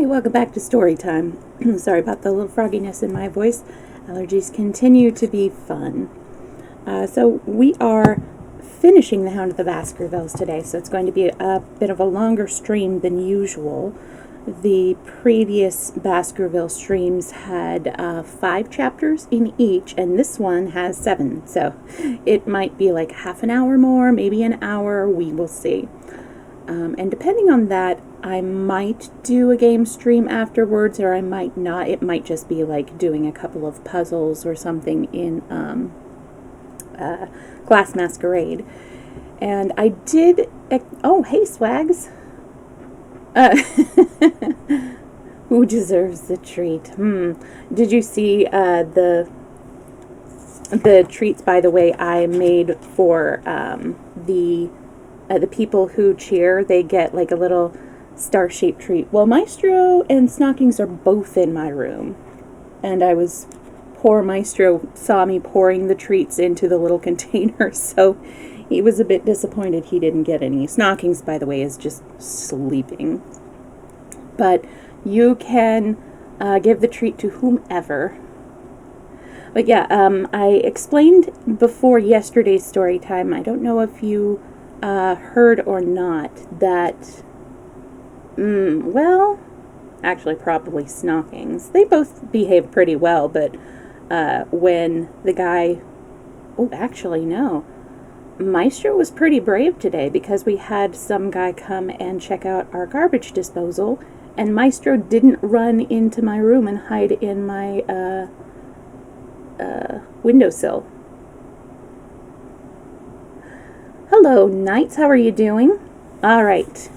welcome back to Storytime. Sorry about the little frogginess in my voice. Allergies continue to be fun. So we are finishing the Hound of the Baskervilles today, so it's going to be a bit of a longer stream than usual. The previous Baskerville streams had 5 chapters in each, and this one has 7, so it might be like half an hour more, maybe an hour, we will see. And depending on that, I might do a game stream afterwards, or I might not. It might just be like doing a couple of puzzles or something in Class Masquerade. And I did... Oh, hey, Swags! Who deserves the treat? Did you see the treats, by the way, I made for the people who cheer? They get like a little star-shaped treat. Well, Maestro and Snockings are both in my room, and poor Maestro saw me pouring the treats into the little container, so he was a bit disappointed he didn't get any. Snockings, by the way, is just sleeping. But you can give the treat to whomever. But yeah, I explained before yesterday's story time, I don't know if you heard or not, that well, actually probably Snockings. They both behaved pretty well, but when the guy... Oh, actually, no. Maestro was pretty brave today because we had some guy come and check out our garbage disposal, and Maestro didn't run into my room and hide in my windowsill. Hello, Knights. How are you doing? All right.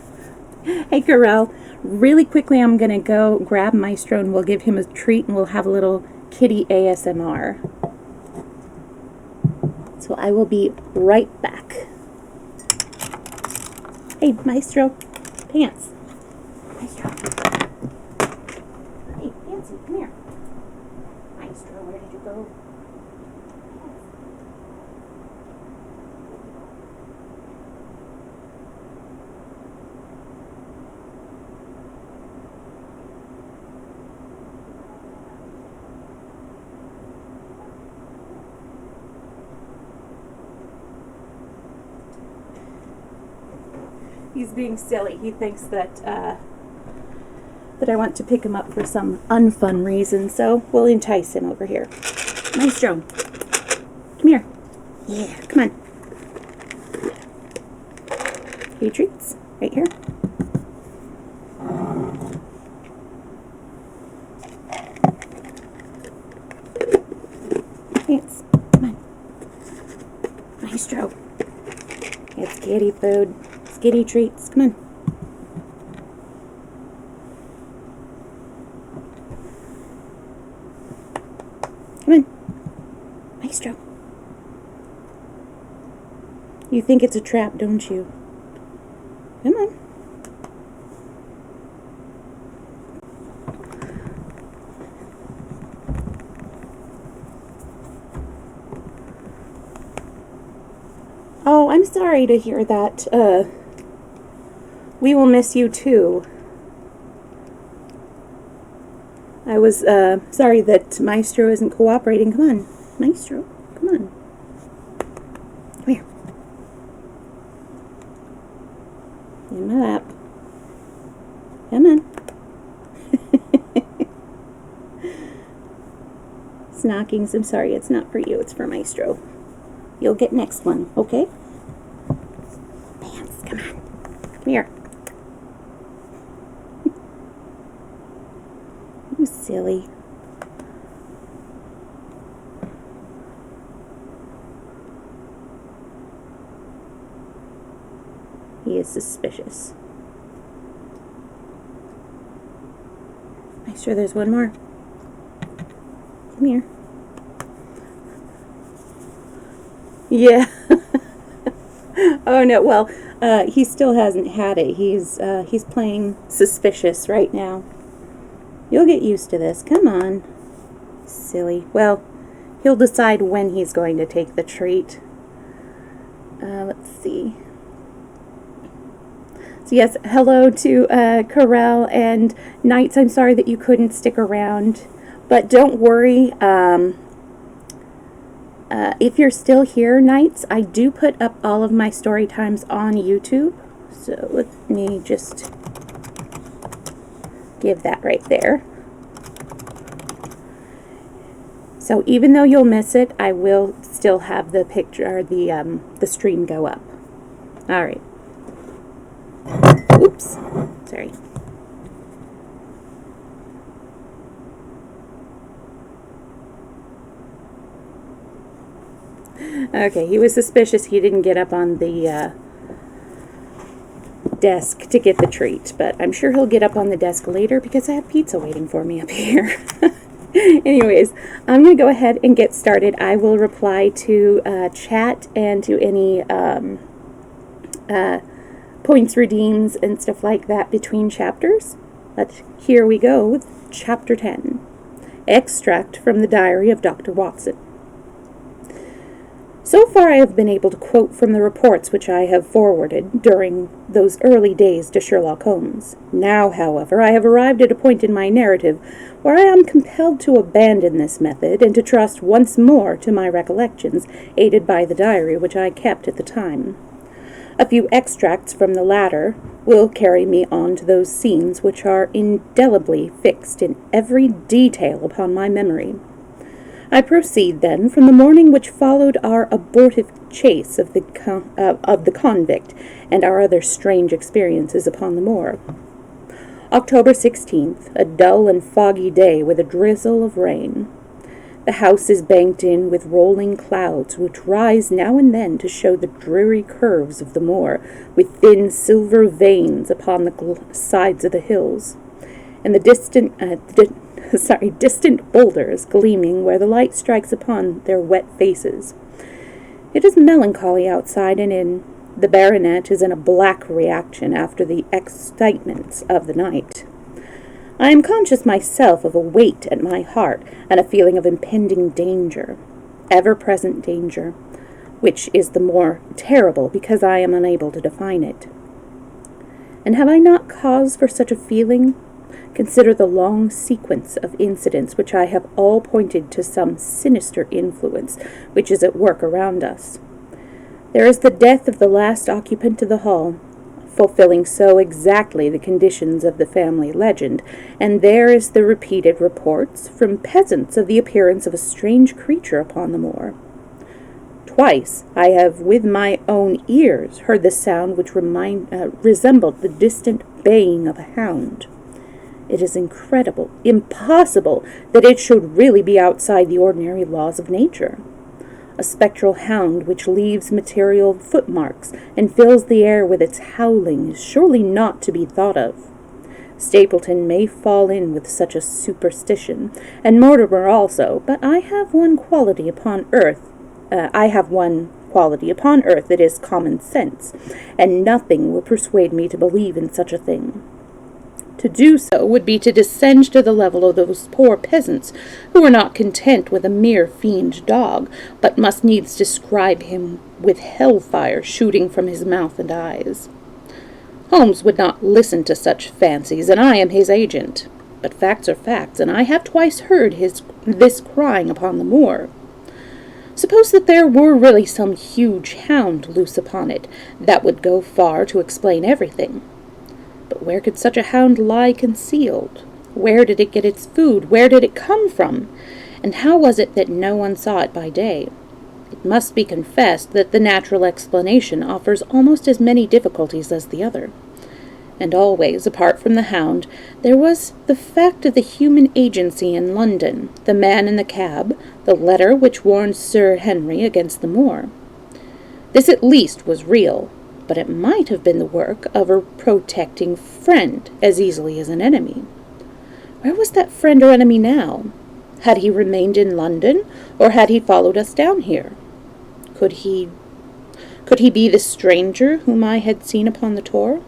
Hey, Garel. Really quickly, I'm going to go grab Maestro, and we'll give him a treat, and we'll have a little kitty ASMR. So I will be right back. Hey, Maestro. Pants. Maestro. Hey, Fancy, come here. Maestro, where did you go? He's being silly. He thinks that I want to pick him up for some unfun reason, so we'll entice him over here. Maestro, come here. Yeah, come on. Hey, treats, right here. Thanks. Come on. Maestro. It's kitty food. Kitty treats. Come on. Come on. Maestro. You think it's a trap, don't you? Come on. Oh, I'm sorry to hear that. We will miss you too. I was sorry that Maestro isn't cooperating. Come on, Maestro, come on. Come here. In my lap. Come on. Snockings, I'm sorry, it's not for you, it's for Maestro. You'll get next one, okay? Pants, come on. Come here. You silly. He is suspicious. Make sure there's one more. Come here. Yeah. Oh no, well, he still hasn't had it. He's playing suspicious right now. You'll get used to this. Come on. Silly. Well, he'll decide when he's going to take the treat. Let's see. So yes, hello to Corel and Knights. I'm sorry that you couldn't stick around, but don't worry. If you're still here, Knights, I do put up all of my story times on YouTube. So let me just give that right there. So even though you'll miss it, I will still have the picture or the stream go up. All right. Oops. Sorry. Okay, he was suspicious he didn't get up on the desk to get the treat, but I'm sure he'll get up on the desk later because I have pizza waiting for me up here. Anyways, I'm going to go ahead and get started. I will reply to chat and to any points, redeems, and stuff like that between chapters. But here we go with Chapter 10. Extract from the Diary of Dr. Watson. So far I have been able to quote from the reports which I have forwarded during those early days to Sherlock Holmes. Now, however, I have arrived at a point in my narrative where I am compelled to abandon this method and to trust once more to my recollections, aided by the diary which I kept at the time. A few extracts from the latter will carry me on to those scenes which are indelibly fixed in every detail upon my memory. I proceed, then, from the morning which followed our abortive chase of the convict and our other strange experiences upon the moor. October 16th, a dull and foggy day with a drizzle of rain. The house is banked in with rolling clouds which rise now and then to show the dreary curves of the moor with thin silver veins upon the sides of the hills, and the distant boulders gleaming where the light strikes upon their wet faces. It is melancholy outside and in. The baronet is in a black reaction after the excitements of the night. I am conscious myself of a weight at my heart and a feeling of impending danger, ever-present danger, which is the more terrible because I am unable to define it. And have I not cause for such a feeling? Consider the long sequence of incidents which I have all pointed to some sinister influence which is at work around us. There is the death of the last occupant of the hall, fulfilling so exactly the conditions of the family legend, and there is the repeated reports from peasants of the appearance of a strange creature upon the moor. Twice I have with my own ears heard the sound which resembled the distant baying of a hound. It is incredible, impossible, that it should really be outside the ordinary laws of nature. A spectral hound which leaves material footmarks and fills the air with its howling is surely not to be thought of. Stapleton may fall in with such a superstition, and Mortimer also, but I have one quality upon earth that is common sense, and nothing will persuade me to believe in such a thing. To do so would be to descend to the level of those poor peasants who are not content with a mere fiend dog, but must needs describe him with hellfire shooting from his mouth and eyes. Holmes would not listen to such fancies, and I am his agent. But facts are facts, and I have twice heard this crying upon the moor. Suppose that there were really some huge hound loose upon it, that would go far to explain everything. But where could such a hound lie concealed? Where did it get its food? Where did it come from? And how was it that no one saw it by day? It must be confessed that the natural explanation offers almost as many difficulties as the other. And always, apart from the hound, there was the fact of the human agency in London, the man in the cab, the letter which warned Sir Henry against the moor. This at least was real, but it might have been the work of a protecting friend as easily as an enemy. Where was that friend or enemy now? Had he remained in London, or had he followed us down here? Could he be the stranger whom I had seen upon the Tor?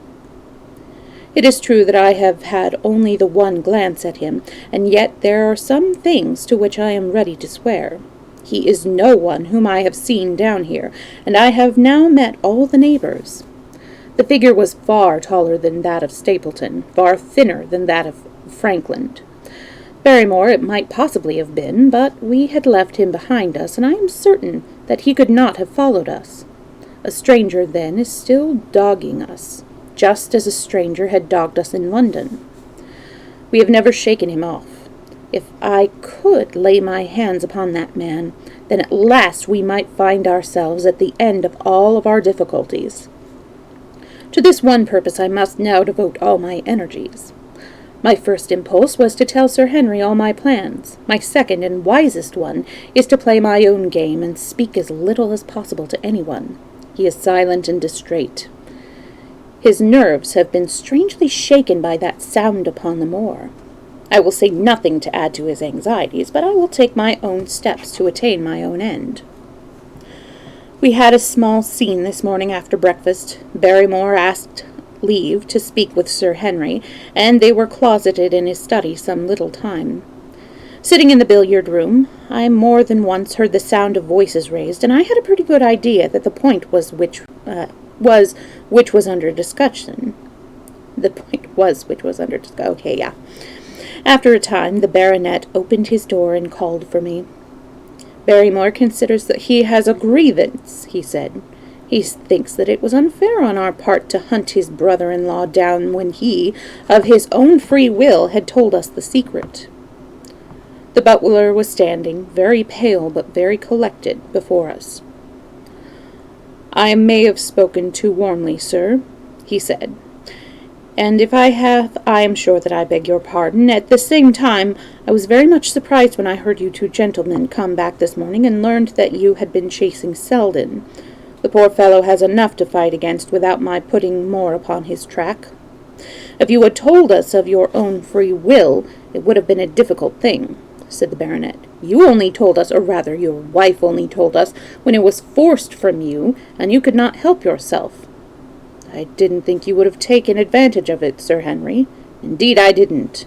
It is true that I have had only the one glance at him, and yet there are some things to which I am ready to swear. He is no one whom I have seen down here, and I have now met all the neighbors. The figure was far taller than that of Stapleton, far thinner than that of Frankland. Barrymore it might possibly have been, but we had left him behind us, and I am certain that he could not have followed us. A stranger, then, is still dogging us, just as a stranger had dogged us in London. We have never shaken him off. If I could lay my hands upon that man, then at last we might find ourselves at the end of all of our difficulties. To this one purpose I must now devote all my energies. My first impulse was to tell Sir Henry all my plans. My second and wisest one is to play my own game and speak as little as possible to anyone. He is silent and distrait. His nerves have been strangely shaken by that sound upon the moor. I will say nothing to add to his anxieties, but I will take my own steps to attain my own end. We had a small scene this morning after breakfast. Barrymore asked leave to speak with Sir Henry, and they were closeted in his study some little time. Sitting in the billiard-room, I more than once heard the sound of voices raised, and I had a pretty good idea that the point was which was under discussion. The point was which was under discussion. Okay, yeah. After a time, the baronet opened his door and called for me. Barrymore considers that he has a grievance, he said. He thinks that it was unfair on our part to hunt his brother-in-law down when he, of his own free will, had told us the secret. The butler was standing, very pale but very collected, before us. "I may have spoken too warmly, sir," he said. "And if I have, I am sure that I beg your pardon. At the same time, I was very much surprised when I heard you two gentlemen come back this morning and learned that you had been chasing Selden. The poor fellow has enough to fight against without my putting more upon his track. If you had told us of your own free will, it would have been a difficult thing," said the baronet. "You only told us, or rather your wife only told us, when it was forced from you, and you could not help yourself." "I didn't think you would have taken advantage of it, Sir Henry. Indeed, I didn't."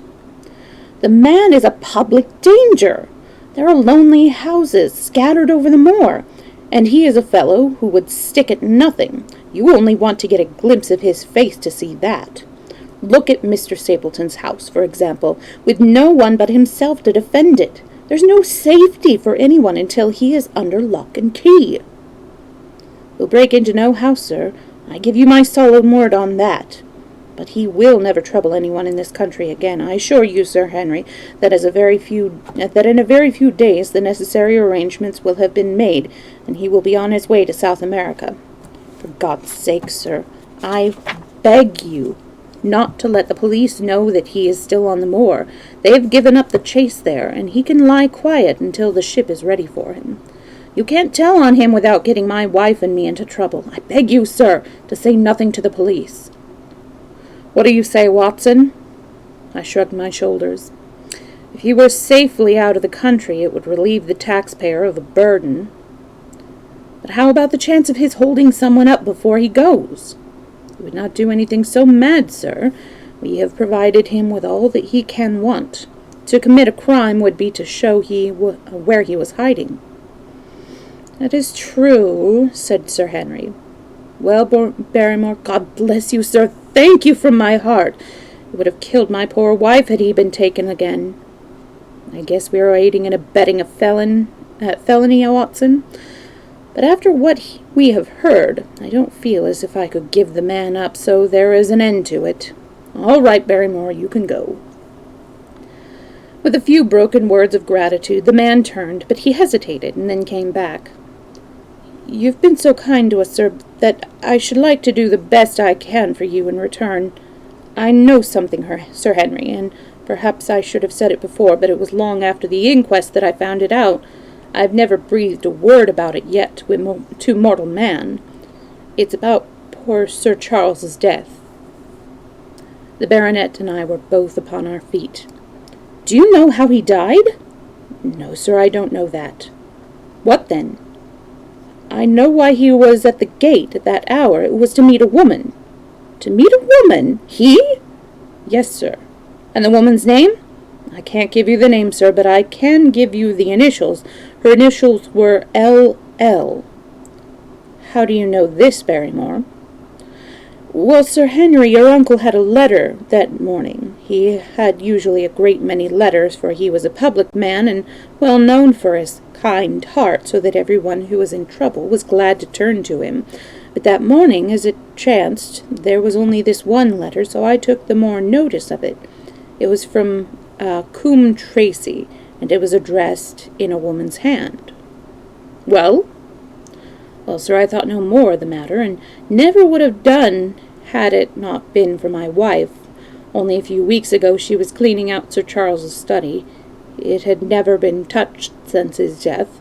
"The man is a public danger. There are lonely houses scattered over the moor, and he is a fellow who would stick at nothing. You only want to get a glimpse of his face to see that. Look at Mr. Stapleton's house, for example, with no one but himself to defend it. There's no safety for anyone until he is under lock and key." "He'll break into no house, sir. I give you my solemn word on that. But he will never trouble anyone in this country again. I assure you, Sir Henry, that in a very few days the necessary arrangements will have been made, and he will be on his way to South America. For God's sake, sir, I beg you not to let the police know that he is still on the moor. They have given up the chase there, and he can lie quiet until the ship is ready for him. You can't tell on him without getting my wife and me into trouble. I beg you, sir, to say nothing to the police." "What do you say, Watson?" I shrugged my shoulders. If he were safely out of the country, it would relieve the taxpayer of a burden. "But how about the chance of his holding someone up before he goes?" "He would not do anything so mad, sir. We have provided him with all that he can want. To commit a crime would be to show where he was hiding." "That is true," said Sir Henry. "Well, Barrymore, God bless you, sir. Thank you from my heart. It would have killed my poor wife had he been taken again. I guess we are aiding and abetting a felony, Watson. But after what we have heard, I don't feel as if I could give the man up, so there is an end to it. All right, Barrymore, you can go." With a few broken words of gratitude, the man turned, but he hesitated and then came back. "You've been so kind to us, sir, that I should like to do the best I can for you in return. I know something, Sir Henry, and perhaps I should have said it before, but it was long after the inquest that I found it out. I've never breathed a word about it yet to mortal man. It's about poor Sir Charles's death." The baronet and I were both upon our feet. "Do you know how he died?" "No, sir, I don't know that." "What then?" "I know why he was at the gate at that hour. It was to meet a woman." "To meet a woman? He?" "Yes, sir." "And the woman's name?" "I can't give you the name, sir, but I can give you the initials. Her initials were L.L." "How do you know this, Barrymore?" Well, Sir Henry, your uncle had a letter that morning. He had usually a great many letters, for he was a public man and well known for his kind heart, so that everyone who was in trouble was glad to turn to him. But that morning, as it chanced, there was only this one letter, so I took the more notice of it. It was from Coombe Tracy, and it was addressed in a woman's hand. Well? Well, sir, I thought no more of the matter, and never would have done had it not been for my wife. Only a few weeks ago she was cleaning out Sir Charles's study. It had never been touched since his death,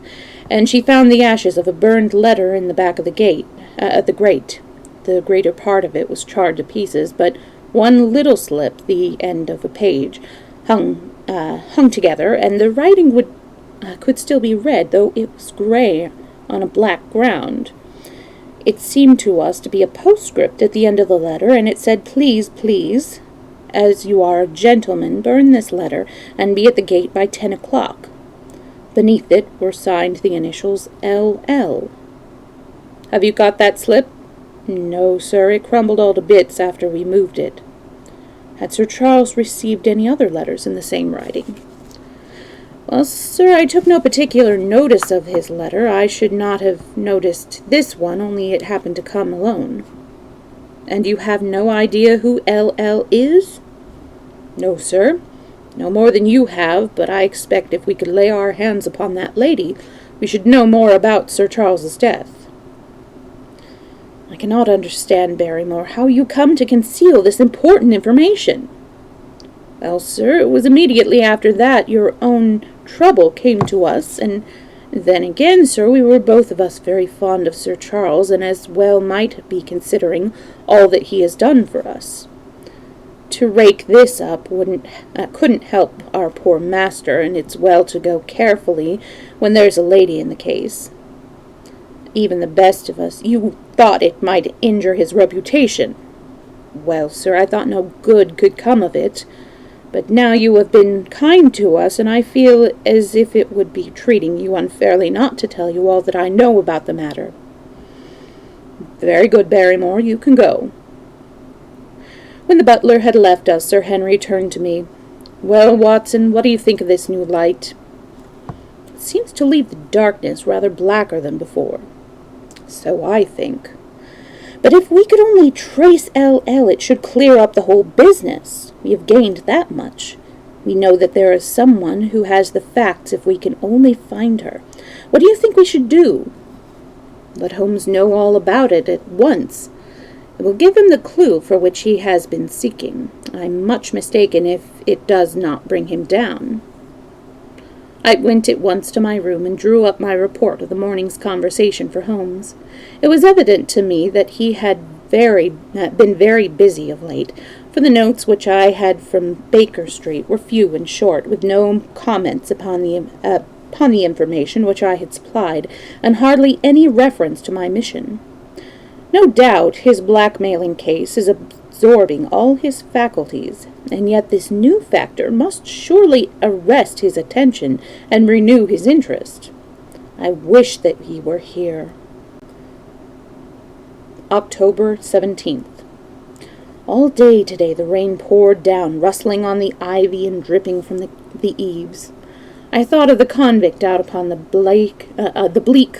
and she found the ashes of a burned letter in the back of the grate. The greater part of it was charred to pieces, but one little slip, the end of a page, hung together, and the writing could still be read, though it was grey on a black ground. It seemed to us to be a postscript at the end of the letter, and it said, "Please, please, as you are a gentleman, burn this letter, and be at the gate by 10 o'clock. Beneath it were signed the initials L.L. Have you got that slip? No, sir, it crumbled all to bits after we moved it. Had Sir Charles received any other letters in the same writing? Well, sir, I took no particular notice of his letter. I should not have noticed this one, only it happened to come alone. And you have no idea who L.L. is? No, sir, no more than you have, but I expect if we could lay our hands upon that lady, we should know more about Sir Charles's death. I cannot understand, Barrymore, how you come to conceal this important information. Well, sir, it was immediately after that your own trouble came to us, and then again, sir, we were both of us very fond of Sir Charles, and as well might be considering all that he has done for us. To rake this up couldn't help our poor master, and it's well to go carefully when there's a lady in the case. Even the best of us, you thought it might injure his reputation. Well, sir, I thought no good could come of it. But now you have been kind to us, and I feel as if it would be treating you unfairly not to tell you all that I know about the matter. Very good, Barrymore, you can go. When the butler had left us, Sir Henry turned to me. Well, Watson, what do you think of this new light? It seems to leave the darkness rather blacker than before. So I think. But if we could only trace L.L., it should clear up the whole business. We have gained that much. We know that there is someone who has the facts if we can only find her. What do you think we should do? Let Holmes know all about it at once. It will give him the clue for which he has been seeking. I'm much mistaken if it does not bring him down. I went at once to my room and drew up my report of the morning's conversation for Holmes. It was evident to me that he had been very busy of late, for the notes which I had from Baker Street were few and short, with no comments upon the information which I had supplied, and hardly any reference to my mission. No doubt his blackmailing case is absorbing all his faculties, and yet this new factor must surely arrest his attention and renew his interest. I wish that he were here. October 17th. All day today the rain poured down, rustling on the ivy and dripping from the eaves. I thought of the convict out upon the bleak,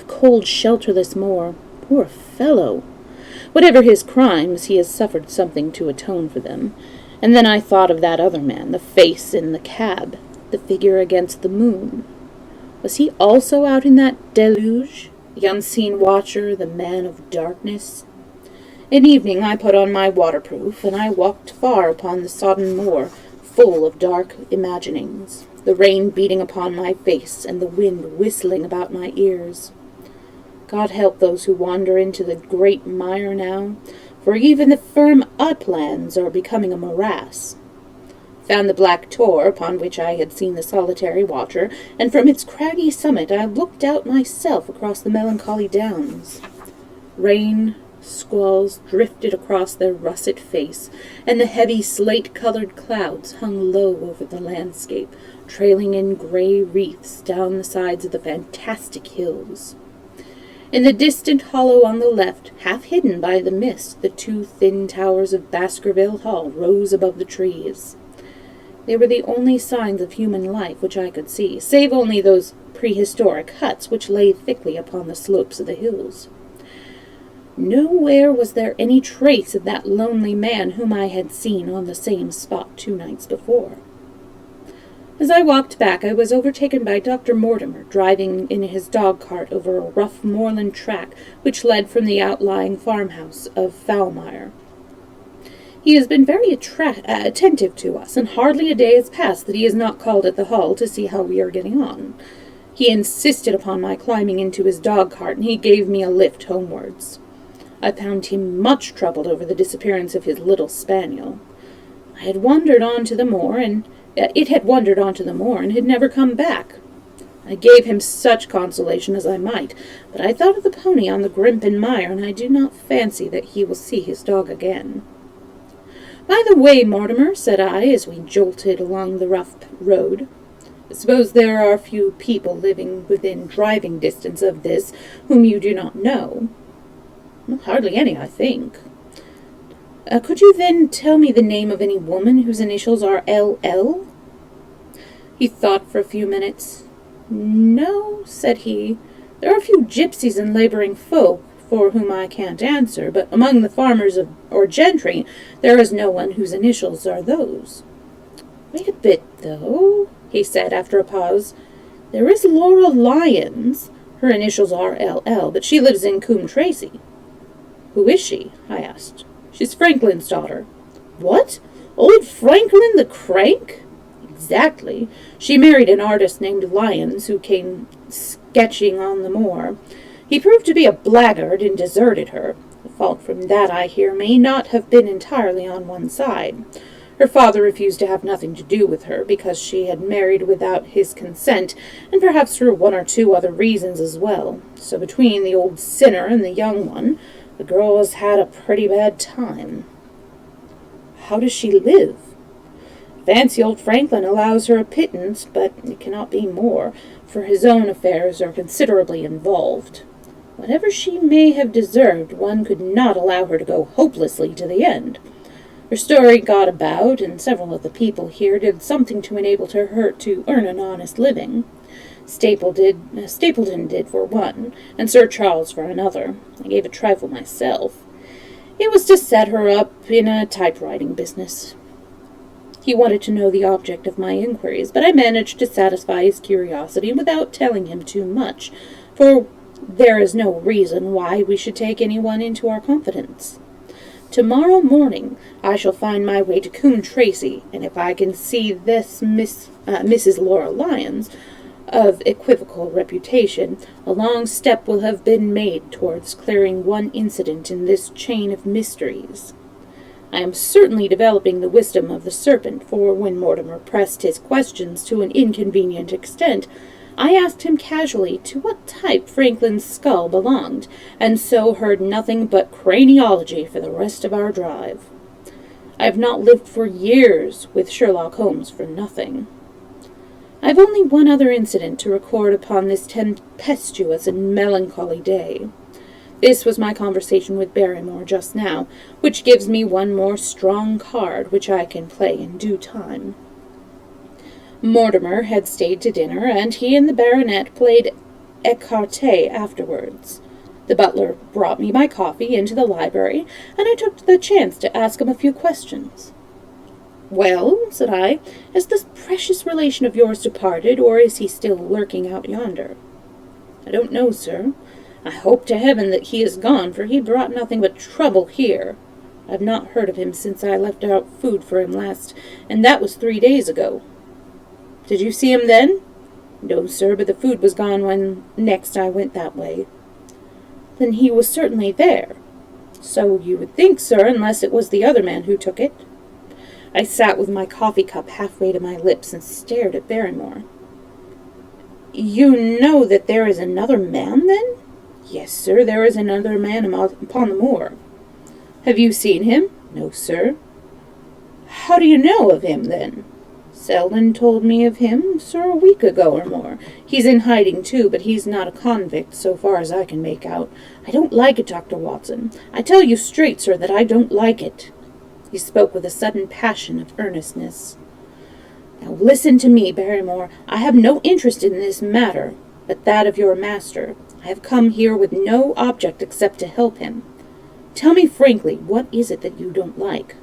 cold, shelterless moor. Poor fellow! Whatever his crimes, he has suffered something to atone for them. And then I thought of that other man, the face in the cab, the figure against the moon. Was he also out in that deluge, the unseen watcher, the man of darkness? In evening I put on my waterproof, and I walked far upon the sodden moor, full of dark imaginings, the rain beating upon my face, and the wind whistling about my ears. God help those who wander into the great mire now, for even the firm uplands are becoming a morass. Found the black tor upon which I had seen the solitary watcher, and from its craggy summit I looked out myself across the melancholy downs. Rain, squalls drifted across their russet face, and the heavy slate-colored clouds hung low over the landscape, trailing in grey wreaths down the sides of the fantastic hills. In the distant hollow on the left, half hidden by the mist, the two thin towers of Baskerville Hall rose above the trees. They were the only signs of human life which I could see, save only those prehistoric huts which lay thickly upon the slopes of the hills. Nowhere was there any trace of that lonely man whom I had seen on the same spot 2 nights before. As I walked back, I was overtaken by Dr. Mortimer, driving in his dog-cart over a rough moorland track which led from the outlying farmhouse of Foulmire. He has been very attentive to us, and hardly a day has passed that he has not called at the Hall to see how we are getting on. He insisted upon my climbing into his dog-cart, and he gave me a lift homewards. I found him much troubled over the disappearance of his little spaniel. It had wandered on to the moor, and had never come back. I gave him such consolation as I might, but I thought of the pony on the Grimpen Mire, and I do not fancy that he will see his dog again. "By the way, Mortimer," said I, as we jolted along the rough road, "I suppose there are few people living within driving distance of this whom you do not know?" "Well, hardly any, I think." Could you then tell me the name of any woman whose initials are L.L.? He thought for a few minutes. "No," said he. "There are a few gypsies and labouring folk for whom I can't answer, but among the farmers or gentry there is no one whose initials are those." "Wait a bit, though," he said after a pause. "There is Laura Lyons. Her initials are L.L., but she lives in Coombe Tracy." "Who is she?" I asked. "She's Franklin's daughter." "What? Old Franklin the Crank?" "Exactly. She married an artist named Lyons, who came sketching on the moor. He proved to be a blackguard and deserted her. The fault from that, I hear, may not have been entirely on one side. Her father refused to have nothing to do with her, because she had married without his consent, and perhaps for 1 or 2 other reasons as well. So between the old sinner and the young one, the girl has had a pretty bad time." "How does she live?" "Fancy old Franklin allows her a pittance, but it cannot be more, for his own affairs are considerably involved. Whatever she may have deserved, one could not allow her to go hopelessly to the end. Her story got about, and several of the people here did something to enable her to earn an honest living. Stapleton did for one, and Sir Charles for another. I gave a trifle myself. It was to set her up in a typewriting business." He wanted to know the object of my inquiries, but I managed to satisfy his curiosity without telling him too much, for there is no reason why we should take anyone into our confidence. "Tomorrow morning I shall find my way to Coombe Tracy, and if I can see this Mrs. Laura Lyons, of equivocal reputation, a long step will have been made towards clearing one incident in this chain of mysteries. I am certainly developing the wisdom of the serpent, for when Mortimer pressed his questions to an inconvenient extent, I asked him casually to what type Franklin's skull belonged, and so heard nothing but craniology for the rest of our drive. I have not lived for years with Sherlock Holmes for nothing. I have only one other incident to record upon this tempestuous and melancholy day. This was my conversation with Barrymore just now, which gives me one more strong card which I can play in due time. Mortimer had stayed to dinner, and he and the baronet played écarté afterwards. The butler brought me my coffee into the library, and I took the chance to ask him a few questions. "Well," said I, "has this precious relation of yours departed, or is he still lurking out yonder?" "I don't know, sir. I hope to heaven that he is gone, for he brought nothing but trouble here. I have not heard of him since I left out food for him last, and that was 3 days ago." "Did you see him then?" "No, sir, but the food was gone when next I went that way." "Then he was certainly there." "So you would think, sir, unless it was the other man who took it." I sat with my coffee cup halfway to my lips and stared at Barrymore. "You know that there is another man, then?" "Yes, sir, there is another man upon the moor." "Have you seen him?" "No, sir." "How do you know of him, then?" Selden told me of him, sir, a week ago or more. He's in hiding, too, but he's not a convict, so far as I can make out. I don't like it, Dr. Watson. I tell you straight, sir, that I don't like it." He spoke with a sudden passion of earnestness. "Now listen to me, Barrymore. I have no interest in this matter, but that of your master. I have come here with no object except to help him. Tell me frankly, what is it that you don't like?"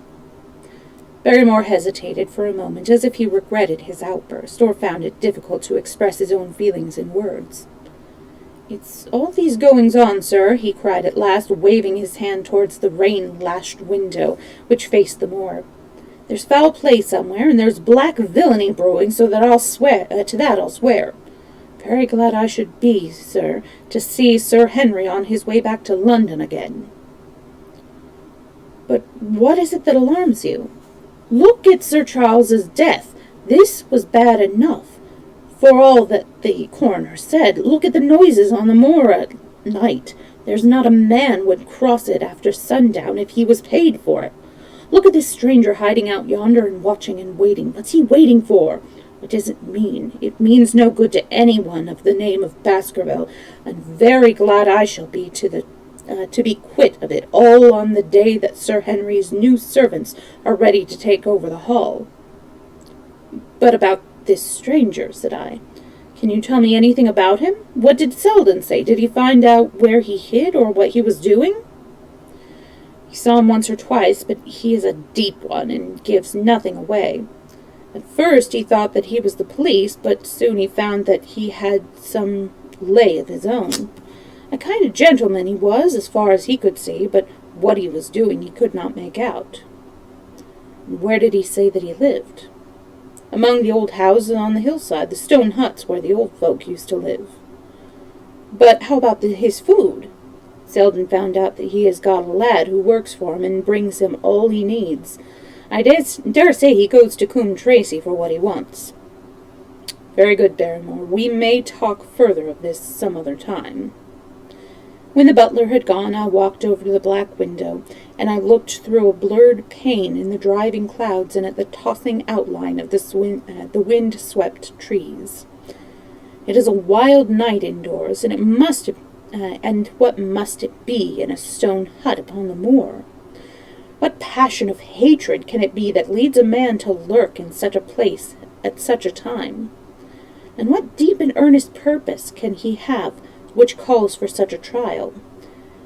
Barrymore hesitated for a moment, as if he regretted his outburst, or found it difficult to express his own feelings in words. "It's all these goings-on, sir," he cried at last, waving his hand towards the rain-lashed window which faced the moor. "There's foul play somewhere, and there's black villainy brewing, so that I'll swear I'll swear. Very glad I should be, sir, to see Sir Henry on his way back to London again." "But what is it that alarms you? Look at Sir Charles's death. This was bad enough, for all that the coroner said. Look at the noises on the moor at night. There's not a man would cross it after sundown if he was paid for it. Look at this stranger hiding out yonder and watching and waiting. What's he waiting for? What does it mean? It means no good to anyone of the name of Baskerville, and very glad I shall be to be quit of it all on the day that Sir Henry's new servants are ready to take over the hall." "But about this stranger," said I. "Can you tell me anything about him? What did Selden say? Did he find out where he hid or what he was doing?" "He saw him once or twice, but he is a deep one and gives nothing away. At first he thought that he was the police, but soon he found that he had some lay of his own. A kind of gentleman he was, as far as he could see, but what he was doing he could not make out." "Where did he say that he lived?" "Among the old houses on the hillside, the stone huts where the old folk used to live." "But how about his food?" "Selden found out that he has got a lad who works for him and brings him all he needs. I dare say he goes to Coombe Tracy for what he wants." "Very good, Barrymore. We may talk further of this some other time." When the butler had gone, I walked over to the black window, and I looked through a blurred pane in the driving clouds and at the tossing outline of the wind-swept trees. It is a wild night indoors, and what must it be in a stone hut upon the moor? What passion of hatred can it be that leads a man to lurk in such a place at such a time? And what deep and earnest purpose can he have which calls for such a trial?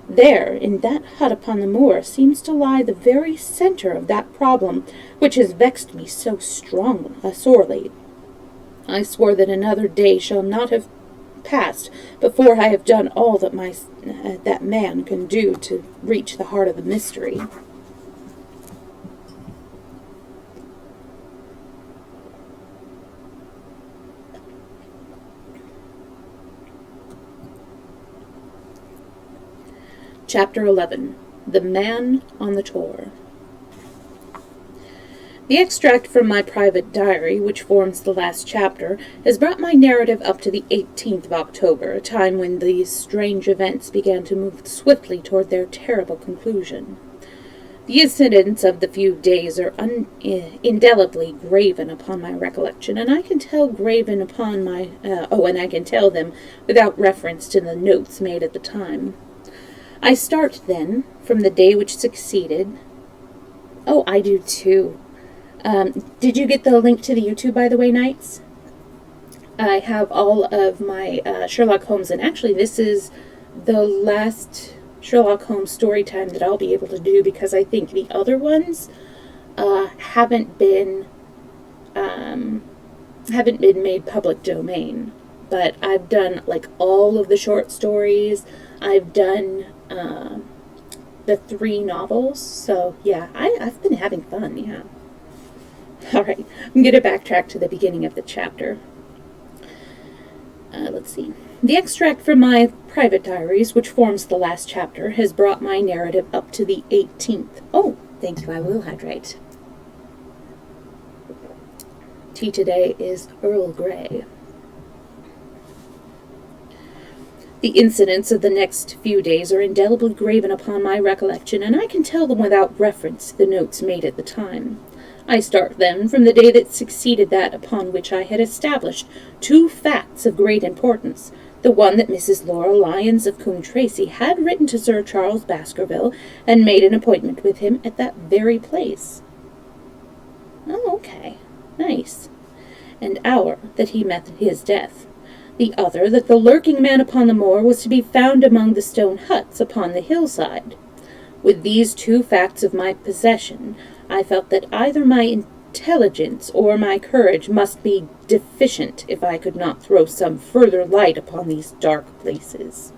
There, in that hut upon the moor, seems to lie the very centre of that problem which has vexed me so sorely. I swore that another day shall not have passed before I have done all that that man can do to reach the heart of the mystery. Chapter 11. The Man on the Tor. The extract from my private diary, which forms the last chapter, has brought my narrative up to the 18th of October, a time when these strange events began to move swiftly toward their terrible conclusion. The incidents of the few days are indelibly graven upon my recollection, and I can tell them without reference to the notes made at the time. I start, then, from the day which succeeded. Oh, I do, too. Did you get the link to the YouTube, by the way, Knights? I have all of my Sherlock Holmes, and actually this is the last Sherlock Holmes story time that I'll be able to do, because I think the other ones haven't been made public domain. But I've done, like, all of the short stories. I've done the 3 novels, so yeah, I've been having fun, yeah. Alright, I'm going to backtrack to the beginning of the chapter. Let's see. The extract from my private diaries, which forms the last chapter, has brought my narrative up to the 18th. Oh, thank you, I will hydrate. Tea today is Earl Grey. The incidents of the next few days are indelibly graven upon my recollection, and I can tell them without reference to the notes made at the time. I start, then, from the day that succeeded that upon which I had established 2 facts of great importance. The one that Mrs. Laura Lyons of Coombe Tracy had written to Sir Charles Baskerville and made an appointment with him at that very place. Oh, okay. Nice. And hour that he met his death. The other, that the lurking man upon the moor was to be found among the stone huts upon the hillside. With these 2 facts of my possession, I felt that either my intelligence or my courage must be deficient if I could not throw some further light upon these dark places.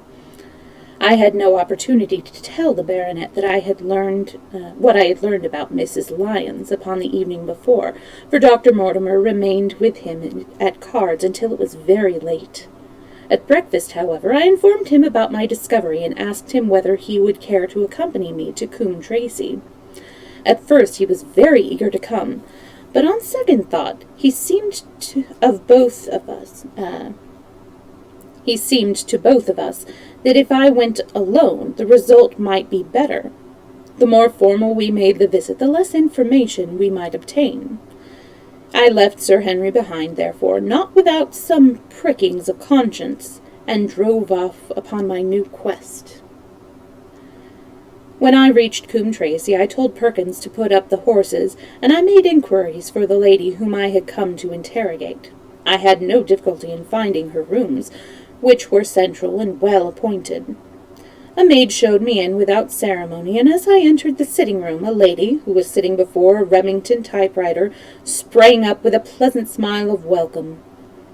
I had no opportunity to tell the baronet that I had learned what I had learned about Mrs. Lyons upon the evening before, for Dr. Mortimer remained with him at cards until it was very late. At breakfast, however, I informed him about my discovery and asked him whether he would care to accompany me to Coombe Tracy. At first he was very eager to come, but on second thought he seemed to both of us that if I went alone the result might be better. The more formal we made the visit, the less information we might obtain. I left Sir Henry behind, therefore, not without some prickings of conscience, and drove off upon my new quest. When I reached Coombe Tracy, I told Perkins to put up the horses, and I made inquiries for the lady whom I had come to interrogate. I had no difficulty in finding her rooms, which were central and well appointed. A maid showed me in without ceremony, and as I entered the sitting-room, a lady, who was sitting before a Remington typewriter, sprang up with a pleasant smile of welcome.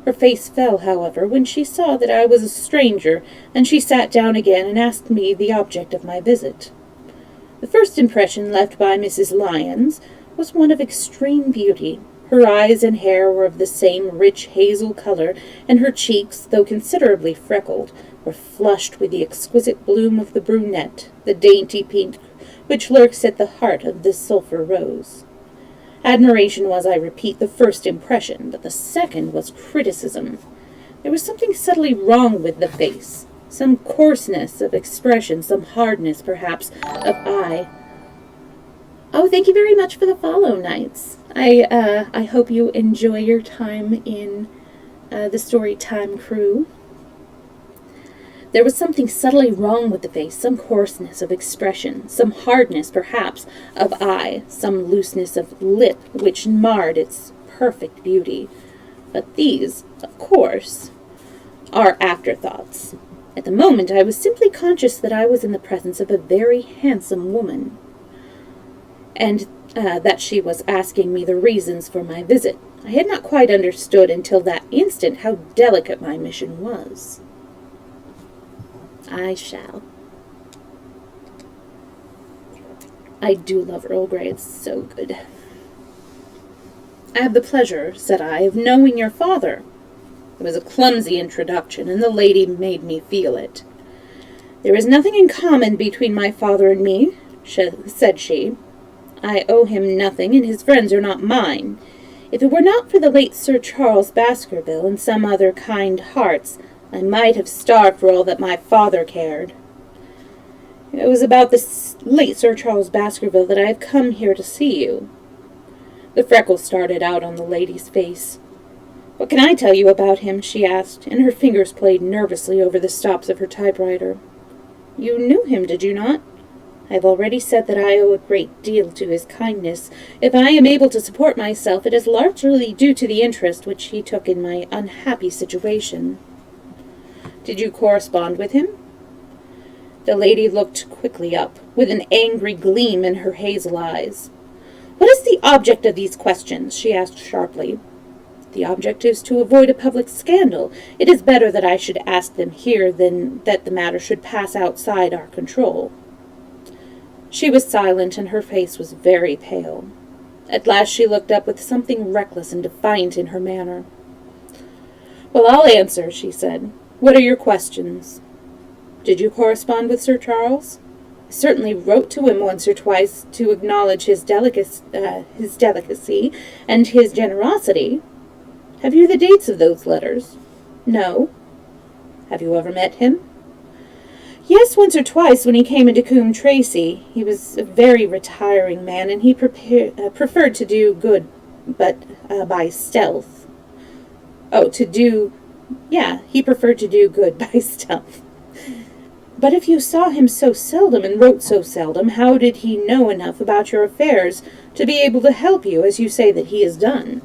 Her face fell, however, when she saw that I was a stranger, and she sat down again and asked me the object of my visit. The first impression left by Mrs. Lyons was one of extreme beauty. Her eyes and hair were of the same rich hazel color, and her cheeks, though considerably freckled, were flushed with the exquisite bloom of the brunette, the dainty pink which lurks at the heart of the sulphur rose. Admiration was, I repeat, the first impression, but the second was criticism. There was something subtly wrong with the face, some coarseness of expression, some hardness, perhaps, of eye. Oh, thank you very much for the follow, Knights. I hope you enjoy your time in the Storytime crew. There was something subtly wrong with the face, some coarseness of expression, some hardness, perhaps, of eye, some looseness of lip, which marred its perfect beauty. But these, of course, are afterthoughts. At the moment I was simply conscious that I was in the presence of a very handsome woman, and that she was asking me the reasons for my visit. I had not quite understood until that instant how delicate my mission was. I shall. I do love Earl Grey, it's so good. I have the pleasure, said I, of knowing your father. It was a clumsy introduction, and the lady made me feel it. There is nothing in common between my father and me, said she. I owe him nothing, and his friends are not mine. If it were not for the late Sir Charles Baskerville and some other kind hearts, I might have starved for all that my father cared. It was about the late Sir Charles Baskerville that I have come here to see you. The freckles started out on the lady's face. What can I tell you about him? She asked, and her fingers played nervously over the stops of her typewriter. You knew him, did you not? I have already said that I owe a great deal to his kindness. If I am able to support myself, it is largely due to the interest which he took in my unhappy situation. Did you correspond with him? The lady looked quickly up, with an angry gleam in her hazel eyes. What is the object of these questions? She asked sharply. The object is to avoid a public scandal. It is better that I should ask them here than that the matter should pass outside our control. She was silent, and her face was very pale. At last she looked up with something reckless and defiant in her manner. Well, I'll answer, she said. What are your questions? Did you correspond with Sir Charles? I certainly wrote to him once or twice to acknowledge his delicacy and his generosity. Have you the dates of those letters? No. Have you ever met him? Yes, once or twice when he came into Coombe Tracy. He was a very retiring man, and he preferred to do good, but by stealth. Oh, he preferred to do good by stealth. But if you saw him so seldom and wrote so seldom, how did he know enough about your affairs to be able to help you, as you say that he has done?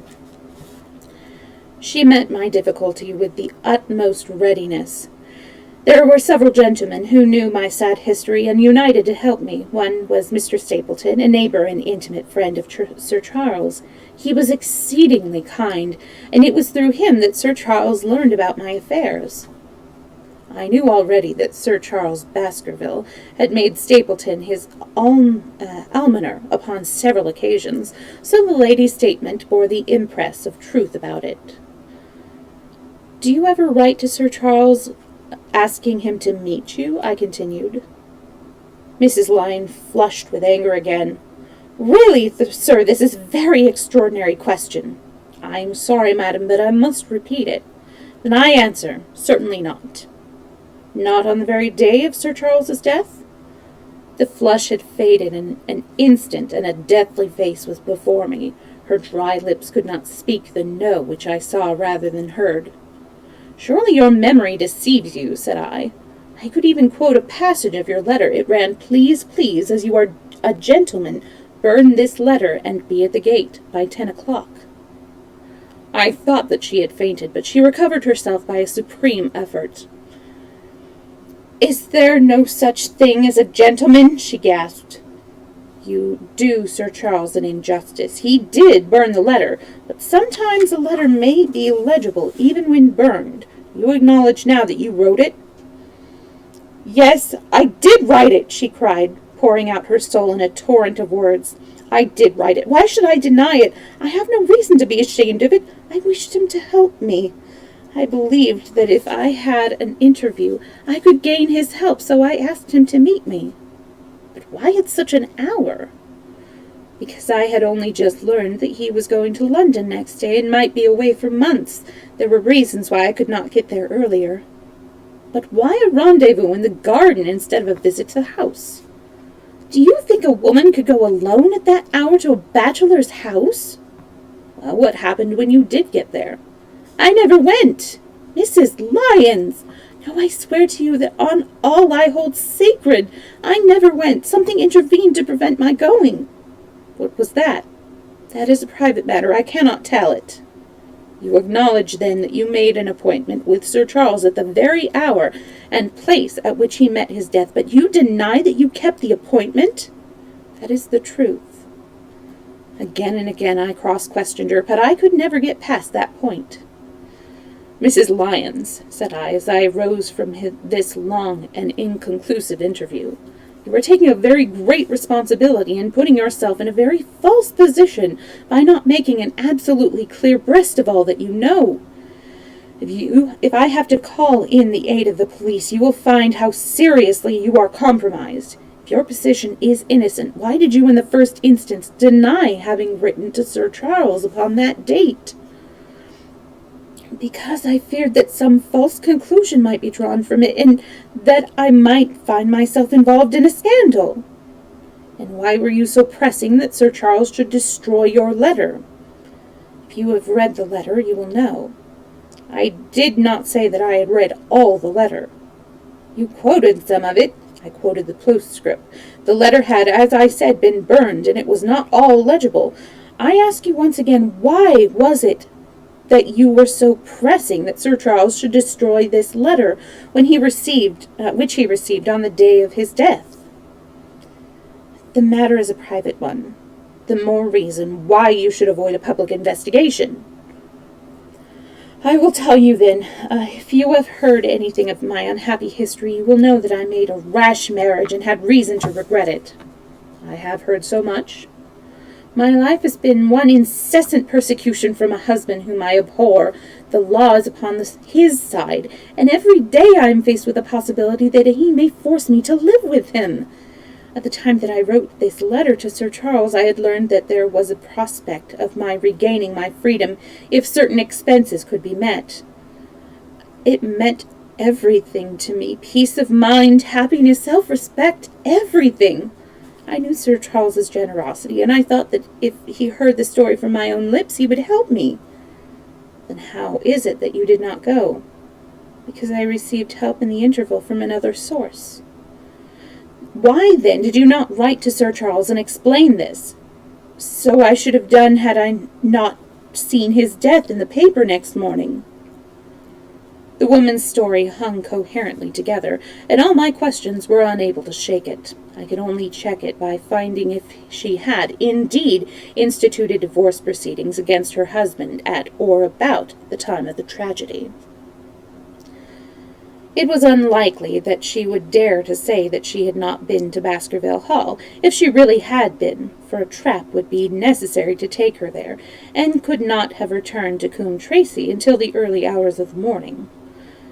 She met my difficulty with the utmost readiness. There were several gentlemen who knew my sad history and united to help me. One was Mr. Stapleton, a neighbor and intimate friend of Sir Charles. He was exceedingly kind, and it was through him that Sir Charles learned about my affairs. I knew already that Sir Charles Baskerville had made Stapleton his almoner upon several occasions, so the lady's statement bore the impress of truth about it. "Do you ever write to Sir Charles asking him to meet you?" I continued. Mrs. Lyon flushed with anger again. "Really, sir, this is a very extraordinary question." "I'm sorry, madam, but I must repeat it." "Then I answer, certainly not." "Not on the very day of Sir Charles's death?" The flush had faded in an instant, and a deathly face was before me. Her dry lips could not speak the no which I saw rather than heard. "Surely your memory deceives you," said I. "I could even quote a passage of your letter. It ran, 'Please, please, as you are a gentleman, burn this letter and be at the gate by 10 o'clock. I thought that she had fainted, but she recovered herself by a supreme effort. "Is there no such thing as a gentleman?" she gasped. "You do Sir Charles an injustice. He did burn the letter, but sometimes a letter may be legible even when burned. You acknowledge now that you wrote it?" "Yes, I did write it," she cried, pouring out her soul in a torrent of words. "I did write it. Why should I deny it? I have no reason to be ashamed of it. I wished him to help me. I believed that if I had an interview, I could gain his help, so I asked him to meet me." "But why at such an hour?" "Because I had only just learned that he was going to London next day and might be away for months. There were reasons why I could not get there earlier." "But why a rendezvous in the garden instead of a visit to the house?" "Do you think a woman could go alone at that hour to a bachelor's house?" "Well, what happened when you did get there?" "I never went." "Mrs. Lyons!" "No, I swear to you that on all I hold sacred, I never went. Something intervened to prevent my going." "What was that?" "That is a private matter. I cannot tell it." "You acknowledge, then, that you made an appointment with Sir Charles at the very hour and place at which he met his death, but you deny that you kept the appointment?" "That is the truth." Again and again I cross-questioned her, but I could never get past that point. "Mrs. Lyons," said I, as I rose from this long and inconclusive interview, "you are taking a very great responsibility and putting yourself in a very false position by not making an absolutely clear breast of all that you know. If I have to call in the aid of the police, you will find how seriously you are compromised. If your position is innocent, why did you in the first instance deny having written to Sir Charles upon that date?" "Because I feared that some false conclusion might be drawn from it, and that I might find myself involved in a scandal." "And why were you so pressing that Sir Charles should destroy your letter?" "If you have read the letter, you will know." "I did not say that I had read all the letter." "You quoted some of it." I quoted the postscript. "The letter had, as I said, been burned, and it was not all legible. I ask you once again, why was it that you were so pressing that Sir Charles should destroy this letter which he received on the day of his death?" "The matter is a private one. The more reason why you should avoid a public investigation." "I will tell you then. If you have heard anything of my unhappy history, you will know that I made a rash marriage and had reason to regret it." "I have heard so much." "My life has been one incessant persecution from a husband whom I abhor. The law is upon his side, and every day I am faced with the possibility that he may force me to live with him. At the time that I wrote this letter to Sir Charles, I had learned that there was a prospect of my regaining my freedom if certain expenses could be met. It meant everything to me. Peace of mind, happiness, self-respect, everything. I knew Sir Charles's generosity, and I thought that if he heard the story from my own lips, he would help me. Then how is it that you did not go? Because I received help in the interval from another source. Why, then, did you not write to Sir Charles and explain this? So I should have done had I not seen his death in the paper next morning. The woman's story hung coherently together, and all my questions were unable to shake it. I could only check it by finding if she had indeed instituted divorce proceedings against her husband at or about the time of the tragedy. It was unlikely that she would dare to say that she had not been to Baskerville Hall, if she really had been, for a trap would be necessary to take her there, and could not have returned to Coombe Tracy until the early hours of the morning.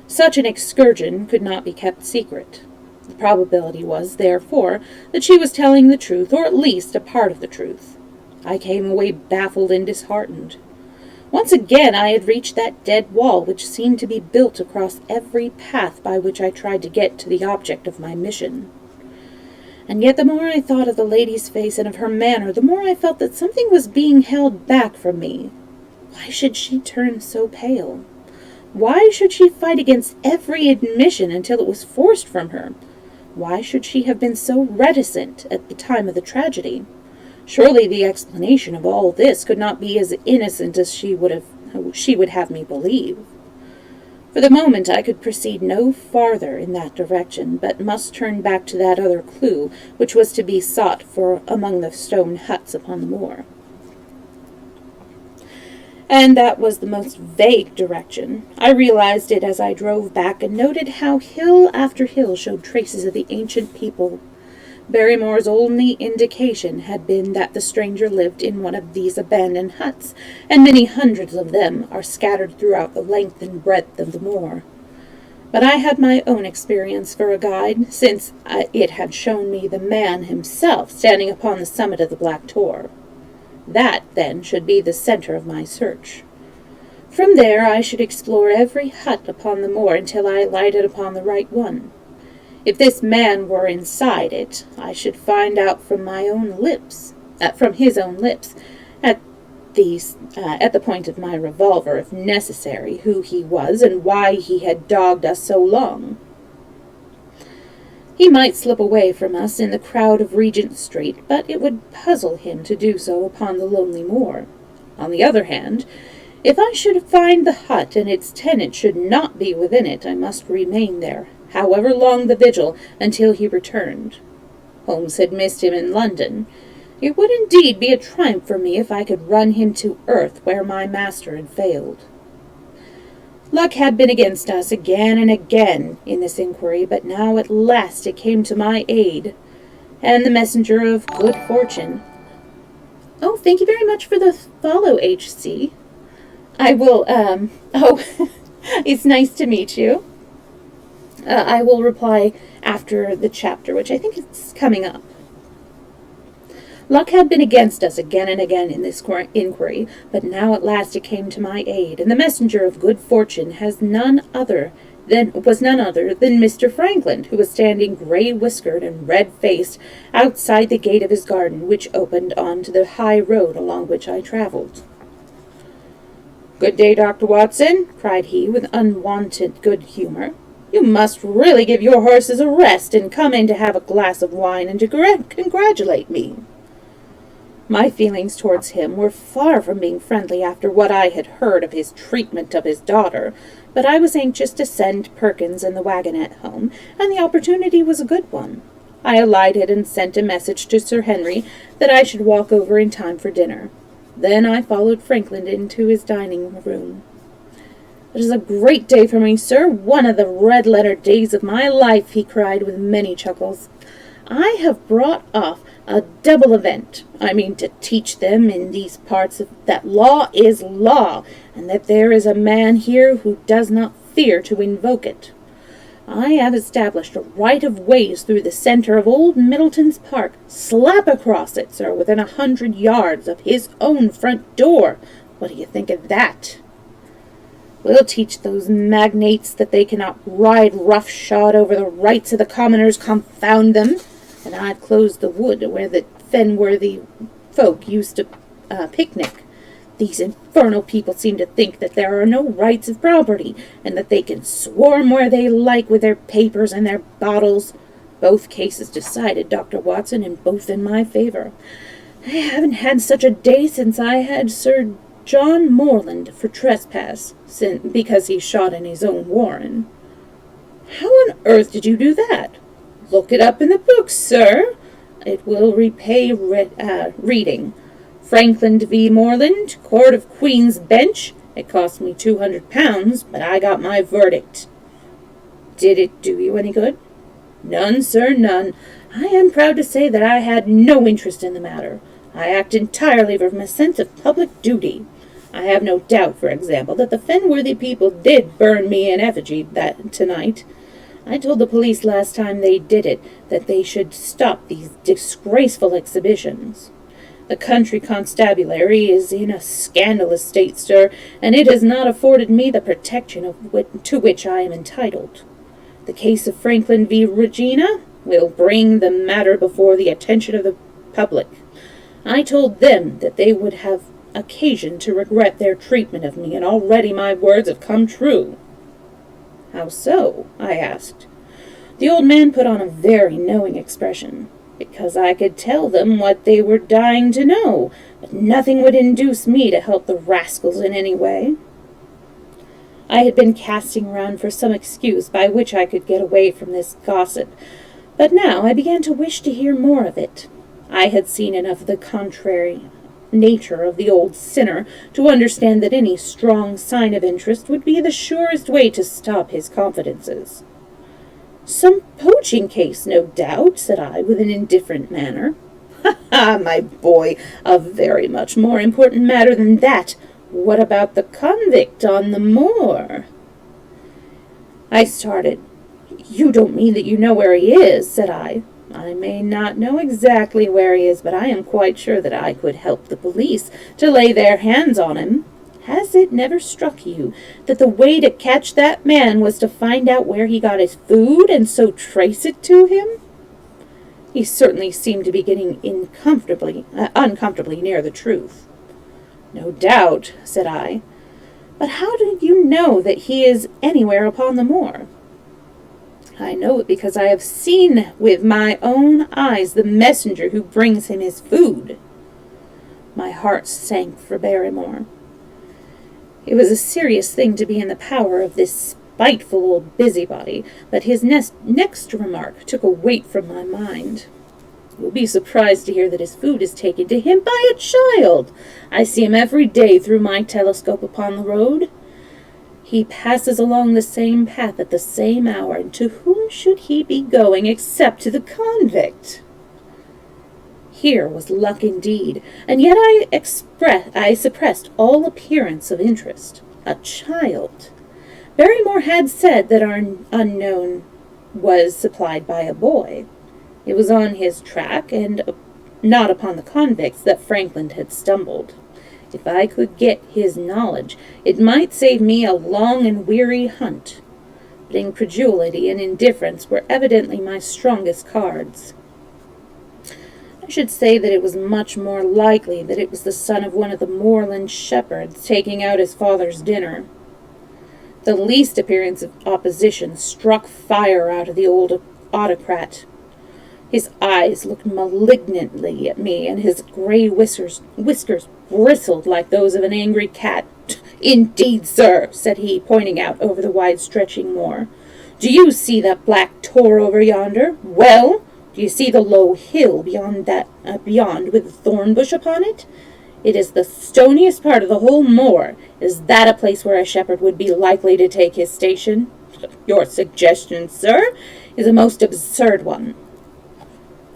Such an excursion could not be kept secret. The probability was, therefore, that she was telling the truth, or at least a part of the truth. I came away baffled and disheartened. Once again I had reached that dead wall which seemed to be built across every path by which I tried to get to the object of my mission. And yet the more I thought of the lady's face and of her manner, the more I felt that something was being held back from me. Why should she turn so pale? Why should she fight against every admission until it was forced from her? Why should she have been so reticent at the time of the tragedy? Surely the explanation of all this could not be as innocent as she would have me believe. For the moment I could proceed no farther in that direction, but must turn back to that other clue which was to be sought for among the stone huts upon the moor. And that was the most vague direction. I realized it as I drove back and noted how hill after hill showed traces of the ancient people. Barrymore's only indication had been that the stranger lived in one of these abandoned huts, and many hundreds of them are scattered throughout the length and breadth of the moor. But I had my own experience for a guide, since it had shown me the man himself standing upon the summit of the Black Tor. That, then, should be the center of my search. From there I should explore every hut upon the moor until I lighted upon the right one. If this man were inside it, I should find out from his own lips, at the point of my revolver, if necessary, who he was and why he had dogged us so long. He might slip away from us in the crowd of Regent Street, but it would puzzle him to do so upon the lonely moor. On the other hand, if I should find the hut and its tenant should not be within it, I must remain there, however long the vigil, until he returned. Holmes had missed him in London. It would indeed be a triumph for me if I could run him to earth where my master had failed. Luck had been against us again and again in this inquiry, but now at last it came to my aid, and the messenger of good fortune. Oh, thank you very much for the follow, HC. I will, it's nice to meet you. I will reply after the chapter, which I think is coming up. Luck had been against us again and again in this inquiry, but now at last it came to my aid, and the messenger of good fortune was none other than Mr. Frankland, who was standing grey-whiskered and red-faced outside the gate of his garden, which opened on to the high road along which I travelled. "Good day, Dr. Watson," cried he, with unwonted good humour. "You must really give your horses a rest, and come in to have a glass of wine and to congratulate me." My feelings towards him were far from being friendly after what I had heard of his treatment of his daughter, but I was anxious to send Perkins and the wagonette home, and the opportunity was a good one. I alighted and sent a message to Sir Henry that I should walk over in time for dinner. Then I followed Frankland into his dining room. "It is a great day for me, sir, one of the red-letter days of my life," he cried with many chuckles. "I have brought off a double event. I mean to teach them in these parts that law is law, and that there is a man here who does not fear to invoke it. I have established a right of ways through the centre of old Middleton's Park, slap across it, sir, within 100 yards of his own front door. What do you think of that?" We'll teach those magnates that they cannot ride roughshod over the rights of the commoners, confound them. And I've closed the wood where the Fenworthy folk used to picnic. These infernal people seem to think that there are no rights of property, and that they can swarm where they like with their papers and their bottles. Both cases decided, Dr. Watson, and both in my favor. I haven't had such a day since I had Sir John Morland for trespass, because he shot in his own warren. How on earth did you do that? Look it up in the books, sir. It will repay reading. Franklin v. Morland, Court of Queen's Bench. It cost me £200, but I got my verdict. Did it do you any good? None, sir, none. I am proud to say that I had no interest in the matter. I act entirely from a sense of public duty. I have no doubt, for example, that the Fenworthy people did burn me in effigy tonight. I told the police last time they did it that they should stop these disgraceful exhibitions. The country constabulary is in a scandalous state, sir, and it has not afforded me the protection to which I am entitled. The case of Franklin v. Regina will bring the matter before the attention of the public. I told them that they would have occasion to regret their treatment of me, and already my words have come true. How so? I asked. The old man put on a very knowing expression. Because I could tell them what they were dying to know, but nothing would induce me to help the rascals in any way. I had been casting around for some excuse by which I could get away from this gossip, but now I began to wish to hear more of it. I had seen enough of the contrary nature of the old sinner to understand that any strong sign of interest would be the surest way to stop his confidences. Some poaching case, no doubt, said I, with an indifferent manner. Ha, my boy, a very much more important matter than that. What about the convict on the moor? I started. You don't mean that you know where he is, said I. I may not know exactly where he is, but I am quite sure that I could help the police to lay their hands on him. Has it never struck you that the way to catch that man was to find out where he got his food and so trace it to him? He certainly seemed to be getting uncomfortably near the truth. No doubt, said I. But how do you know that he is anywhere upon the moor? I know it because I have seen with my own eyes the messenger who brings him his food. My heart sank for Barrymore. It was a serious thing to be in the power of this spiteful old busybody, but his next remark took a weight from my mind. You'll be surprised to hear that his food is taken to him by a child. I see him every day through my telescope upon the road. He passes along the same path at the same hour, and to whom should he be going except to the convict? Here was luck indeed, and yet I suppressed all appearance of interest. A child. Barrymore had said that our unknown was supplied by a boy. It was on his track, and not upon the convicts, that Franklin had stumbled. If I could get his knowledge, it might save me a long and weary hunt. But incredulity and indifference were evidently my strongest cards. I should say that it was much more likely that it was the son of one of the moorland shepherds taking out his father's dinner. The least appearance of opposition struck fire out of the old autocrat. His eyes looked malignantly at me, and his gray whiskers bristled like those of an angry cat. "Indeed, sir," said he, pointing out over the wide-stretching moor. "Do you see that black tor over yonder? Well, do you see the low hill beyond with a thorn bush upon it? It is the stoniest part of the whole moor. Is that a place where a shepherd would be likely to take his station? Your suggestion, sir, is a most absurd one."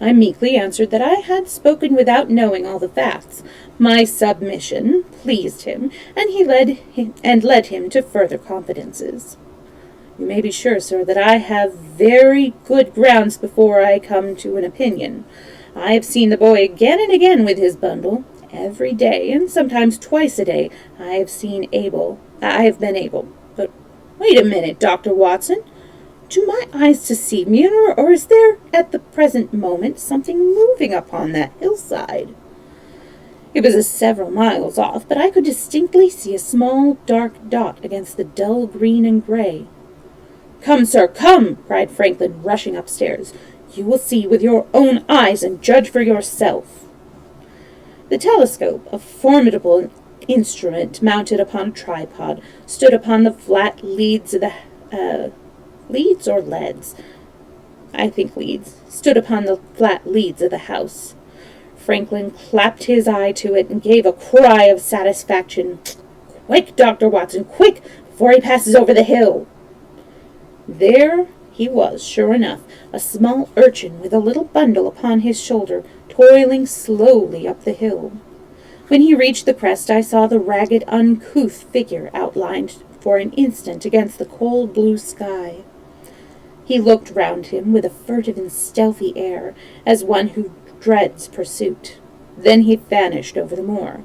I meekly answered that I had spoken without knowing all the facts. My submission pleased him, and he led him to further confidences. You may be sure, sir, that I have very good grounds before I come to an opinion. I have seen the boy again and again with his bundle. Every day, and sometimes twice a day, I have been able Wait a minute, Dr. Watson. Do my eyes deceive me, or is there, at the present moment, something moving upon that hillside? It was several miles off, but I could distinctly see a small, dark dot against the dull green and gray. "Come, sir, come!" cried Franklin, rushing upstairs. "You will see with your own eyes and judge for yourself." The telescope, a formidable instrument mounted upon a tripod, stood upon the flat leads of the leads or leads? I think leads. Stood upon the flat leads of the house. Franklin clapped his eye to it and gave a cry of satisfaction. "Quick, Dr. Watson, quick, before he passes over the hill!" There he was, sure enough, a small urchin with a little bundle upon his shoulder, toiling slowly up the hill. When he reached the crest, I saw the ragged, uncouth figure outlined for an instant against the cold blue sky. He looked round him with a furtive and stealthy air, as one who dreads pursuit. Then he vanished over the moor.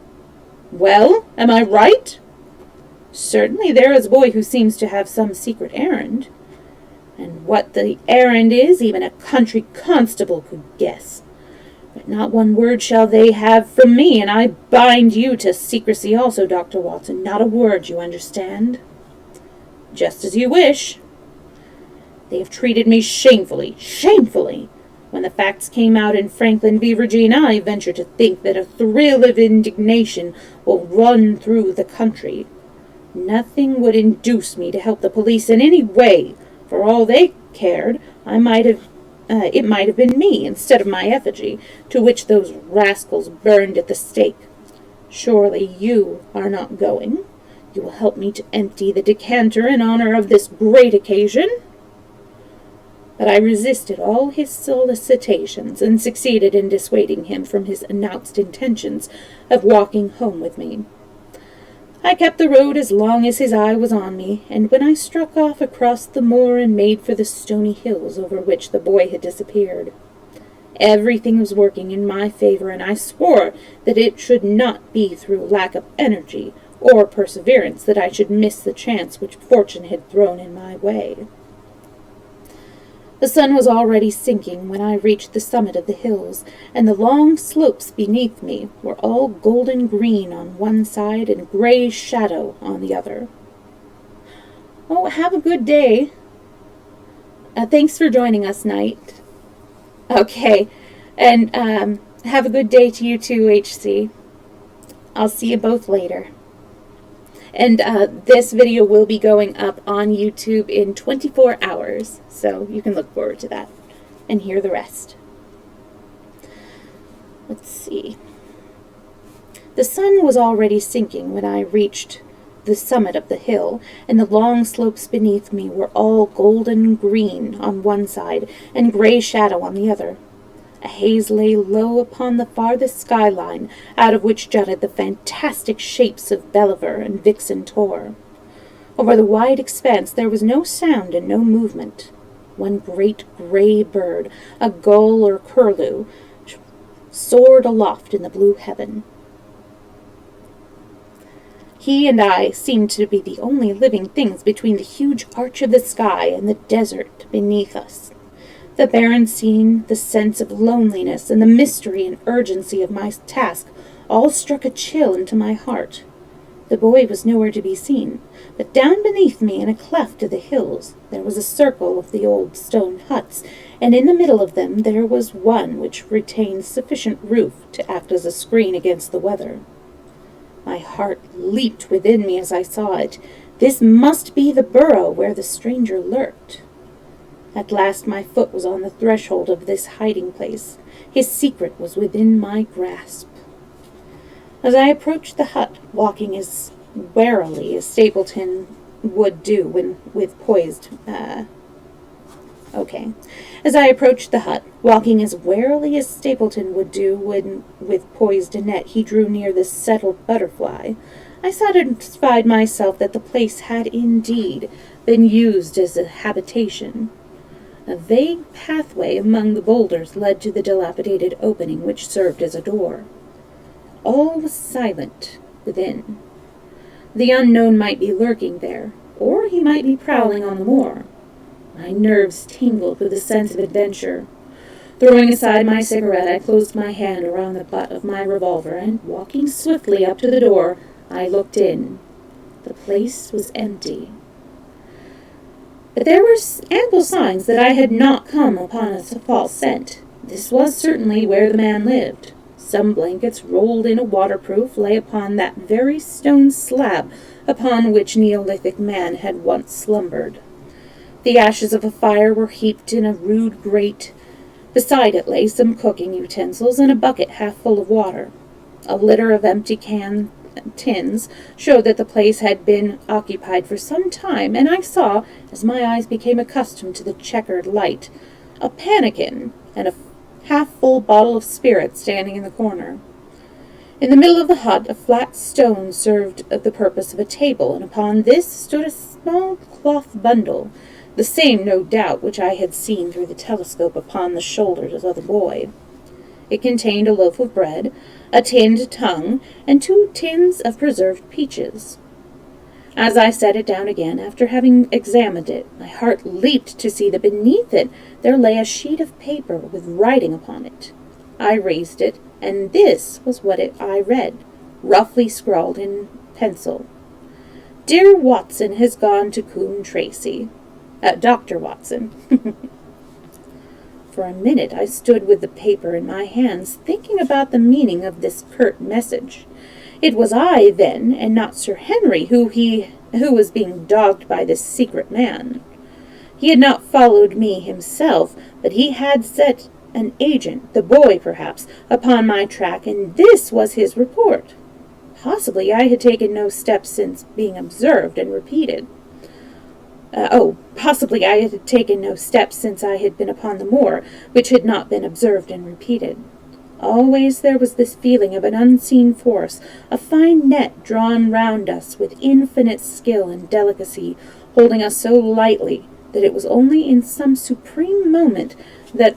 "Well, am I right?" "Certainly there is a boy who seems to have some secret errand. And what the errand is, even a country constable could guess. But not one word shall they have from me, and I bind you to secrecy also, Dr. Watson. Not a word, you understand?" "Just as you wish." "They have treated me shamefully, shamefully. When the facts came out in Franklin v. Virginia, I venture to think that a thrill of indignation will run through the country. Nothing would induce me to help the police in any way. For all they cared, it might have been me, instead of my effigy, to which those rascals burned at the stake. Surely you are not going? You will help me to empty the decanter in honor of this great occasion?" But I resisted all his solicitations, and succeeded in dissuading him from his announced intentions of walking home with me. I kept the road as long as his eye was on me, and when I struck off across the moor and made for the stony hills over which the boy had disappeared, everything was working in my favor, and I swore that it should not be through lack of energy or perseverance that I should miss the chance which fortune had thrown in my way. The sun was already sinking when I reached the summit of the hills, and the long slopes beneath me were all golden green on one side and gray shadow on the other. "Oh, have a good day." Thanks for joining us, Knight. Okay, and have a good day to you too, HC. I'll see you both later. And this video will be going up on YouTube in 24 hours, so you can look forward to that and hear the rest. Let's see. The sun was already sinking when I reached the summit of the hill, and the long slopes beneath me were all golden green on one side and gray shadow on the other. A haze lay low upon the farthest skyline, out of which jutted the fantastic shapes of Belliver and Vixen Tor. Over the wide expanse there was no sound and no movement. One great gray bird, a gull or curlew, soared aloft in the blue heaven. He and I seemed to be the only living things between the huge arch of the sky and the desert beneath us. The barren scene, the sense of loneliness, and the mystery and urgency of my task all struck a chill into my heart. The boy was nowhere to be seen, but down beneath me in a cleft of the hills there was a circle of the old stone huts, and in the middle of them there was one which retained sufficient roof to act as a screen against the weather. My heart leaped within me as I saw it. This must be the burrow where the stranger lurked. At last my foot was on the threshold of this hiding place. His secret was within my grasp. As I approached the hut, walking as warily as Stapleton would do with poised net, he drew near the settled butterfly. I satisfied myself that the place had indeed been used as a habitation. A vague pathway among the boulders led to the dilapidated opening which served as a door. All was silent within. The unknown might be lurking there, or he might be prowling on the moor. My nerves tingled with the sense of adventure. Throwing aside my cigarette, I closed my hand around the butt of my revolver, and walking swiftly up to the door, I looked in. The place was empty. But there were ample signs that I had not come upon a false scent. This was certainly where the man lived. Some blankets rolled in a waterproof lay upon that very stone slab upon which Neolithic man had once slumbered. The ashes of a fire were heaped in a rude grate. Beside it lay some cooking utensils and a bucket half full of water. A litter of empty tins showed that the place had been occupied for some time, and I saw, as my eyes became accustomed to the checkered light, a pannikin and a half-full bottle of spirits standing in the corner. In the middle of the hut, a flat stone served the purpose of a table, and upon this stood a small cloth bundle, the same, no doubt, which I had seen through the telescope upon the shoulders of the boy. It contained a loaf of bread, a tinned tongue, and 2 tins of preserved peaches. As I set it down again, after having examined it, my heart leaped to see that beneath it there lay a sheet of paper with writing upon it. I raised it, and this was what I read, roughly scrawled in pencil. "Dear Watson has gone to Coombe Tracy. Dr. Watson." For a minute I stood with the paper in my hands, thinking about the meaning of this curt message. It was I, then, and not Sir Henry, who was being dogged by this secret man. He had not followed me himself, but he had set an agent, the boy perhaps, upon my track, and this was his report. Possibly I had taken no steps since being observed and repeated. Possibly I had taken no steps since I had been upon the moor, which had not been observed and repeated. Always there was this feeling of an unseen force, a fine net drawn round us with infinite skill and delicacy, holding us so lightly that it was only in some supreme moment that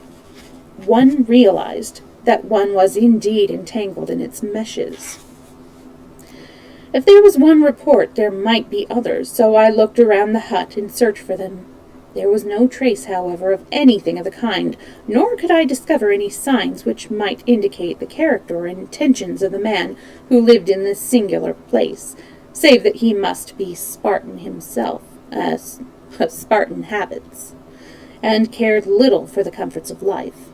one realized that one was indeed entangled in its meshes. If there was one report, there might be others, so I looked around the hut in search for them. There was no trace, however, of anything of the kind, nor could I discover any signs which might indicate the character or intentions of the man who lived in this singular place, save that he must be Spartan himself, Spartan habits, and cared little for the comforts of life.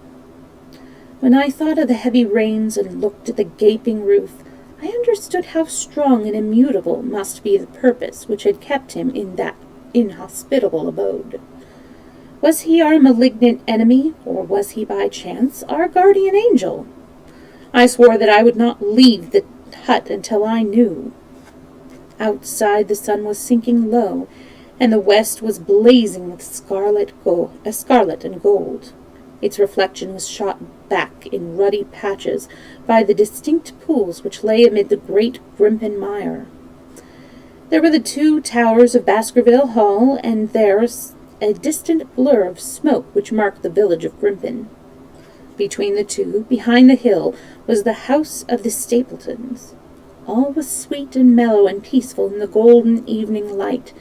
When I thought of the heavy rains and looked at the gaping roof, I understood how strong and immutable must be the purpose which had kept him in that inhospitable abode. Was he our malignant enemy, or was he by chance our guardian angel? I swore that I would not leave the hut until I knew. Outside the sun was sinking low, and the west was blazing with scarlet and gold. Its reflection was shot back in ruddy patches by the distinct pools which lay amid the great Grimpen mire. There were the 2 towers of Baskerville Hall, and there a distant blur of smoke which marked the village of Grimpen. Between the 2, behind the hill, was the house of the Stapletons. All was sweet and mellow and peaceful in the golden evening light,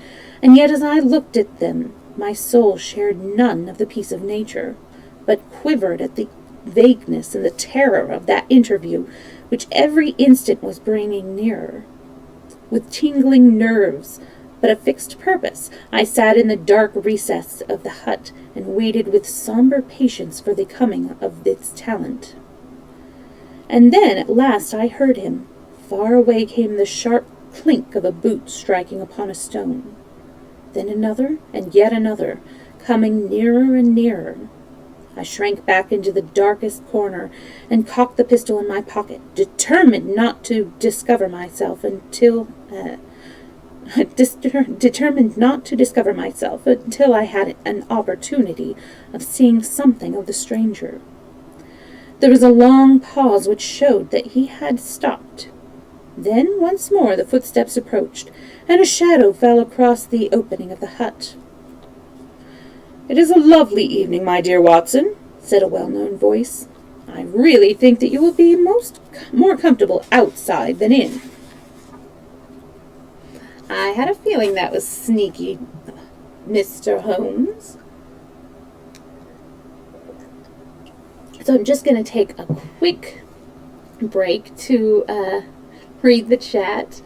and yet as I looked at them, my soul shared none of the peace of nature, but quivered at the vagueness and the terror of that interview which every instant was bringing nearer. With tingling nerves, but a fixed purpose, I sat in the dark recess of the hut and waited with somber patience for the coming of this talent. And then at last I heard him. Far away came the sharp clink of a boot striking upon a stone. Then another, and yet another, coming nearer and nearer. I shrank back into the darkest corner and cocked the pistol in my pocket, determined not to discover myself until I had an opportunity of seeing something of the stranger. There was a long pause which showed that he had stopped. Then once more the footsteps approached, and a shadow fell across the opening of the hut. "It is a lovely evening, my dear Watson," said a well-known voice. "I really think that you will be more comfortable outside than in." I had a feeling that was sneaky, Mr. Holmes. So I'm just going to take a quick break to read the chat.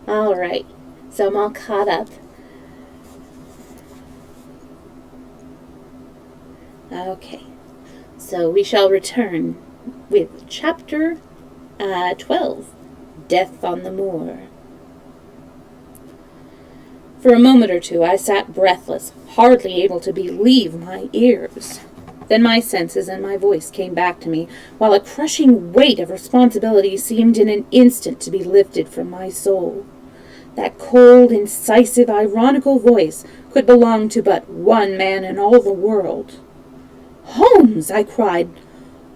Alright, so I'm all caught up. Okay, so we shall return with Chapter 12, Death on the Moor. For a moment or two I sat breathless, hardly able to believe my ears. Then my senses and my voice came back to me, while a crushing weight of responsibility seemed in an instant to be lifted from my soul. That cold, incisive, ironical voice could belong to but one man in all the world. "Holmes!" I cried.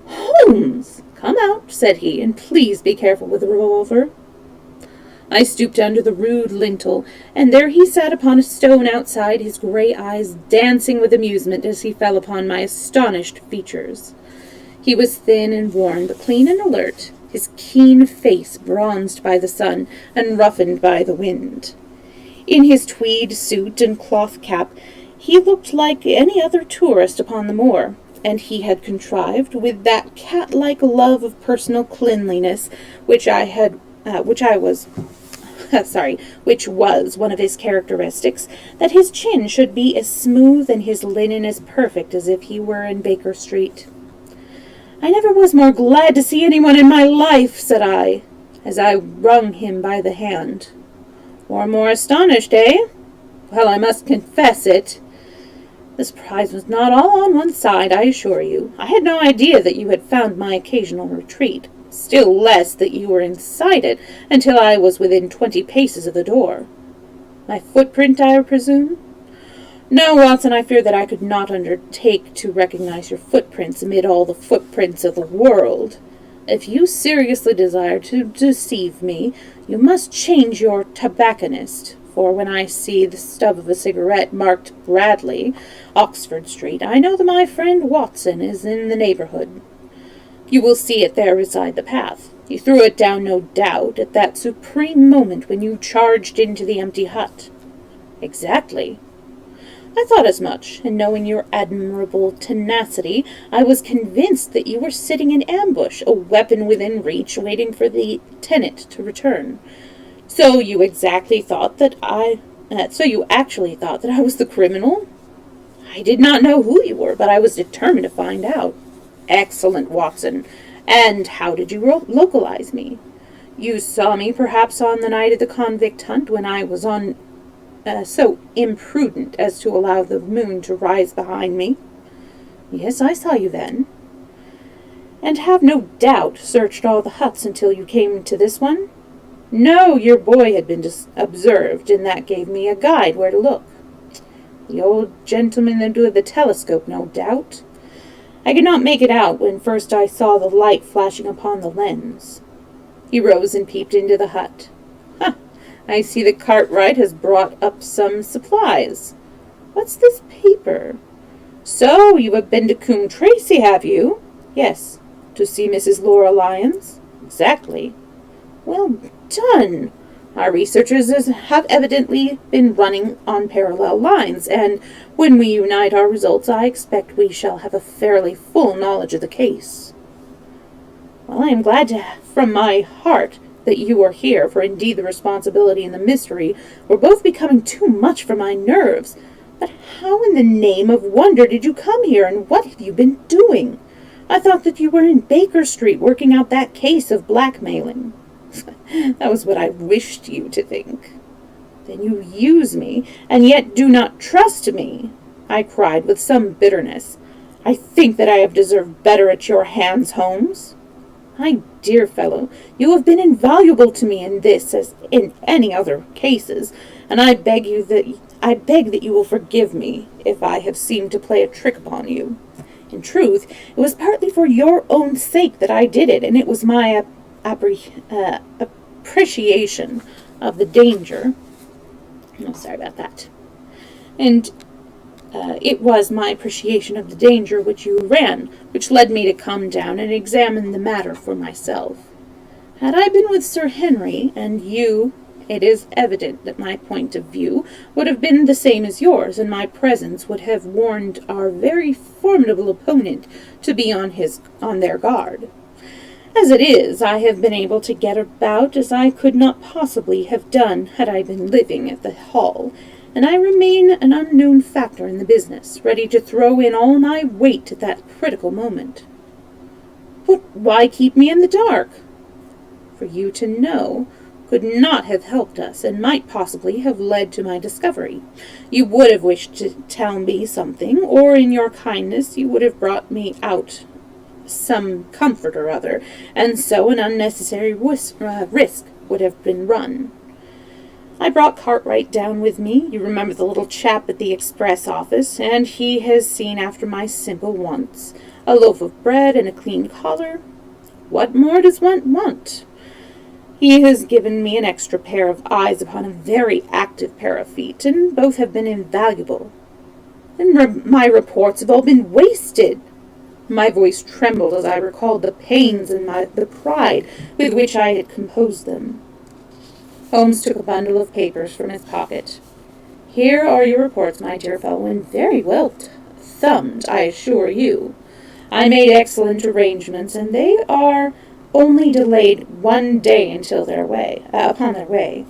"Holmes!" "Come out," said he, "and please be careful with the revolver." I stooped under the rude lintel, and there he sat upon a stone outside, his grey eyes dancing with amusement as he fell upon my astonished features. He was thin and worn, but clean and alert, his keen face bronzed by the sun and roughened by the wind. In his tweed suit and cloth cap, he looked like any other tourist upon the moor, and he had contrived, with that cat-like love of personal cleanliness which was one of his characteristics, that his chin should be as smooth and his linen as perfect as if he were in Baker Street. "I never was more glad to see anyone in my life," said I, as I wrung him by the hand. "Or more astonished, eh? Well, I must confess it. The surprise was not all on one side, I assure you. I had no idea that you had found my occasional retreat, still less that you were inside it, until I was within 20 paces of the door. My footprint, I presume? No, Watson, I fear that I could not undertake to recognize your footprints amid all the footprints of the world. If you seriously desire to deceive me, you must change your tobacconist, for when I see the stub of a cigarette marked Bradley, Oxford Street, I know that my friend Watson is in the neighborhood. You will see it there beside the path. You threw it down, no doubt, at that supreme moment when you charged into the empty hut." "Exactly." "I thought as much, and knowing your admirable tenacity, I was convinced that you were sitting in ambush, a weapon within reach, waiting for the tenant to return. So you actually thought that I was the criminal?" "I did not know who you were, but I was determined to find out." "Excellent, Watson. And how did you localize me? You saw me, perhaps, on the night of the convict hunt, when I was so imprudent as to allow the moon to rise behind me?" "Yes, I saw you then." "And have no doubt searched all the huts until you came to this one?" "No, your boy had been observed, and that gave me a guide where to look." "The old gentleman with the telescope, no doubt?" "I could not make it out when first I saw the light flashing upon the lens." He rose and peeped into the hut. "I see the Cartwright has brought up some supplies. What's this paper? So, you have been to Coombe Tracey, have you?" "Yes." "To see Mrs. Laura Lyons?" "Exactly." "Well done. Our researchers have evidently been running on parallel lines, and when we unite our results, I expect we shall have a fairly full knowledge of the case." "Well, I am glad from my heart that you are here, for indeed the responsibility and the mystery were both becoming too much for my nerves. But how in the name of wonder did you come here, and what have you been doing? I thought that you were in Baker Street working out that case of blackmailing." "That was what I wished you to think." "Then you use me, and yet do not trust me," I cried with some bitterness. "I think that I have deserved better at your hands, Holmes." "My dear fellow, you have been invaluable to me in this as in any other cases, and I beg that you will forgive me if I have seemed to play a trick upon you. In truth, it was partly for your own sake that I did it, and it was my appreciation of the danger. Oh, sorry about that. And it was my appreciation of the danger which you ran, which led me to come down and examine the matter for myself. Had I been with Sir Henry and you, it is evident that my point of view would have been the same as yours, and my presence would have warned our very formidable opponent to be on their guard. As it is, I have been able to get about as I could not possibly have done had I been living at the Hall, and I remain an unknown factor in the business, ready to throw in all my weight at that critical moment. But why keep me in the dark? For you to know could not have helped us, and might possibly have led to my discovery. You would have wished to tell me something, or in your kindness you would have brought me out some comfort or other, and so an unnecessary risk would have been run. I brought Cartwright down with me, you remember the little chap at the express office, and he has seen after my simple wants. A loaf of bread and a clean collar. What more does one want? He has given me an extra pair of eyes upon a very active pair of feet, and both have been invaluable. And my reports have all been wasted. My voice trembled as I recalled the pains and the pride with which I had composed them. Holmes took a bundle of papers from his pocket. Here are your reports, my dear fellow, and very well thumbed, I assure you. I made excellent arrangements, and they are only delayed 1 day until upon their way.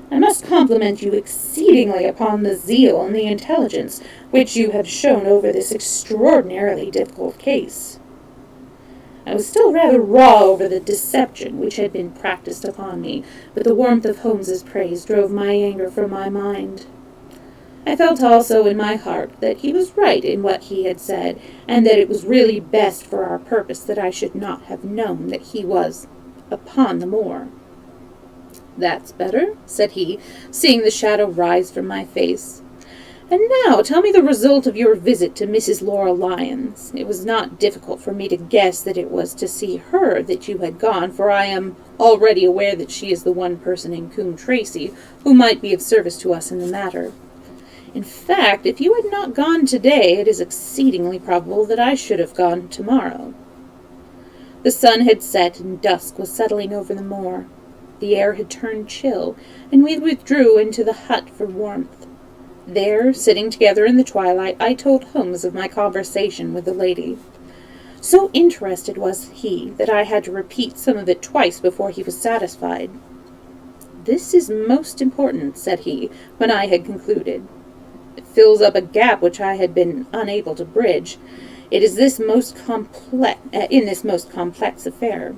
I must compliment you exceedingly upon the zeal and the intelligence which you have shown over this extraordinarily difficult case. I was still rather raw over the deception which had been practiced upon me, but the warmth of Holmes's praise drove my anger from my mind. I felt also in my heart that he was right in what he had said, and that it was really best for our purpose that I should not have known that he was upon the moor. "That's better," said he, seeing the shadow rise from my face. "And now tell me the result of your visit to Mrs. Laura Lyons. It was not difficult for me to guess that it was to see her that you had gone, for I am already aware that she is the one person in Coombe Tracy who might be of service to us in the matter. In fact, if you had not gone today, it is exceedingly probable that I should have gone tomorrow." The sun had set, and dusk was settling over the moor. The air had turned chill, and we withdrew into the hut for warmth. There, sitting together in the twilight, I told Holmes of my conversation with the lady. So interested was he that I had to repeat some of it twice before he was satisfied. "This is most important," said he, when I had concluded. "It fills up a gap which I had been unable to bridge. It is in this most complex affair.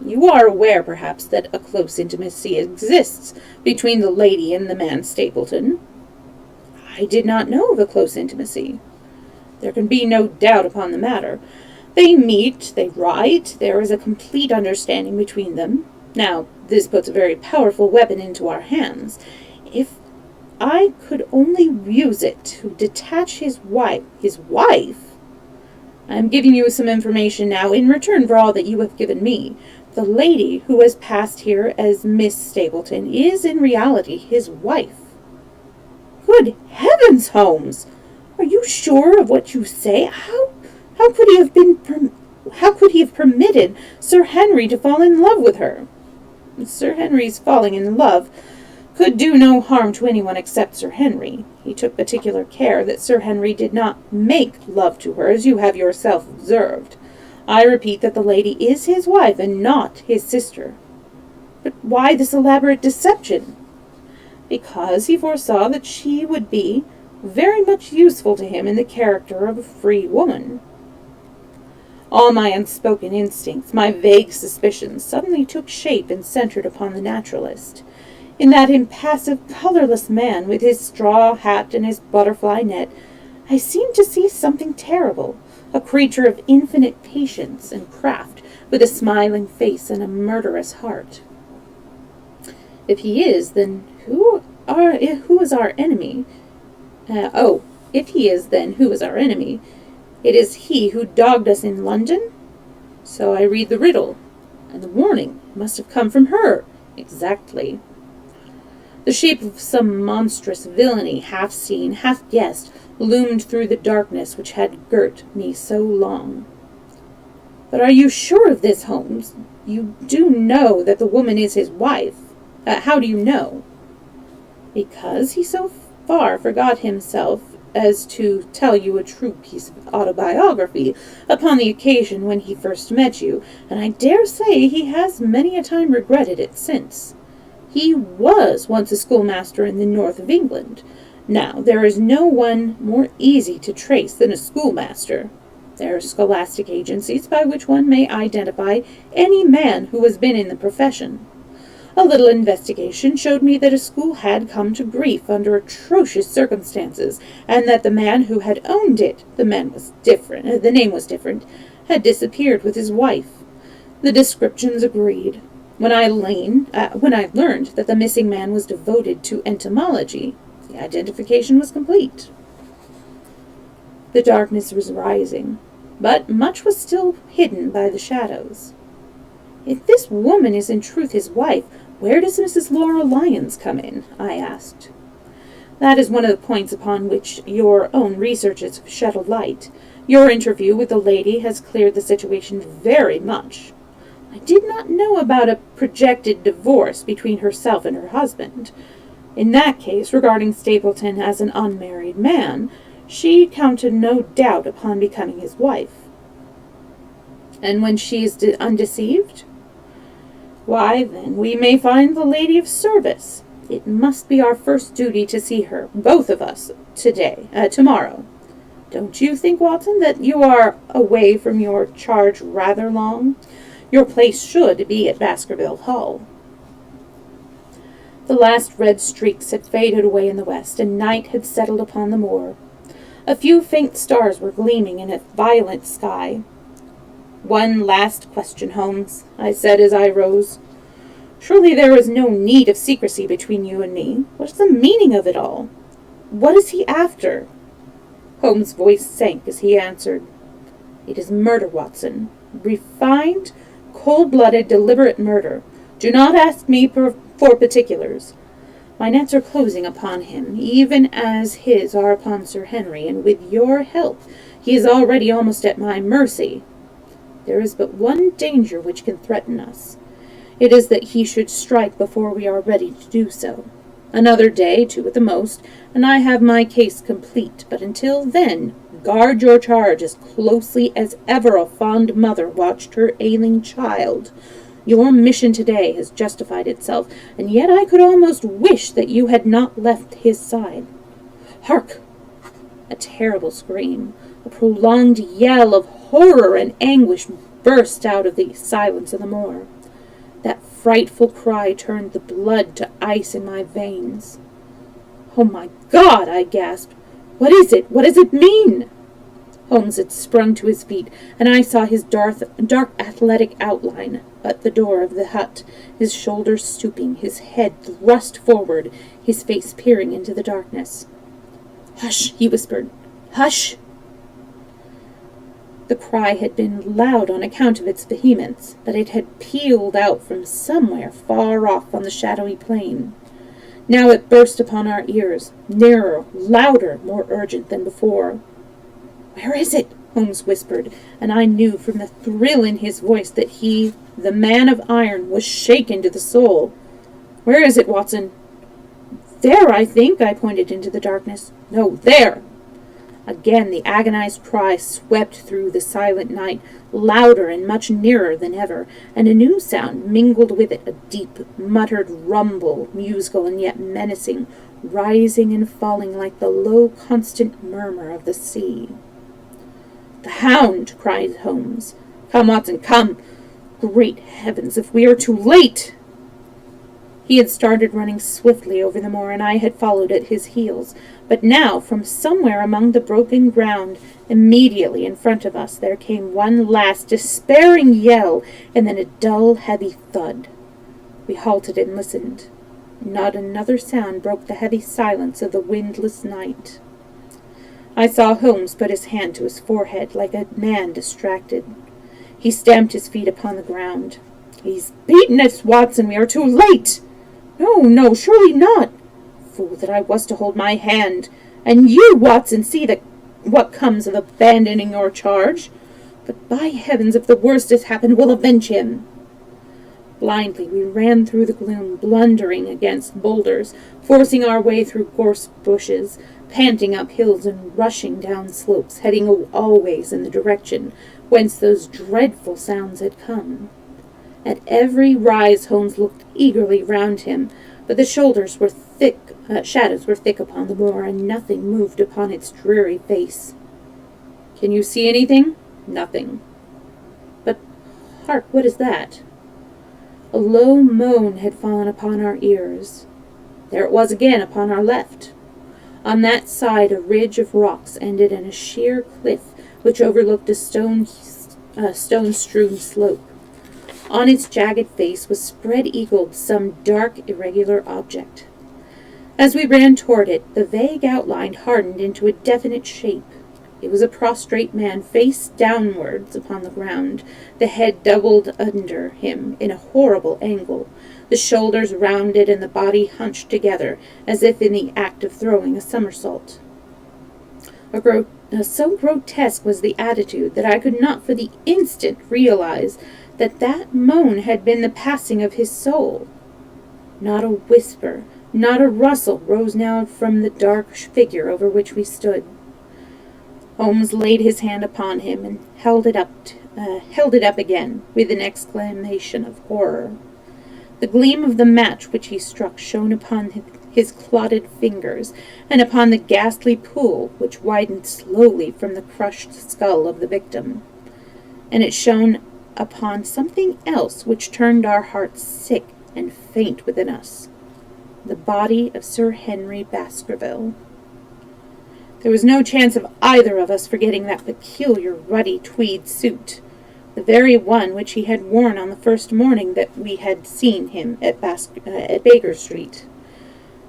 You are aware, perhaps, that a close intimacy exists between the lady and the man Stapleton." "I did not know of a close intimacy." "There can be no doubt upon the matter. They meet, they write, there is a complete understanding between them. Now, this puts a very powerful weapon into our hands. If I could only use it to detach his wife? I am giving you some information now in return for all that you have given me. The lady who has passed here as Miss Stapleton is in reality his wife." "Good heavens, Holmes! Are you sure of what you say? How could he have permitted Sir Henry to fall in love with her?" "Sir Henry's falling in love could do no harm to anyone except Sir Henry. He took particular care that Sir Henry did not make love to her, as you have yourself observed. I repeat that the lady is his wife and not his sister." "But why this elaborate deception?" "Because he foresaw that she would be very much useful to him in the character of a free woman." All my unspoken instincts, my vague suspicions, suddenly took shape and centered upon the naturalist. In that impassive, colorless man, with his straw hat and his butterfly net, I seemed to see something terrible, a creature of infinite patience and craft, with a smiling face and a murderous heart. "If he is, then who is our enemy? If he is, then who is our enemy? It is he who dogged us in London? So I read the riddle, and the warning must have come from her. Exactly. The shape of some monstrous villainy, half seen, half guessed, loomed through the darkness which had girt me so long. But are you sure of this, Holmes? You do know that the woman is his wife. How do you know? Because he so far forgot himself as to tell you a true piece of autobiography upon the occasion when he first met you, and I dare say he has many a time regretted it since. He was once a schoolmaster in the north of England. Now, there is no one more easy to trace than a schoolmaster. There are scholastic agencies by which one may identify any man who has been in the profession. A little investigation showed me that a school had come to grief under atrocious circumstances, and that the man who had owned it, the name was different, had disappeared with his wife. The descriptions agreed. When I learned that the missing man was devoted to entomology, the identification was complete. The darkness was rising, but much was still hidden by the shadows. If this woman is in truth his wife, where does Mrs. Laura Lyons come in? I asked. That is one of the points upon which your own researches have shed a light. Your interview with the lady has cleared the situation very much. I did not know about a projected divorce between herself and her husband. In that case, regarding Stapleton as an unmarried man, she counted no doubt upon becoming his wife. And when she is undeceived? Why, then, we may find the lady of service. It must be our first duty to see her, both of us, tomorrow. Don't you think, Watson, that you are away from your charge rather long? Your place should be at Baskerville Hall. The last red streaks had faded away in the west, and night had settled upon the moor. A few faint stars were gleaming in a violet sky. One last question, Holmes, I said as I rose. Surely there is no need of secrecy between you and me. What is the meaning of it all? What is he after? Holmes' voice sank as he answered. It is murder, Watson. Refined, cold-blooded, deliberate murder. Do not ask me for particulars. My nets are closing upon him, even as his are upon Sir Henry, and with your help he is already almost at my mercy. There is but one danger which can threaten us. It is that he should strike before we are ready to do so. Another day, 2 at the most, and I have my case complete, but until then, guard your charge as closely as ever a fond mother watched her ailing child. Your mission today has justified itself, and yet I could almost wish that you had not left his side. Hark! A terrible scream, a prolonged yell of horror and anguish burst out of the silence of the moor. That frightful cry turned the blood to ice in my veins. "Oh, my God!" I gasped. "What is it? What does it mean?" Holmes had sprung to his feet, and I saw his dark athletic outline at the door of the hut, his shoulders stooping, his head thrust forward, his face peering into the darkness. "Hush!" he whispered. "Hush!" The cry had been loud on account of its vehemence, but it had pealed out from somewhere far off on the shadowy plain. Now it burst upon our ears, nearer, louder, more urgent than before. "Where is it?" Holmes whispered, and I knew from the thrill in his voice that he, the man of iron, was shaken to the soul. "Where is it, Watson?" "There, I think," I pointed into the darkness. "No, there!" Again the agonized cry swept through the silent night, louder and much nearer than ever, and a new sound mingled with it, a deep, muttered rumble, musical and yet menacing, rising and falling like the low, constant murmur of the sea. "The hound!" cried Holmes. "Come, Watson, come! Great heavens, if we are too late!" He had started running swiftly over the moor, and I had followed at his heels. But now, from somewhere among the broken ground, immediately in front of us, there came one last despairing yell, and then a dull, heavy thud. We halted and listened. Not another sound broke the heavy silence of the windless night. I saw Holmes put his hand to his forehead like a man distracted. He stamped his feet upon the ground. "He's beaten us, Watson. We are too late." "No, no, surely not." Fool that I was to hold my hand. "And you, Watson, see what comes of abandoning your charge. But by heavens, if the worst has happened, we'll avenge him." Blindly we ran through the gloom, blundering against boulders, forcing our way through gorse bushes, panting up hills and rushing down slopes, heading always in the direction whence those dreadful sounds had come. At every rise Holmes looked eagerly round him, but the shadows were thick upon the moor, and nothing moved upon its dreary face. "Can you see anything?" "Nothing." "But hark, what is that?" A low moan had fallen upon our ears. There it was again upon our left. On that side a ridge of rocks ended in a sheer cliff which overlooked a stone-strewn slope. On its jagged face was spread-eagled some dark, irregular object. As we ran toward it, the vague outline hardened into a definite shape. It was a prostrate man, face downwards upon the ground, the head doubled under him in a horrible angle, the shoulders rounded and the body hunched together, as if in the act of throwing a somersault. So grotesque was the attitude that I could not for the instant realize that moan had been the passing of his soul. Not a whisper, not a rustle rose now from the dark figure over which we stood. Holmes laid his hand upon him and held it up again with an exclamation of horror. The gleam of the match which he struck shone upon his clotted fingers and upon the ghastly pool which widened slowly from the crushed skull of the victim. And it shone upon something else which turned our hearts sick and faint within us. The body of Sir Henry Baskerville. There was no chance of either of us forgetting that peculiar ruddy tweed suit, the very one which he had worn on the first morning that we had seen him at Baker Street.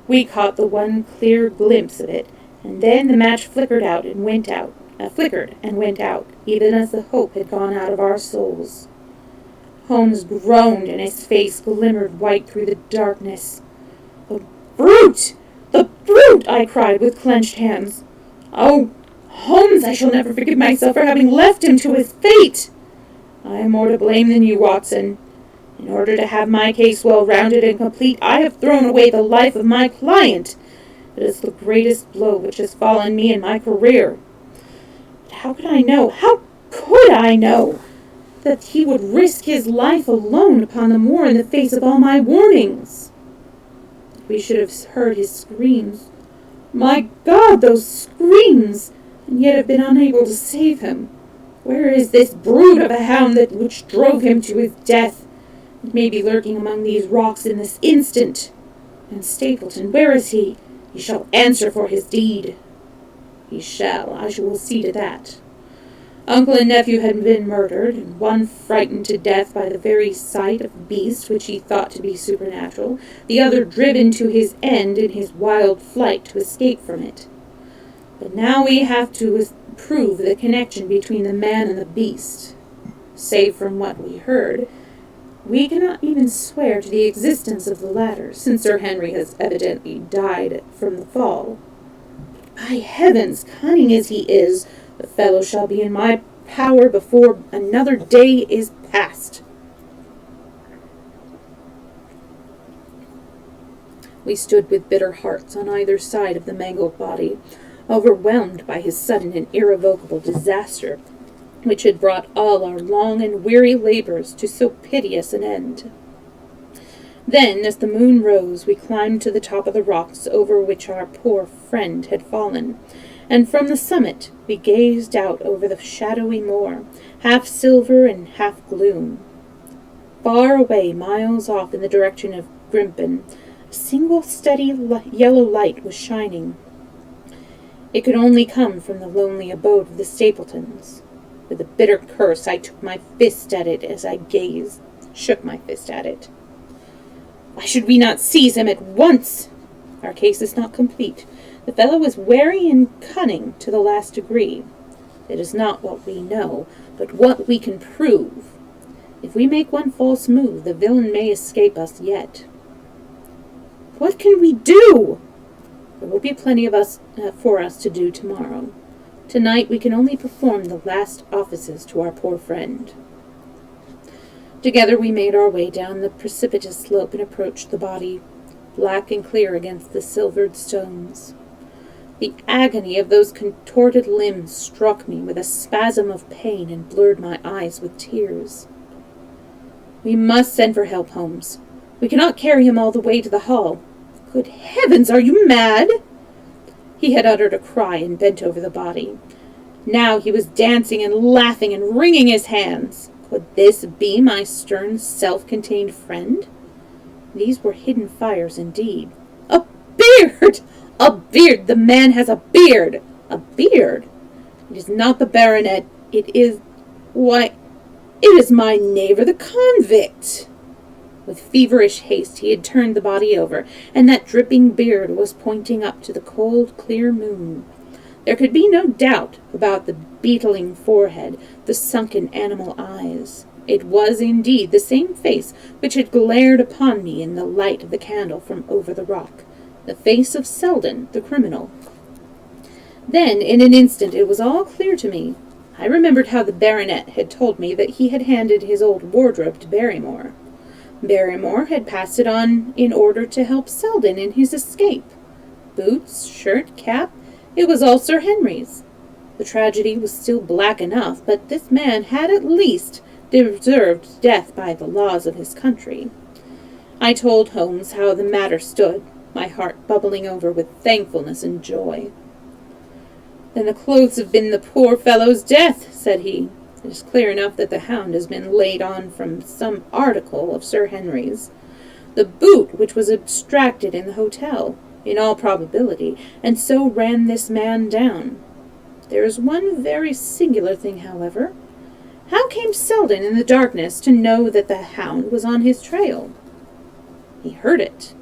We caught the one clear glimpse of it, and then the match flickered and went out, even as the hope had gone out of our souls. Holmes groaned, and his face glimmered white through the darkness. "The brute! The brute!" I cried with clenched hands. "Oh, Holmes, I shall never forgive myself for having left him to his fate." "I am more to blame than you, Watson. In order to have my case well rounded and complete, I have thrown away the life of my client. It is the greatest blow which has fallen me in my career. But how could I know, that he would risk his life alone upon the moor in the face of all my warnings? We should have heard his screams. My God, those screams! And yet have been unable to save him. Where is this brute of a hound which drove him to his death? It may be lurking among these rocks in this instant. And Stapleton, where is he? He shall answer for his deed." "He shall. I will see to that." Uncle and nephew had been murdered, and one frightened to death by the very sight of a beast which he thought to be supernatural, the other driven to his end in his wild flight to escape from it. But now we have to prove the connection between the man and the beast. Save from what we heard, we cannot even swear to the existence of the latter, since Sir Henry has evidently died from the fall. By heavens, cunning as he is, the fellow shall be in my power before another day is past. We stood with bitter hearts on either side of the mangled body, overwhelmed by his sudden and irrevocable disaster, which had brought all our long and weary labors to so piteous an end. Then, as the moon rose, we climbed to the top of the rocks over which our poor friend had fallen, and from the summit we gazed out over the shadowy moor, half silver and half gloom. Far away, miles off in the direction of Grimpen, a single steady yellow light was shining. It could only come from the lonely abode of the Stapletons. With a bitter curse, I shook my fist at it as I gazed. Why should we not seize him at once? Our case is not complete. The fellow was wary and cunning to the last degree. It is not what we know, but what we can prove. If we make one false move, the villain may escape us yet. What can we do? There will be plenty for us to do tomorrow. Tonight we can only perform the last offices to our poor friend. Together we made our way down the precipitous slope and approached the body, black and clear against the silvered stones. The agony of those contorted limbs struck me with a spasm of pain and blurred my eyes with tears. We must send for help, Holmes. We cannot carry him all the way to the hall. Good heavens, are you mad? He had uttered a cry and bent over the body. Now he was dancing and laughing and wringing his hands. Could this be my stern, self-contained friend? These were hidden fires indeed. A beard! A beard! The man has a beard! A beard! It is not the baronet. It is... Why, it is my neighbor, the convict! With feverish haste he had turned the body over, and that dripping beard was pointing up to the cold, clear moon. There could be no doubt about the beetling forehead, the sunken animal eyes. It was indeed the same face which had glared upon me in the light of the candle from over the rock, the face of Selden, the criminal. Then, in an instant, it was all clear to me. I remembered how the baronet had told me that he had handed his old wardrobe to Barrymore. Barrymore had passed it on in order to help Selden in his escape. Boots, shirt, cap, it was all Sir Henry's. The tragedy was still black enough, but this man had at least deserved death by the laws of his country. I told Holmes how the matter stood, my heart bubbling over with thankfulness and joy. Then the clothes have been the poor fellow's death, said he. It is clear enough that the hound has been laid on from some article of Sir Henry's. The boot which was abstracted in the hotel, in all probability, and so ran this man down. There is one very singular thing, however. How came Selden in the darkness to know that the hound was on his trail? He heard it.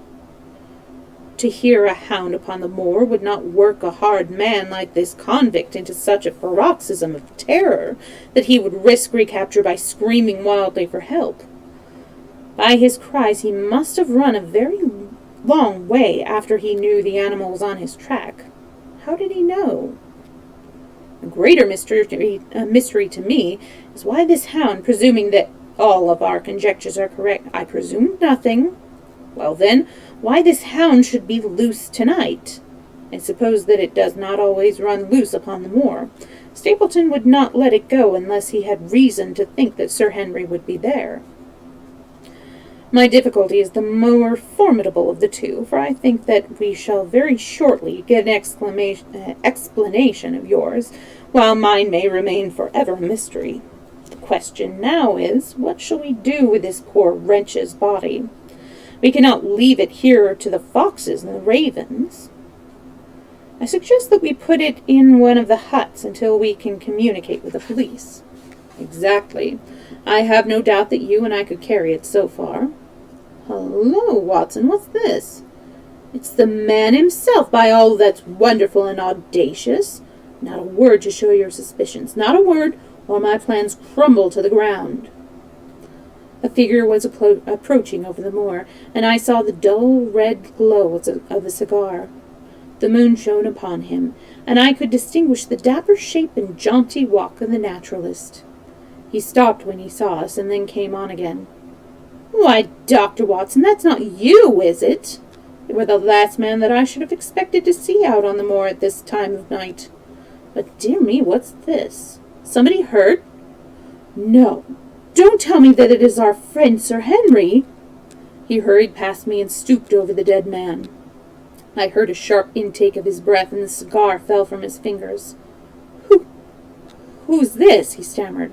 To hear a hound upon the moor would not work a hard man like this convict into such a paroxysm of terror that he would risk recapture by screaming wildly for help. By his cries he must have run a very long way after he knew the animal was on his track. How did he know? A greater mystery to me is why this hound, presuming that all of our conjectures are correct, I presume nothing. Well then, why this hound should be loose tonight? I suppose that it does not always run loose upon the moor. Stapleton would not let it go unless he had reason to think that Sir Henry would be there. My difficulty is the more formidable of the two, for I think that we shall very shortly get an explanation of yours, while mine may remain forever a mystery. The question now is, what shall we do with this poor wretch's body? We cannot leave it here to the foxes and the ravens. I suggest that we put it in one of the huts until we can communicate with the police. Exactly. I have no doubt that you and I could carry it so far. Hello, Watson, what's this? It's the man himself, by all that's wonderful and audacious. Not a word to show your suspicions, not a word, or my plans crumble to the ground. A figure was approaching over the moor, and I saw the dull red glow of a cigar. The moon shone upon him, and I could distinguish the dapper shape and jaunty walk of the naturalist. He stopped when he saw us, and then came on again. Why, Dr. Watson, that's not you, is it? You were the last man that I should have expected to see out on the moor at this time of night. But dear me, what's this? Somebody hurt? No. Don't tell me that it is our friend Sir Henry. He hurried past me and stooped over the dead man. I heard a sharp intake of his breath, and the cigar fell from his fingers. Who's this? He stammered.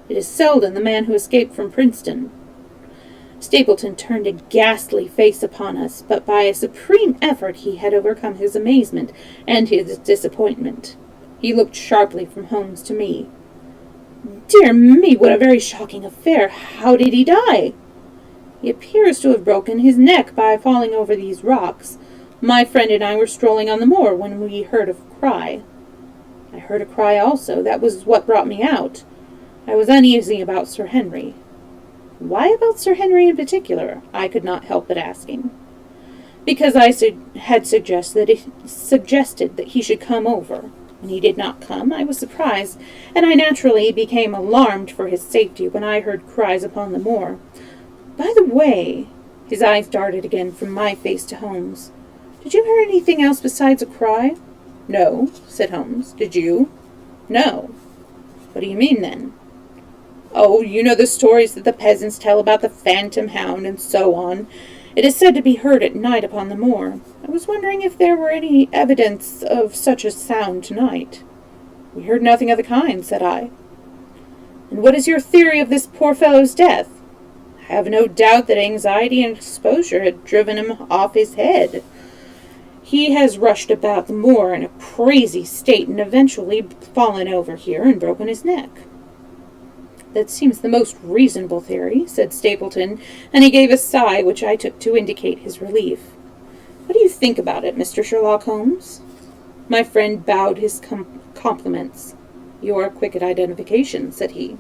It is Selden, the man who escaped from Princeton. Stapleton turned a ghastly face upon us, but by a supreme effort he had overcome his amazement and his disappointment. He looked sharply from Holmes to me. Dear me, what a very shocking affair! How did he die? He appears to have broken his neck by falling over these rocks. My friend and I were strolling on the moor when we heard a cry. I heard a cry also. That was what brought me out. I was uneasy about Sir Henry. Why about Sir Henry in particular? I could not help but asking. Because I had suggested that he should come over. When he did not come, I was surprised, and I naturally became alarmed for his safety when I heard cries upon the moor. By the way, his eyes darted again from my face to Holmes. Did you hear anything else besides a cry? No, said Holmes. Did you? No. What do you mean, then? Oh, you know the stories that the peasants tell about the phantom hound and so on. It is said to be heard at night upon the moor. I was wondering if there were any evidence of such a sound tonight. We heard nothing of the kind, said I. And what is your theory of this poor fellow's death? I have no doubt that anxiety and exposure had driven him off his head. He has rushed about the moor in a crazy state and eventually fallen over here and broken his neck. That seems the most reasonable theory, said Stapleton, and he gave a sigh which I took to indicate his relief. What do you think about it, Mr. Sherlock Holmes? My friend bowed his compliments. You are quick at identification, said he.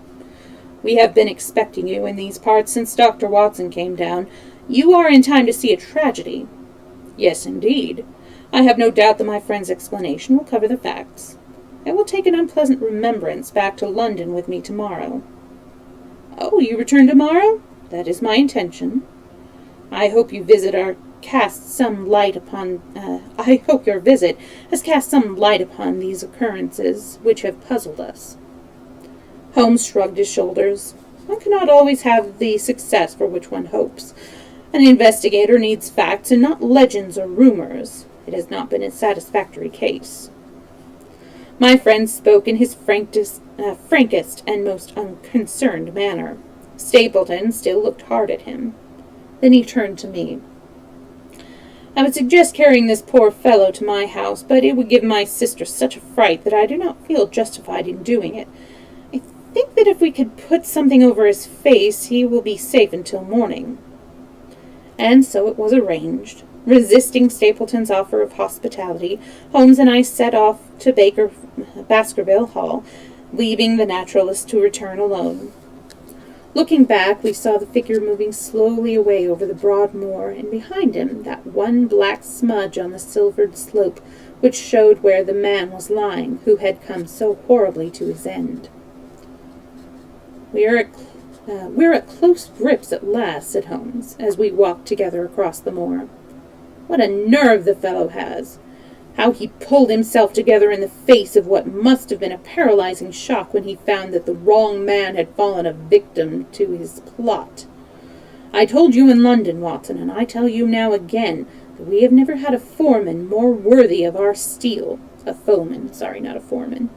We have been expecting you in these parts since Dr. Watson came down. You are in time to see a tragedy. Yes, indeed. I have no doubt that my friend's explanation will cover the facts. I will take an unpleasant remembrance back to London with me tomorrow. Oh, you return tomorrow? That is my intention. I hope your visit has cast some light upon these occurrences which have puzzled us. Holmes shrugged his shoulders. One cannot always have the success for which one hopes. An investigator needs facts and not legends or rumors. It has not been a satisfactory case. My friend spoke in his frankest and most unconcerned manner. Stapleton still looked hard at him. Then he turned to me. I would suggest carrying this poor fellow to my house, but it would give my sister such a fright that I do not feel justified in doing it. I think that if we could put something over his face, he will be safe until morning. And so it was arranged. Resisting Stapleton's offer of hospitality, Holmes and I set off to Baskerville Hall, leaving the naturalist to return alone. Looking back, we saw the figure moving slowly away over the broad moor, and behind him that one black smudge on the silvered slope which showed where the man was lying who had come so horribly to his end. We're at close grips at last, said Holmes, as we walked together across the moor. What a nerve the fellow has! How he pulled himself together in the face of what must have been a paralyzing shock when he found that the wrong man had fallen a victim to his plot. I told you in London, Watson, and I tell you now again, that we have never had a foreman more worthy of our steel. A foeman, sorry, not a foreman.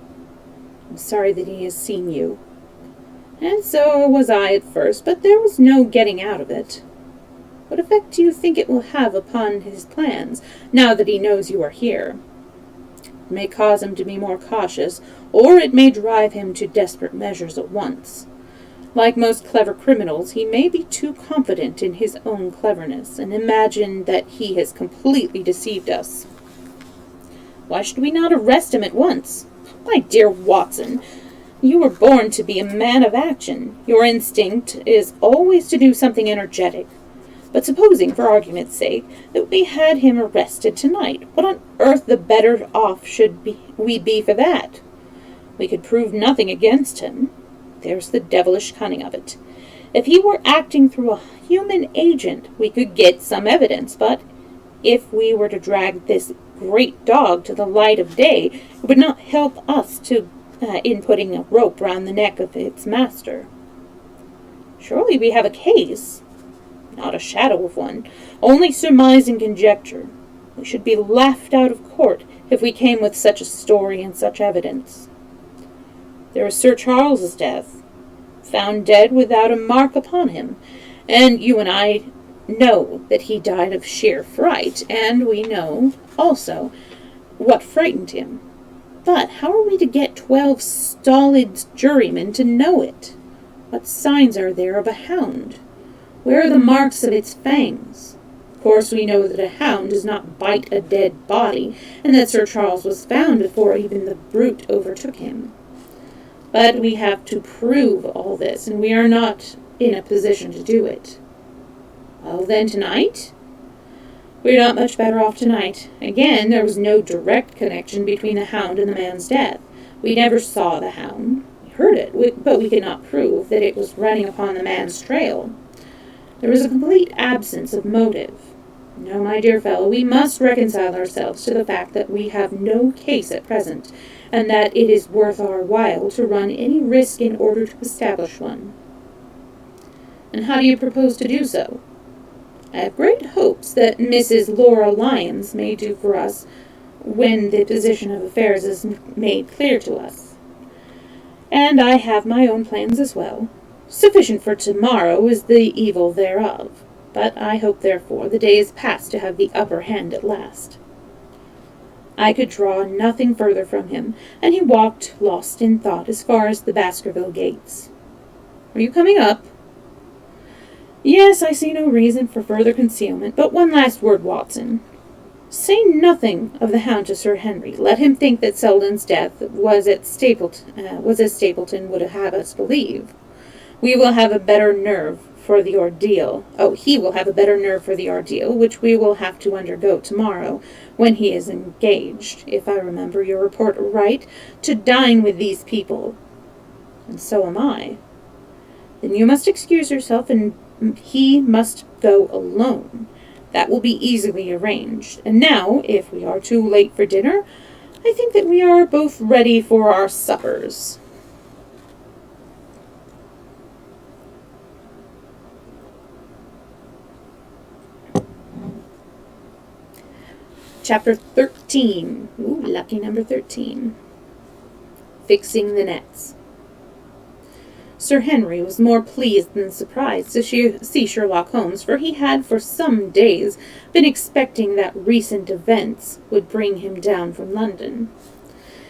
I'm sorry that he has seen you. And so was I at first, but there was no getting out of it. What effect do you think it will have upon his plans, now that he knows you are here? It may cause him to be more cautious, or it may drive him to desperate measures at once. Like most clever criminals, he may be too confident in his own cleverness, and imagine that he has completely deceived us. Why should we not arrest him at once? My dear Watson, you were born to be a man of action. Your instinct is always to do something energetic. But supposing, for argument's sake, that we had him arrested tonight, what on earth the better off should we be for that? We could prove nothing against him. There's the devilish cunning of it. If he were acting through a human agent, we could get some evidence, but if we were to drag this great dog to the light of day, it would not help us in putting a rope round the neck of its master. Surely we have a case. Not a shadow of one, only surmise and conjecture. We should be laughed out of court if we came with such a story and such evidence. There is Sir Charles's death, found dead without a mark upon him, and you and I know that he died of sheer fright, and we know, also, what frightened him. But how are we to get 12 stolid jurymen to know it? What signs are there of a hound? Where are the marks of its fangs? Of course, we know that a hound does not bite a dead body, and that Sir Charles was found before even the brute overtook him. But we have to prove all this, and we are not in a position to do it. Well, then tonight? We're not much better off tonight. Again, there was no direct connection between the hound and the man's death. We never saw the hound. We heard it, but we could not prove that it was running upon the man's trail. There was a complete absence of motive. No, my dear fellow, we must reconcile ourselves to the fact that we have no case at present, and that it is worth our while to run any risk in order to establish one. And how do you propose to do so? I have great hopes that Mrs. Laura Lyons may do for us when the position of affairs is made clear to us. And I have my own plans as well. Sufficient for tomorrow is the evil thereof, but I hope, therefore, the day is past to have the upper hand at last. I could draw nothing further from him, and he walked, lost in thought, as far as the Baskerville gates. Are you coming up? Yes, I see no reason for further concealment, but one last word, Watson. Say nothing of the hound to Sir Henry. Let him think that Selden's death was as Stapleton would have us believe. We will have a better nerve for the ordeal. Oh, he will have a better nerve for the ordeal, which we will have to undergo tomorrow, when he is engaged, if I remember your report right, to dine with these people. And so am I. Then you must excuse yourself, and he must go alone. That will be easily arranged. And now, if we are too late for dinner, I think that we are both ready for our suppers. Chapter 13. Ooh, lucky number 13. Fixing the nets. Sir Henry was more pleased than surprised to see Sherlock Holmes, for he had for some days been expecting that recent events would bring him down from London.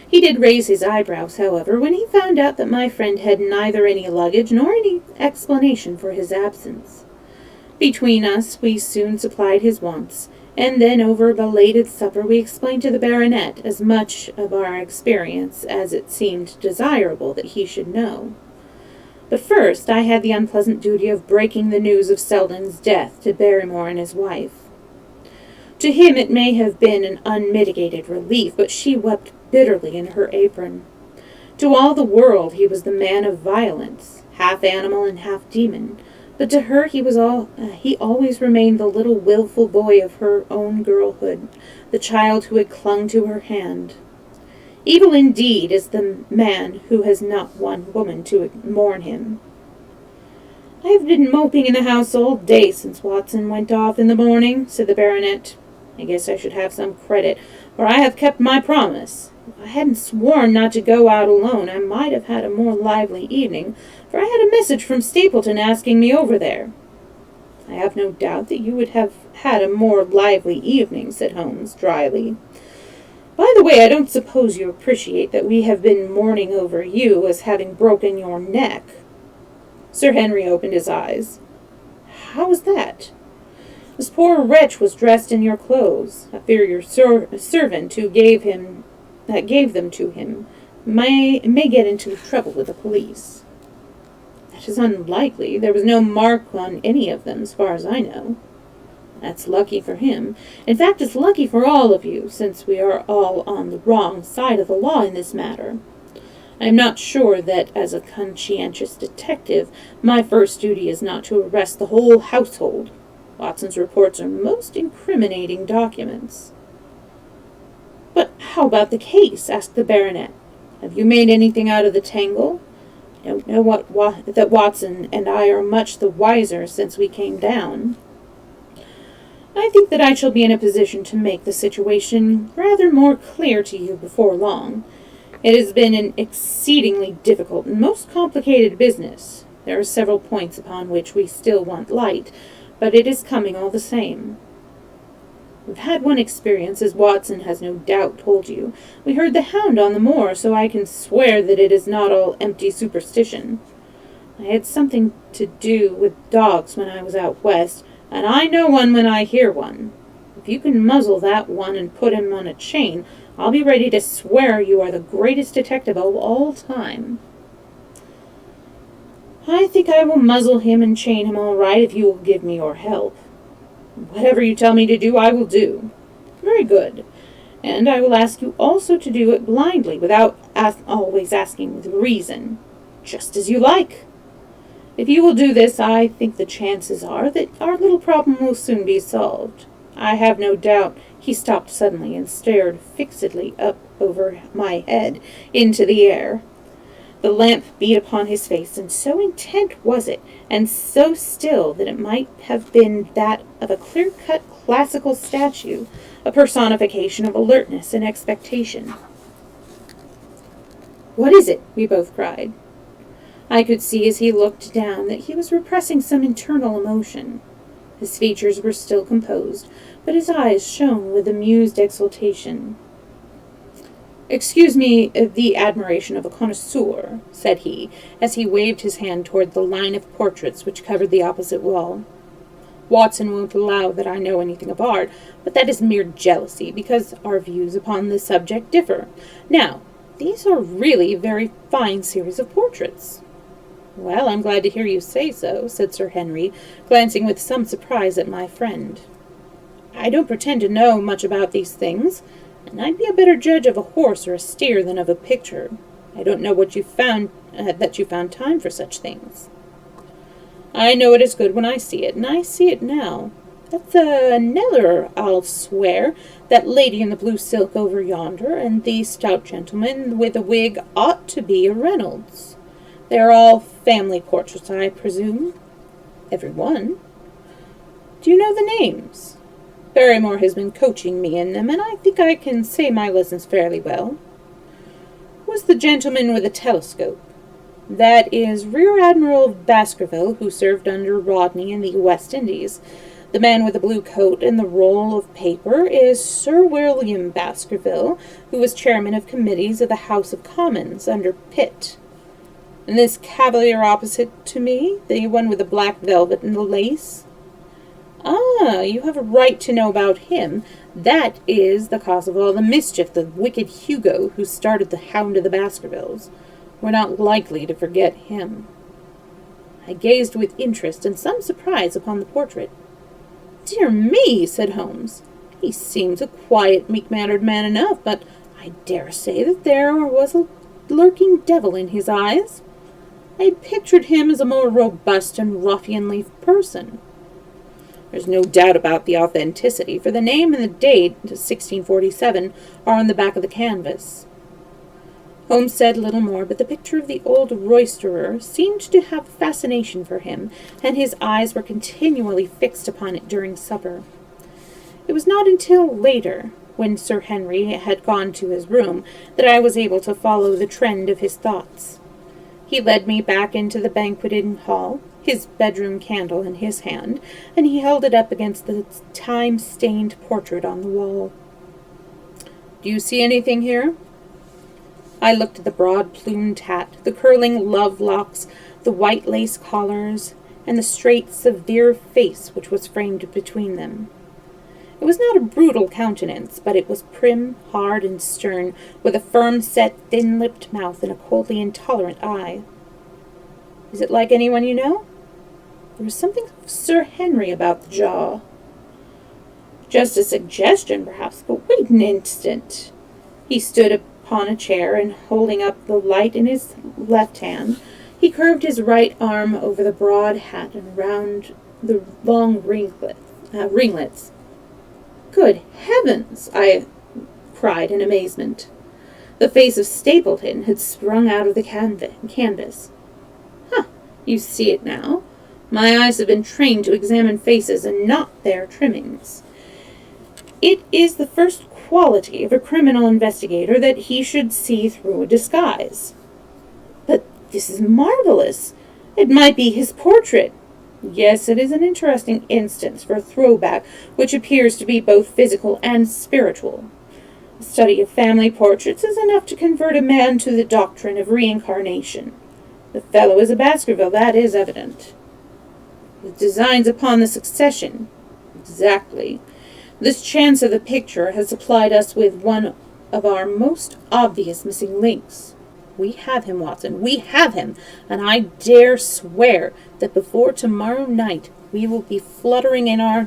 He did raise his eyebrows, however, when he found out that my friend had neither any luggage nor any explanation for his absence. Between us, we soon supplied his wants, and then over a belated supper we explained to the baronet as much of our experience as it seemed desirable that he should know. But first I had the unpleasant duty of breaking the news of Selden's death to Barrymore and his wife. To him it may have been an unmitigated relief, but she wept bitterly in her apron. To all the world he was the man of violence, half animal and half demon, but to her he always remained the little wilful boy of her own girlhood, the child who had clung to her hand. Evil indeed is the man who has not one woman to mourn him. I have been moping in the house all day since Watson went off in the morning, said the baronet. I guess I should have some credit, for I have kept my promise. If I hadn't sworn not to go out alone, I might have had a more lively evening, for I had a message from Stapleton asking me over there. I have no doubt that you would have had a more lively evening, said Holmes, dryly. By the way, I don't suppose you appreciate that we have been mourning over you as having broken your neck. Sir Henry opened his eyes. How was that? This poor wretch was dressed in your clothes. I fear your servant who gave them to him may get into trouble with the police. That is unlikely. There was no mark on any of them, as far as I know. That's lucky for him. In fact, it's lucky for all of you, since we are all on the wrong side of the law in this matter. I am not sure that, as a conscientious detective, my first duty is not to arrest the whole household. Watson's reports are most incriminating documents. But how about the case? Asked the baronet. Have you made anything out of the tangle? I don't know that Watson and I are much the wiser since we came down. I think that I shall be in a position to make the situation rather more clear to you before long. It has been an exceedingly difficult and most complicated business. There are several points upon which we still want light, but it is coming all the same. We've had one experience, as Watson has no doubt told you. We heard the hound on the moor, so I can swear that it is not all empty superstition. I had something to do with dogs when I was out west, and I know one when I hear one. If you can muzzle that one and put him on a chain, I'll be ready to swear you are the greatest detective of all time." "I think I will muzzle him and chain him all right if you will give me your help." "Whatever you tell me to do, I will do." "Very good. And I will ask you also to do it blindly, without always asking the reason. Just as you like. If you will do this, I think the chances are that our little problem will soon be solved. I have no doubt." He stopped suddenly and stared fixedly up over my head into the air. The lamp beat upon his face, and so intent was it, and so still, that it might have been that of a clear-cut classical statue, a personification of alertness and expectation. "What is it?" we both cried. I could see as he looked down that he was repressing some internal emotion. His features were still composed, but his eyes shone with amused exultation. "Excuse me the admiration of a connoisseur," said he, as he waved his hand toward the line of portraits which covered the opposite wall. "Watson won't allow that I know anything of art, but that is mere jealousy, because our views upon the subject differ. Now, these are really a very fine series of portraits." "Well, I'm glad to hear you say so," said Sir Henry, glancing with some surprise at my friend. "I don't pretend to know much about these things, and I'd be a better judge of a horse or a steer than of a picture. I don't know what you found that you found time for such things." "I know it is good when I see it, and I see it now. That's a Kneller, I'll swear. That lady in the blue silk over yonder, and the stout gentleman with a wig ought to be a Reynolds. They are all family portraits, I presume?" "Every one." "Do you know the names?" "Barrymore has been coaching me in them, and I think I can say my lessons fairly well." "Who's the gentleman with a telescope?" "That is Rear Admiral Baskerville, who served under Rodney in the West Indies. The man with the blue coat and the roll of paper is Sir William Baskerville, who was chairman of committees of the House of Commons under Pitt." "And this cavalier opposite to me, the one with the black velvet and the lace?" "Ah, you have a right to know about him. That is the cause of all the mischief, the wicked Hugo who started the Hound of the Baskervilles. We're not likely to forget him." I gazed with interest and some surprise upon the portrait. "Dear me," said Holmes, "he seems a quiet, meek-mannered man enough, but I dare say that there was a lurking devil in his eyes. I had pictured him as a more robust and ruffianly person." "There's no doubt about the authenticity, for the name and the date, 1647, are on the back of the canvas." Holmes said little more, but the picture of the old roisterer seemed to have a fascination for him, and his eyes were continually fixed upon it during supper. It was not until later, when Sir Henry had gone to his room, that I was able to follow the trend of his thoughts. He led me back into the banqueting hall, his bedroom candle in his hand, and he held it up against the time-stained portrait on the wall. "Do you see anything here?" I looked at the broad-plumed hat, the curling love-locks, the white lace collars, and the straight, severe face which was framed between them. It was not a brutal countenance, but it was prim, hard, and stern, with a firm-set, thin-lipped mouth and a coldly intolerant eye. "Is it like anyone you know?" There was something of Sir Henry about the jaw. "Just a suggestion, perhaps, but wait an instant." He stood upon a chair, and holding up the light in his left hand, he curved his right arm over the broad hat and round the long ringlets. "Good heavens!" I cried in amazement. The face of Stapleton had sprung out of the canvas. You see it now. My eyes have been trained to examine faces and not their trimmings. It is the first quality of a criminal investigator that he should see through a disguise. But this is marvelous. It might be his portrait. Yes, it is an interesting instance for a throwback which appears to be both physical and spiritual. A study of family portraits is enough to convert a man to the doctrine of reincarnation. The fellow is a Baskerville, that is evident. With designs upon the succession. Exactly. This chance of the picture has supplied us with one of our most obvious missing links. We have him, Watson. We have him. And I dare swear that before tomorrow night he will be fluttering in our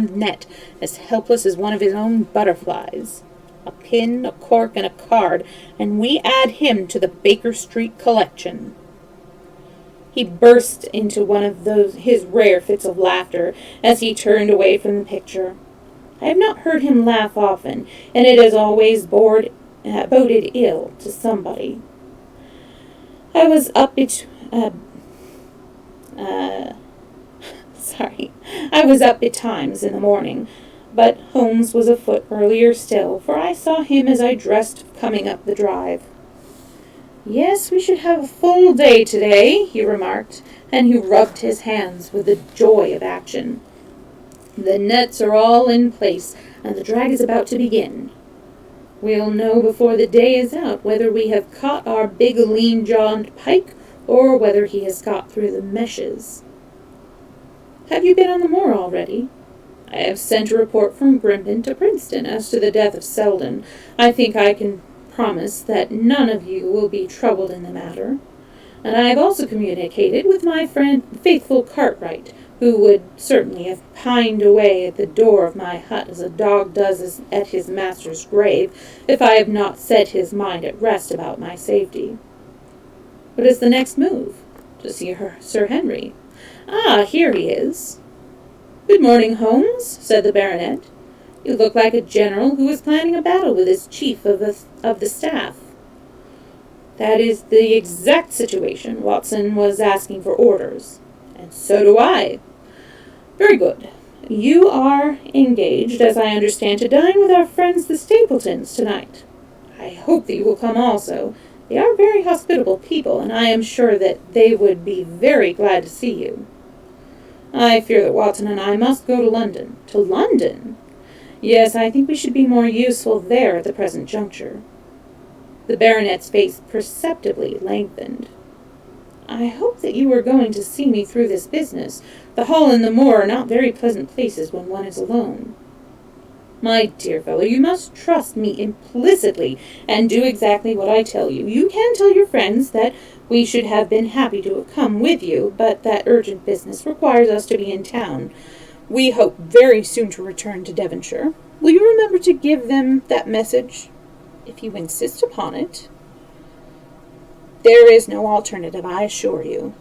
net, as helpless as one of his own butterflies. A pin, a cork, and a card, and we add him to the Baker Street collection. He burst into one of his rare fits of laughter as he turned away from the picture. I have not heard him laugh often, and it has always boded ill to somebody. I was up betimes in the morning, but Holmes was afoot earlier still, for I saw him as I dressed coming up the drive. Yes, we should have a full day today, he remarked, and he rubbed his hands with the joy of action. The nets are all in place, and the drag is about to begin. We'll know before the day is out whether we have caught our big lean-jawed pike, or whether he has got through the meshes. Have you been on the moor already? I have sent a report from Grimpen to Princeton as to the death of Selden. I think I can promise that none of you will be troubled in the matter. And I have also communicated with my friend faithful Cartwright, who would certainly have pined away at the door of my hut as a dog does at his master's grave, if I have not set his mind at rest about my safety. What is the next move? To see Sir Henry. Ah, here he is. Good morning, Holmes, said the baronet. You look like a general who is planning a battle with his chief of the staff. That is the exact situation. Watson was asking for orders. And so do I. Very good. You are engaged, as I understand, to dine with our friends the Stapletons tonight. I hope that you will come also. They are very hospitable people, and I am sure that they would be very glad to see you. I fear that Watson and I must go to London. To London? Yes, I think we should be more useful there at the present juncture. The baronet's face perceptibly lengthened. I hope that you are going to see me through this business. The hall and the moor are not very pleasant places when one is alone. My dear fellow, you must trust me implicitly and do exactly what I tell you. You can tell your friends that we should have been happy to have come with you, but that urgent business requires us to be in town. We hope very soon to return to Devonshire. Will you remember to give them that message, if you insist upon it? There is no alternative, I assure you.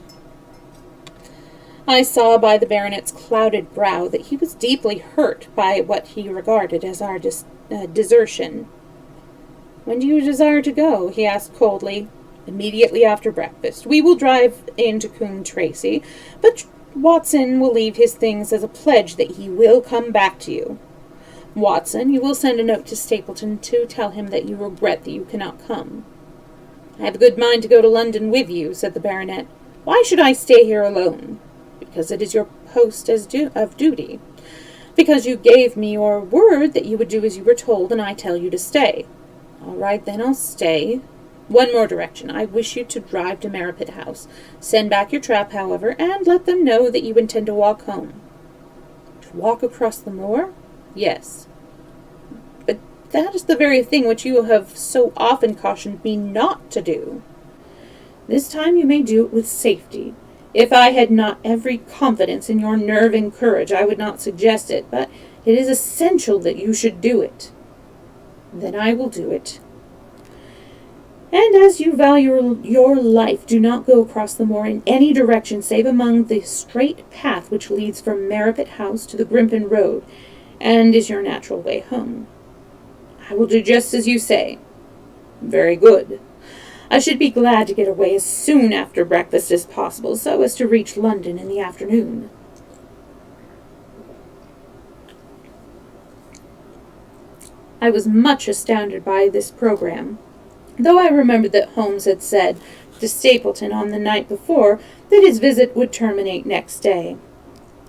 I saw by the baronet's clouded brow that he was deeply hurt by what he regarded as our desertion. When do you desire to go? He asked coldly. Immediately after breakfast. We will drive into Coombe Tracy, but Watson will leave his things as a pledge that he will come back to you. Watson, you will send a note to Stapleton to tell him that you regret that you cannot come. I have a good mind to go to London with you, said the baronet. Why should I stay here alone? Because it is your post of duty. Because you gave me your word that you would do as you were told, and I tell you to stay. All right, then I'll stay. One more direction. I wish you to drive to Merripit House. Send back your trap, however, and let them know that you intend to walk home. To walk across the moor? Yes. But that is the very thing which you have so often cautioned me not to do. This time you may do it with safety. If I had not every confidence in your nerve and courage, I would not suggest it, but it is essential that you should do it. Then I will do it. And as you value your life, do not go across the moor in any direction save among the straight path which leads from Merripit House to the Grimpen Road, and is your natural way home. I will do just as you say. Very good. I should be glad to get away as soon after breakfast as possible, so as to reach London in the afternoon. I was much astounded by this program, though I remembered that Holmes had said to Stapleton on the night before that his visit would terminate next day.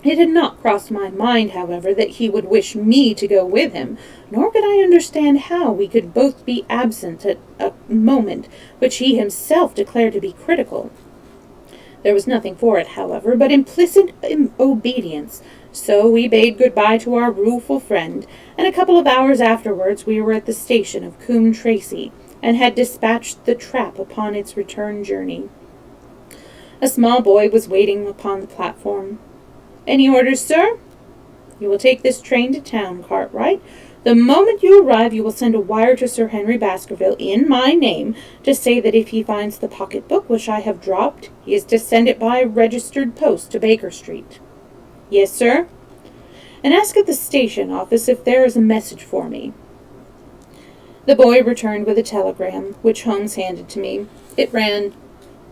It had not crossed my mind, however, that he would wish me to go with him, nor could I understand how we could both be absent at a moment which he himself declared to be critical. There was nothing for it, however, but implicit obedience, so we bade good-bye to our rueful friend, and a couple of hours afterwards we were at the station of Coombe Tracy, and had dispatched the trap upon its return journey. A small boy was waiting upon the platform. "Any orders, sir?" "You will take this train to town, Cartwright. The moment you arrive you will send a wire to Sir Henry Baskerville in my name to say that if he finds the pocket-book which I have dropped, he is to send it by registered post to Baker Street." "Yes, sir." "And ask at the station office if there is a message for me." The boy returned with a telegram, which Holmes handed to me. It ran,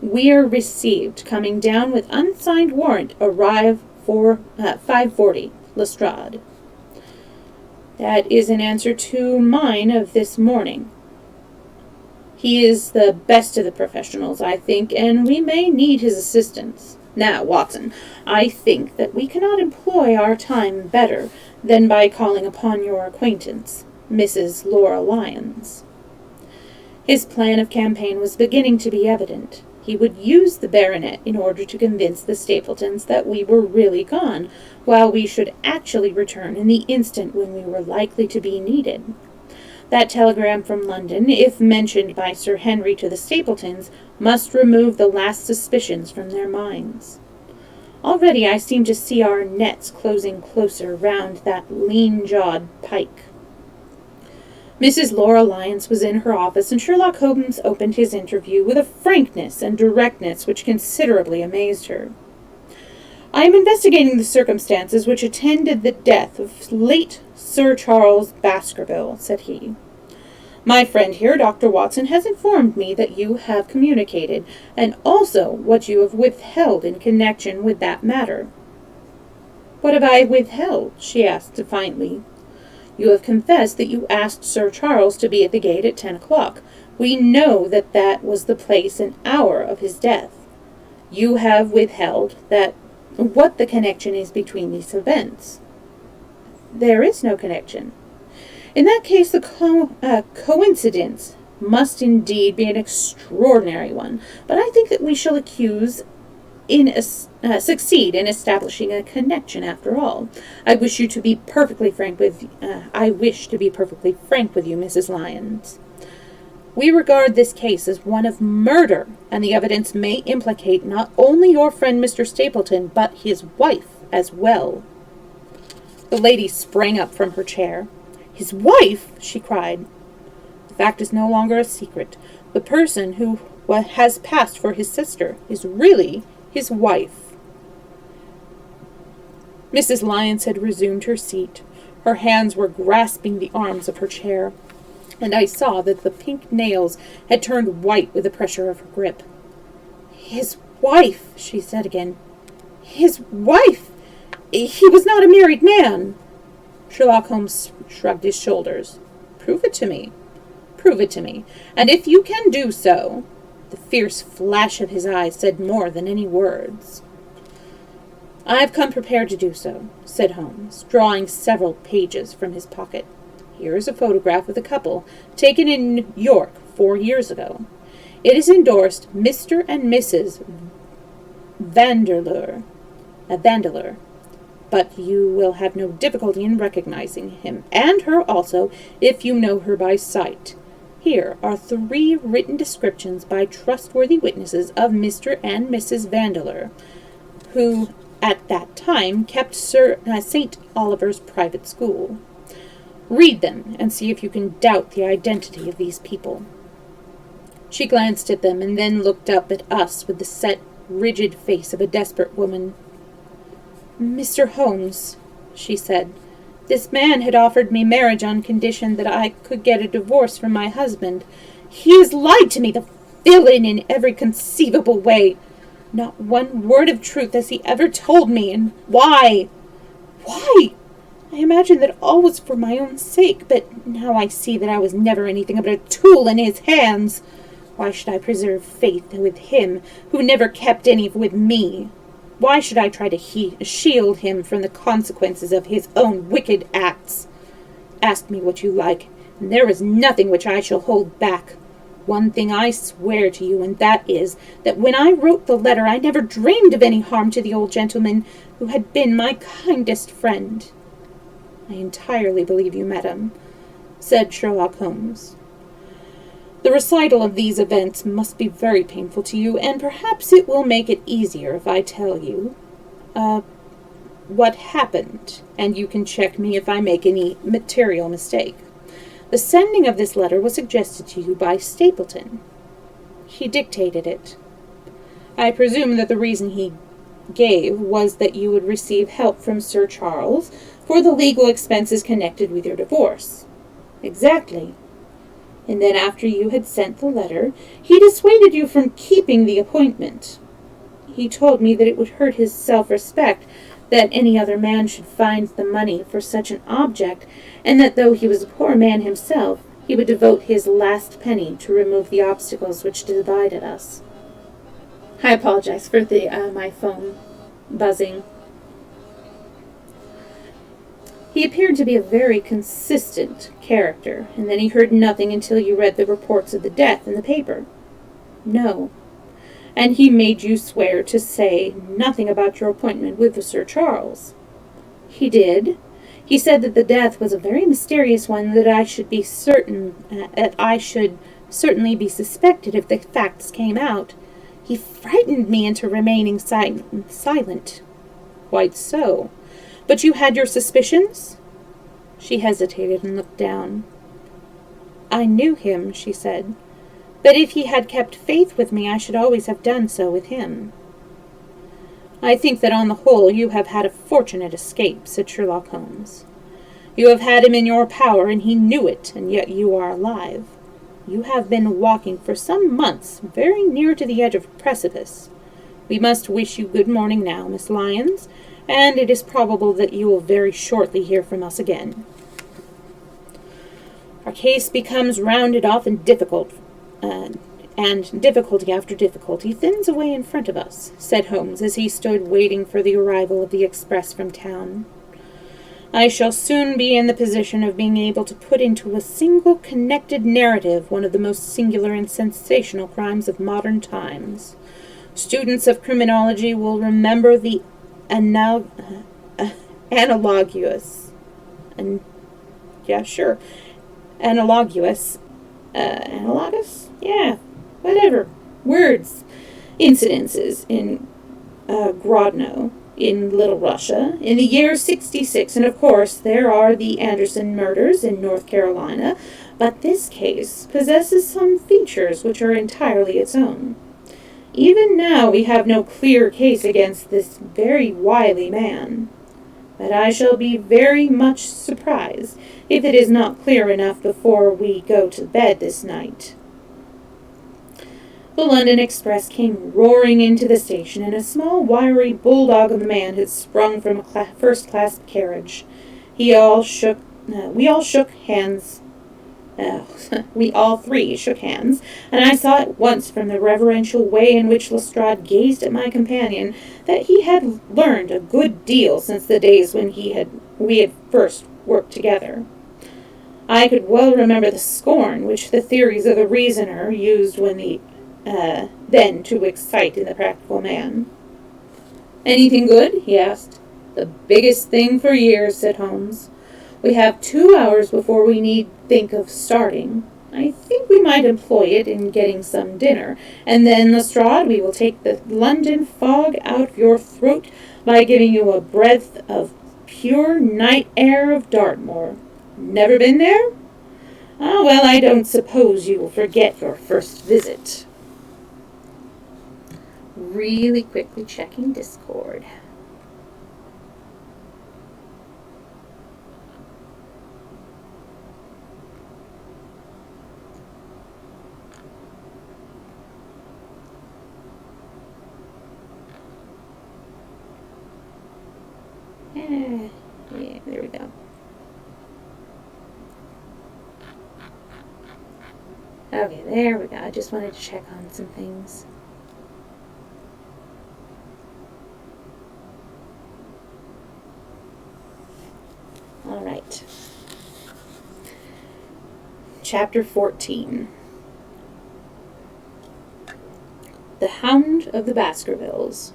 "We are received. Coming down with unsigned warrant. Arrive for 5:40. Lestrade." That is an answer to mine of this morning. He is the best of the professionals, I think, and we may need his assistance. Now, Watson, I think that we cannot employ our time better than by calling upon your acquaintance, Mrs. Laura Lyons. His plan of campaign was beginning to be evident. He would use the baronet in order to convince the Stapletons that we were really gone, while we should actually return in the instant when we were likely to be needed. That telegram from London, if mentioned by Sir Henry to the Stapletons, must remove the last suspicions from their minds. Already I seem to see our nets closing closer round that lean-jawed Pike. Mrs. Laura Lyons was in her office, and Sherlock Holmes opened his interview with a frankness and directness which considerably amazed her. "I am investigating the circumstances which attended the death of late Sir Charles Baskerville," said he. "My friend here, Dr. Watson, has informed me that you have communicated, and also what you have withheld in connection with that matter." "What have I withheld?" she asked defiantly. "You have confessed that you asked Sir Charles to be at the gate at 10 o'clock. We know that that was the place and hour of his death. You have withheld what the connection is between these events." "There is no connection." "In that case, the coincidence must indeed be an extraordinary one, but I think that we shall succeed in establishing a connection after all. I wish to be perfectly frank with you, Mrs. Lyons. We regard this case as one of murder, and the evidence may implicate not only your friend Mr. Stapleton, but his wife as well." The lady sprang up from her chair. "His wife?" she cried. "The fact is no longer a secret. The person who has passed for his sister is really his wife." Mrs. Lyons had resumed her seat. Her hands were grasping the arms of her chair, and I saw that the pink nails had turned white with the pressure of her grip. "His wife," she said again. "His wife! He was not a married man." Sherlock Holmes shrugged his shoulders. "Prove it to me. Prove it to me. And if you can do so—" The fierce flash of his eyes said more than any words. "I have come prepared to do so," said Holmes, drawing several pages from his pocket. "Here is a photograph of the couple, taken in York 4 years ago. It is endorsed Mr. and Mrs. Vandeleur, but you will have no difficulty in recognizing him, and her also, if you know her by sight. Here are 3 written descriptions by trustworthy witnesses of Mr. and Mrs. Vandeleur, who at that time kept St. Oliver's private school. Read them, and see if you can doubt the identity of these people." She glanced at them, and then looked up at us with the set, rigid face of a desperate woman. "Mr. Holmes," she said, "this man had offered me marriage on condition that I could get a divorce from my husband. He has lied to me, the villain, in every conceivable way. Not one word of truth has he ever told me, and why? Why? I imagined that all was for my own sake, but now I see that I was never anything but a tool in his hands. Why should I preserve faith with him, who never kept any with me? Why should I try to shield him from the consequences of his own wicked acts? Ask me what you like, and there is nothing which I shall hold back. one thing I swear to you, and that is that when I wrote the letter I never dreamed of any harm to the old gentleman who had been my kindest friend." "I entirely believe you, madam," said Sherlock Holmes. "The recital of these events must be very painful to you, and perhaps it will make it easier if I tell you what happened, and you can check me if I make any material mistake. The sending of this letter was suggested to you by Stapleton. He dictated it. I presume that the reason he gave was that you would receive help from Sir Charles for the legal expenses connected with your divorce." "Exactly. And then after you had sent the letter, he dissuaded you from keeping the appointment. He told me that it would hurt his self-respect that any other man should find the money for such an object, and that though he was a poor man himself, he would devote his last penny to remove the obstacles which divided us." I apologize for my phone buzzing. "He appeared to be a very consistent character, and then he heard nothing until you read the reports of the death in the paper." "No." "And he made you swear to say nothing about your appointment with Sir Charles." "He did. He said that the death was a very mysterious one, that I should certainly be suspected if the facts came out. He frightened me into remaining silent." "Quite so. But you had your suspicions?" She hesitated and looked down. "I knew him," she said. "But if he had kept faith with me, I should always have done so with him." "I think that on the whole you have had a fortunate escape," said Sherlock Holmes. "You have had him in your power, and he knew it, and yet you are alive. You have been walking for some months very near to the edge of a precipice. We must wish you good morning now, Miss Lyons, and it is probable that you will very shortly hear from us again. Our case becomes rounded off and difficulty after difficulty thins away in front of us," said Holmes as he stood waiting for the arrival of the express from town. "I shall soon be in the position of being able to put into a single connected narrative one of the most singular and sensational crimes of modern times. Students of criminology will remember the analogous, analogous? Yeah, whatever. Words. Incidences in Grodno, in Little Russia, in the year 66, and of course there are the Anderson murders in North Carolina, but this case possesses some features which are entirely its own. Even now we have no clear case against this very wily man, but I shall be very much surprised if it is not clear enough before we go to bed this night." The London Express came roaring into the station, and a small, wiry bulldog of a man had sprung from a first-class carriage. We all three shook hands, and I saw at once from the reverential way in which Lestrade gazed at my companion that he had learned a good deal since the days when we had first worked together. I could well remember the scorn which the theories of the reasoner used then to excite in the practical man. "Anything good?" he asked. "The biggest thing for years," said Holmes. "We have 2 hours before we need think of starting. I think we might employ it in getting some dinner, and then, Lestrade, we will take the London fog out of your throat by giving you a breath of pure night air of Dartmoor. Never been there? Ah, well, I don't suppose you will forget your first visit." Really quickly checking Discord. Yeah, there we go. Okay, there we go. I just wanted to check on some things. All right. Chapter 14. The Hound of the Baskervilles.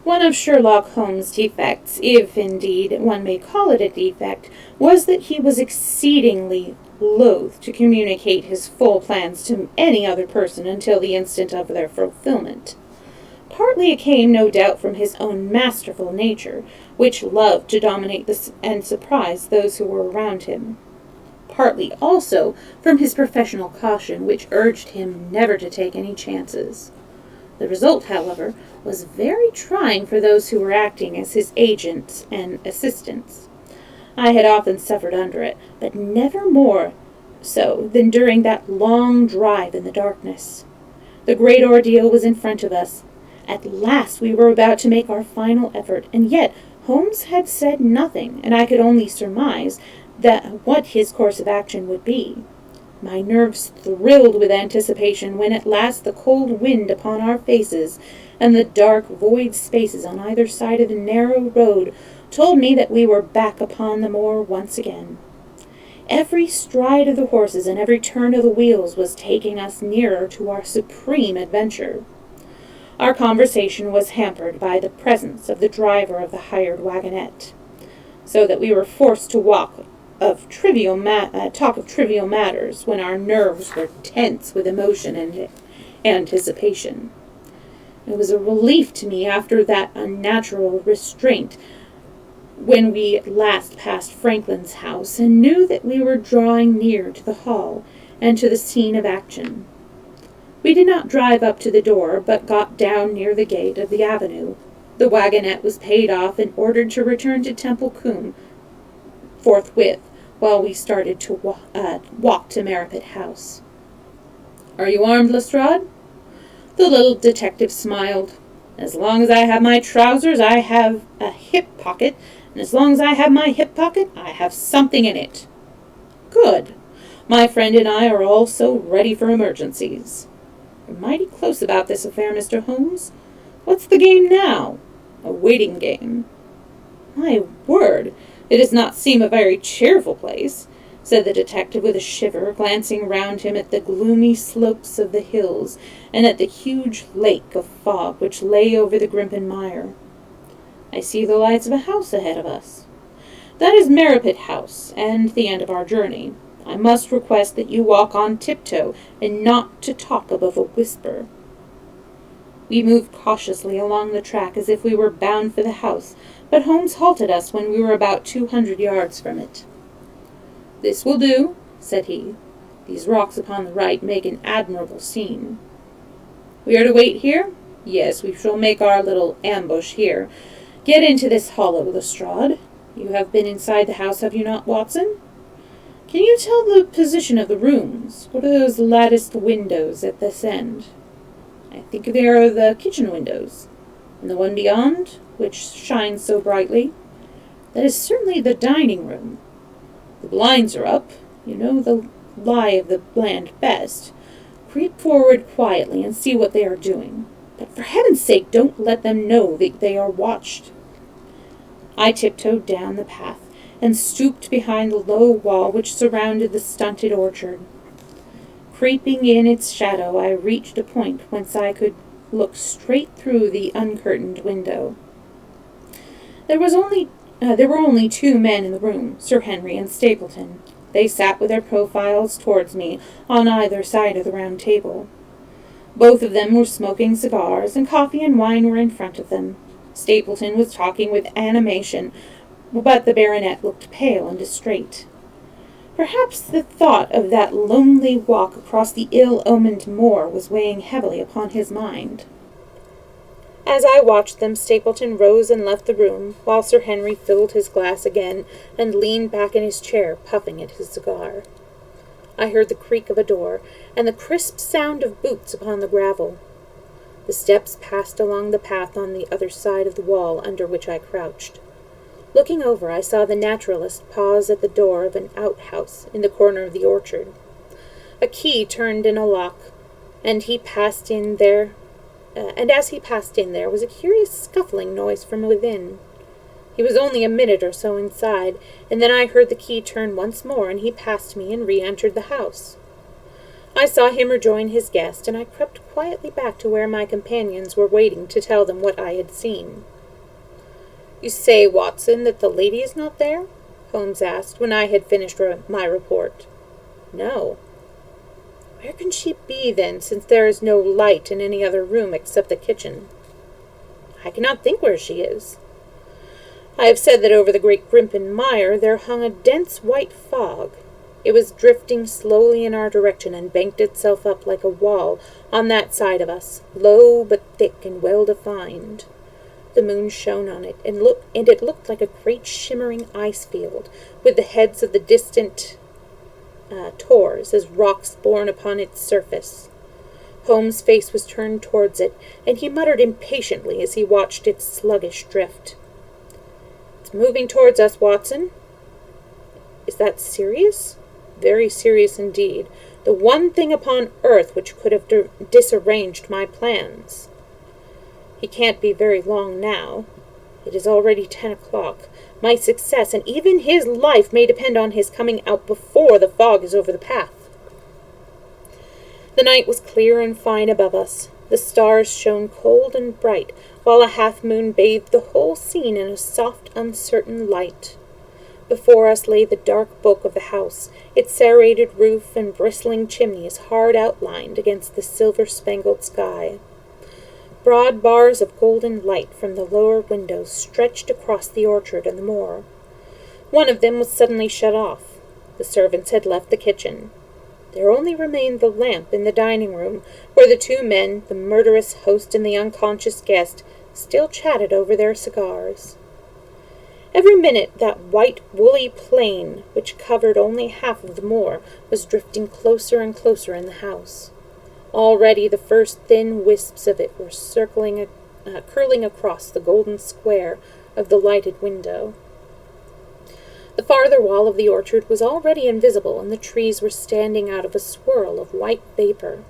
One of Sherlock Holmes' defects, if indeed one may call it a defect, was that he was exceedingly loath to communicate his full plans to any other person until the instant of their fulfillment. Partly it came, no doubt, from his own masterful nature, which loved to dominate and surprise those who were around him. Partly, also, from his professional caution, which urged him never to take any chances. The result, however, was very trying for those who were acting as his agents and assistants. I had often suffered under it, but never more so than during that long drive in the darkness. The great ordeal was in front of us. At last we were about to make our final effort, and yet Holmes had said nothing, and I could only surmise what his course of action would be. My nerves thrilled with anticipation when at last the cold wind upon our faces and the dark void spaces on either side of the narrow road told me that we were back upon the moor once again. Every stride of the horses and every turn of the wheels was taking us nearer to our supreme adventure. Our conversation was hampered by the presence of the driver of the hired wagonette, so that we were forced to talk of trivial matters when our nerves were tense with emotion and anticipation. It was a relief to me after that unnatural restraint when we last passed Franklin's house and knew that we were drawing near to the hall and to the scene of action. We did not drive up to the door, but got down near the gate of the avenue. The wagonette was paid off and ordered to return to Temple Combe forthwith, while we started to walk to Merripit House. "Are you armed, Lestrade?" The little detective smiled. "As long as I have my trousers, I have a hip pocket, and as long as I have my hip pocket, I have something in it." "Good. My friend and I are also ready for emergencies." "You're mighty close about this affair, Mr. Holmes. What's the game now?" "A waiting game." "My word, it does not seem a very cheerful place," said the detective with a shiver, glancing round him at the gloomy slopes of the hills and at the huge lake of fog which lay over the Grimpen Mire. "I see the lights of a house ahead of us." "That is Merripit House, and the end of our journey. I must request that you walk on tiptoe, and not to talk above a whisper." We moved cautiously along the track as if we were bound for the house, but Holmes halted us when we were about 200 yards from it. "This will do," said he. "These rocks upon the right make an admirable scene." "We are to wait here?" "Yes, we shall make our little ambush here. Get into this hollow, Lestrade. You have been inside the house, have you not, Watson? Can you tell the position of the rooms? What are those latticed windows at this end?" "I think they are the kitchen windows." "And the one beyond, which shines so brightly?" "That is certainly the dining room." "The blinds are up. You know the lie of the land best. Creep forward quietly and see what they are doing. But for heaven's sake, don't let them know that they are watched." I tiptoed down the path and stooped behind the low wall which surrounded the stunted orchard. Creeping in its shadow, I reached a point whence I could look straight through the uncurtained window. There were only two men in the room, Sir Henry and Stapleton. They sat with their profiles towards me on either side of the round table. Both of them were smoking cigars, and coffee and wine were in front of them. Stapleton was talking with animation, but the baronet looked pale and distrait. Perhaps the thought of that lonely walk across the ill-omened moor was weighing heavily upon his mind. As I watched them, Stapleton rose and left the room, while Sir Henry filled his glass again and leaned back in his chair, puffing at his cigar. I heard the creak of a door, and the crisp sound of boots upon the gravel. The steps passed along the path on the other side of the wall under which I crouched. Looking over, I saw the naturalist pause at the door of an outhouse in the corner of the orchard. A key turned in a lock, and he passed in there. As he passed in, there was a curious scuffling noise from within. He was only a minute or so inside, and then I heard the key turn once more, and he passed me and re-entered the house. I saw him rejoin his guest, and I crept quietly back to where my companions were waiting to tell them what I had seen. "You say, Watson, that the lady is not there?" Holmes asked, when I had finished my report. "No." "Where can she be, then, since there is no light in any other room except the kitchen?" "I cannot think where she is." "I have said that over the great Grimpen Mire there hung a dense white fog. It was drifting slowly in our direction and banked itself up like a wall on that side of us, low but thick and well-defined. The moon shone on it, and it looked like a great shimmering ice field, with the heads of the distant tors as rocks borne upon its surface. Holmes' face was turned towards it, and he muttered impatiently as he watched its sluggish drift. "It's moving towards us, Watson." "Is that serious?" "Very serious indeed. The one thing upon earth which could have disarranged my plans." "He can't be very long now. It is already 10 o'clock. My success and even his life may depend on his coming out before the fog is over the path." The night was clear and fine above us. The stars shone cold and bright, while a half-moon bathed the whole scene in a soft, uncertain light. Before us lay the dark bulk of the house, its serrated roof and bristling chimneys hard outlined against the silver-spangled sky. Broad bars of golden light from the lower windows stretched across the orchard and the moor. One of them was suddenly shut off. The servants had left the kitchen. There only remained the lamp in the dining-room, where the two men, the murderous host and the unconscious guest, still chatted over their cigars. Every minute that white, woolly plain, which covered only half of the moor, was drifting closer and closer in the house. Already the first thin wisps of it were curling across the golden square of the lighted window. The farther wall of the orchard was already invisible, and the trees were standing out of a swirl of white vapor.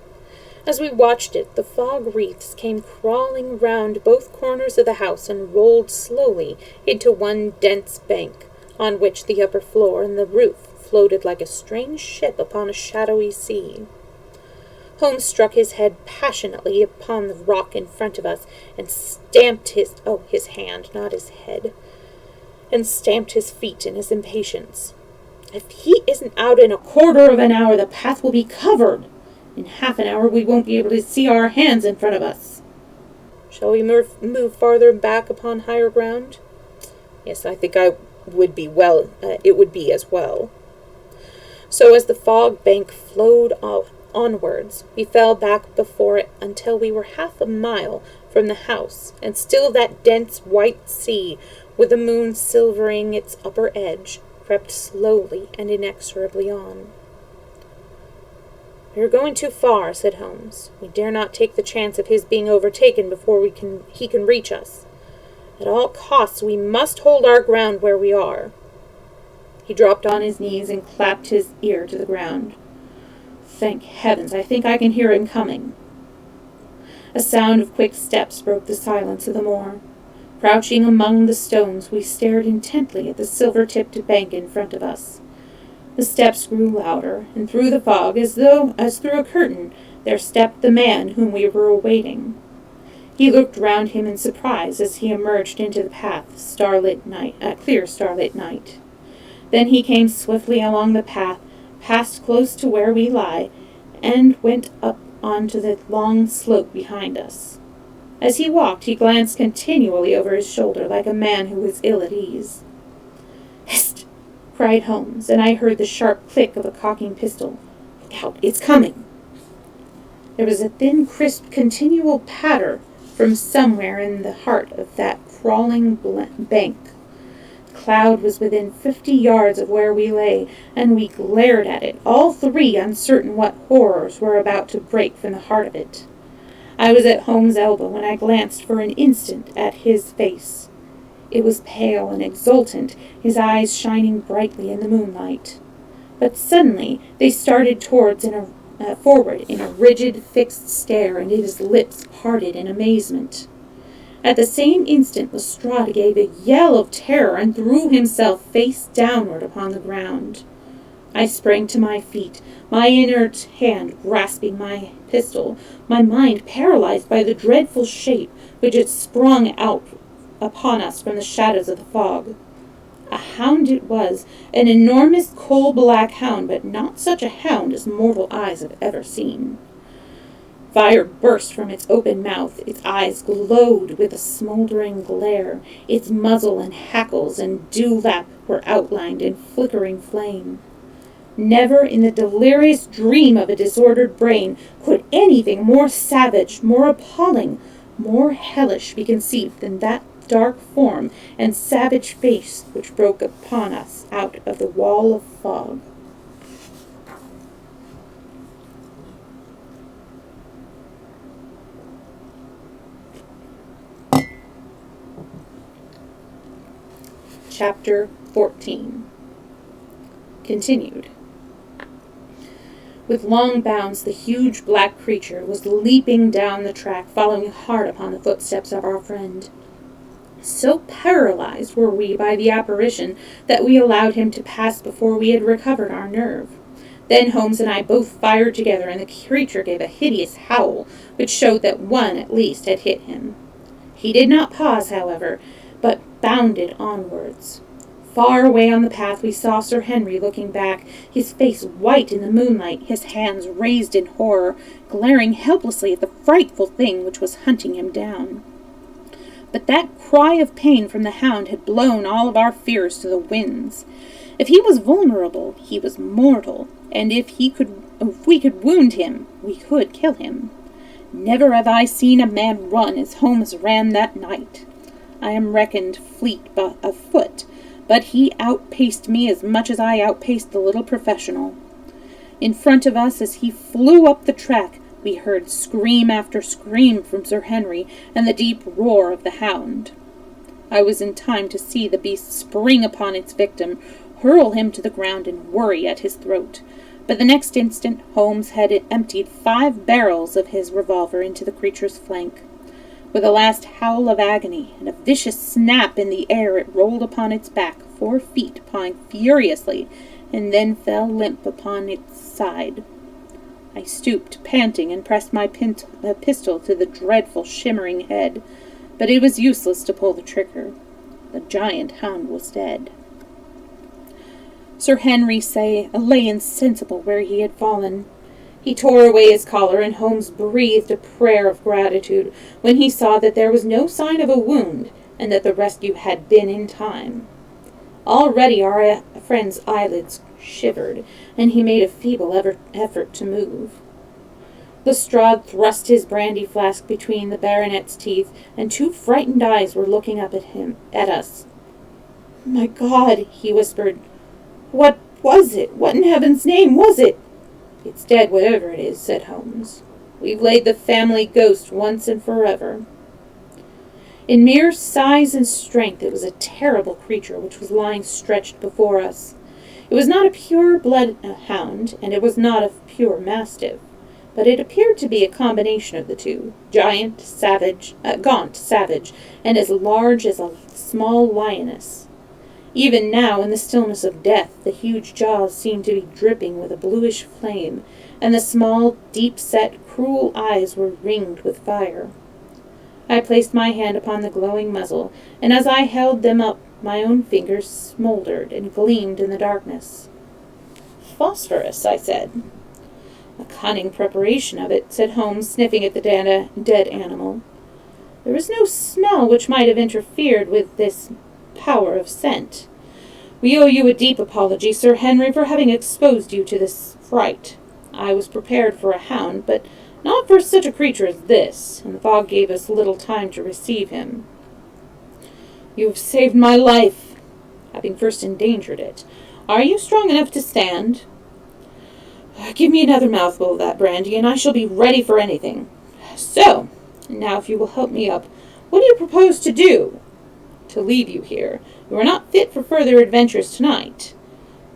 As we watched it, the fog wreaths came crawling round both corners of the house and rolled slowly into one dense bank, on which the upper floor and the roof floated like a strange ship upon a shadowy sea. Holmes struck his head passionately upon the rock in front of us, and stamped his hand, not his head, and stamped his feet in his impatience. "If he isn't out in a quarter of an hour, the path will be covered. In half an hour we won't be able to see our hands in front of us." "Shall we move farther back upon higher ground?" "Yes, I think it would be as well." So as the fog bank flowed onwards, we fell back before it until we were half a mile from the house, and still that dense white sea, with the moon silvering its upper edge, crept slowly and inexorably on. "We are going too far," said Holmes. "We dare not take the chance of his being overtaken before he can reach us. At all costs we must hold our ground where we are." He dropped on his knees and clapped his ear to the ground. "Thank heavens, I think I can hear him coming." A sound of quick steps broke the silence of the moor. Crouching among the stones, we stared intently at the silver-tipped bank in front of us. The steps grew louder, and through the fog, as through a curtain, there stepped the man whom we were awaiting. He looked round him in surprise as he emerged into the path, clear starlit night. Then he came swiftly along the path, passed close to where we lie, and went up onto the long slope behind us. As he walked, he glanced continually over his shoulder like a man who was ill at ease. "Hist!" cried Holmes, and I heard the sharp click of a cocking pistol. "Look out, it's coming!" There was a thin, crisp, continual patter from somewhere in the heart of that crawling bank. The cloud was within 50 yards of where we lay, and we glared at it, all three uncertain what horrors were about to break from the heart of it. I was at Holmes' elbow when I glanced for an instant at his face. It was pale and exultant, his eyes shining brightly in the moonlight. But suddenly they started forward in a rigid, fixed stare, and his lips parted in amazement. At the same instant Lestrade gave a yell of terror and threw himself face downward upon the ground. I sprang to my feet, my inert hand grasping my pistol, my mind paralyzed by the dreadful shape which had sprung out upon us from the shadows of the fog. A hound it was, an enormous coal-black hound, but not such a hound as mortal eyes have ever seen. Fire burst from its open mouth, its eyes glowed with a smoldering glare, its muzzle and hackles and dewlap were outlined in flickering flame. Never in the delirious dream of a disordered brain could anything more savage, more appalling, more hellish be conceived than that dark form and savage face which broke upon us out of the wall of fog. Chapter 14. Continued. With long bounds, the huge black creature was leaping down the track, following hard upon the footsteps of our friend. So paralyzed were we by the apparition that we allowed him to pass before we had recovered our nerve. Then Holmes and I both fired together, and the creature gave a hideous howl, which showed that one, at least, had hit him. He did not pause, however, but bounded onwards. Far away on the path we saw Sir Henry looking back, his face white in the moonlight, his hands raised in horror, glaring helplessly at the frightful thing which was hunting him down. But that cry of pain from the hound had blown all of our fears to the winds. If he was vulnerable, he was mortal, and if we could wound him, we could kill him. Never have I seen a man run as Holmes ran that night. I am reckoned fleet of foot, but he outpaced me as much as I outpaced the little professional. In front of us, as he flew up the track, we heard scream after scream from Sir Henry and the deep roar of the hound. I was in time to see the beast spring upon its victim, hurl him to the ground, and worry at his throat. But the next instant Holmes had emptied 5 barrels of his revolver into the creature's flank. With a last howl of agony and a vicious snap in the air, it rolled upon its back 4 feet, pawing furiously, and then fell limp upon its side. I stooped, panting, and pressed my pistol to the dreadful shimmering head, but it was useless to pull the trigger. The giant hound was dead. Sir Henry lay insensible where he had fallen. He tore away his collar, and Holmes breathed a prayer of gratitude when he saw that there was no sign of a wound, and that the rescue had been in time. Already our friend's eyelids shivered, and he made a feeble effort to move. Lestrade thrust his brandy flask between the baronet's teeth, and 2 frightened eyes were looking up at us. "My God," he whispered, "what was it? What in heaven's name was it?" "It's dead, whatever it is," said Holmes. "We've laid the family ghost once and forever." In mere size and strength, it was a terrible creature which was lying stretched before us. It was not a pure-blood hound, and it was not a pure mastiff, but it appeared to be a combination of the two, gaunt, savage, and as large as a small lioness. Even now, in the stillness of death, the huge jaws seemed to be dripping with a bluish flame, and the small, deep-set, cruel eyes were ringed with fire. I placed my hand upon the glowing muzzle, and as I held them up, my own fingers smoldered and gleamed in the darkness. "Phosphorus," I said. "A cunning preparation of it," said Holmes, sniffing at the dead animal. "There is no smell which might have interfered with this power of scent. We owe you a deep apology, Sir Henry, for having exposed you to this fright. I was prepared for a hound, but not for such a creature as this, and the fog gave us little time to receive him. You have saved my life, having first endangered it. Are you strong enough to stand? Give me another mouthful of that brandy, and I shall be ready for anything. So, now if you will help me up, what do you propose to do? To leave you here. You are not fit for further adventures tonight.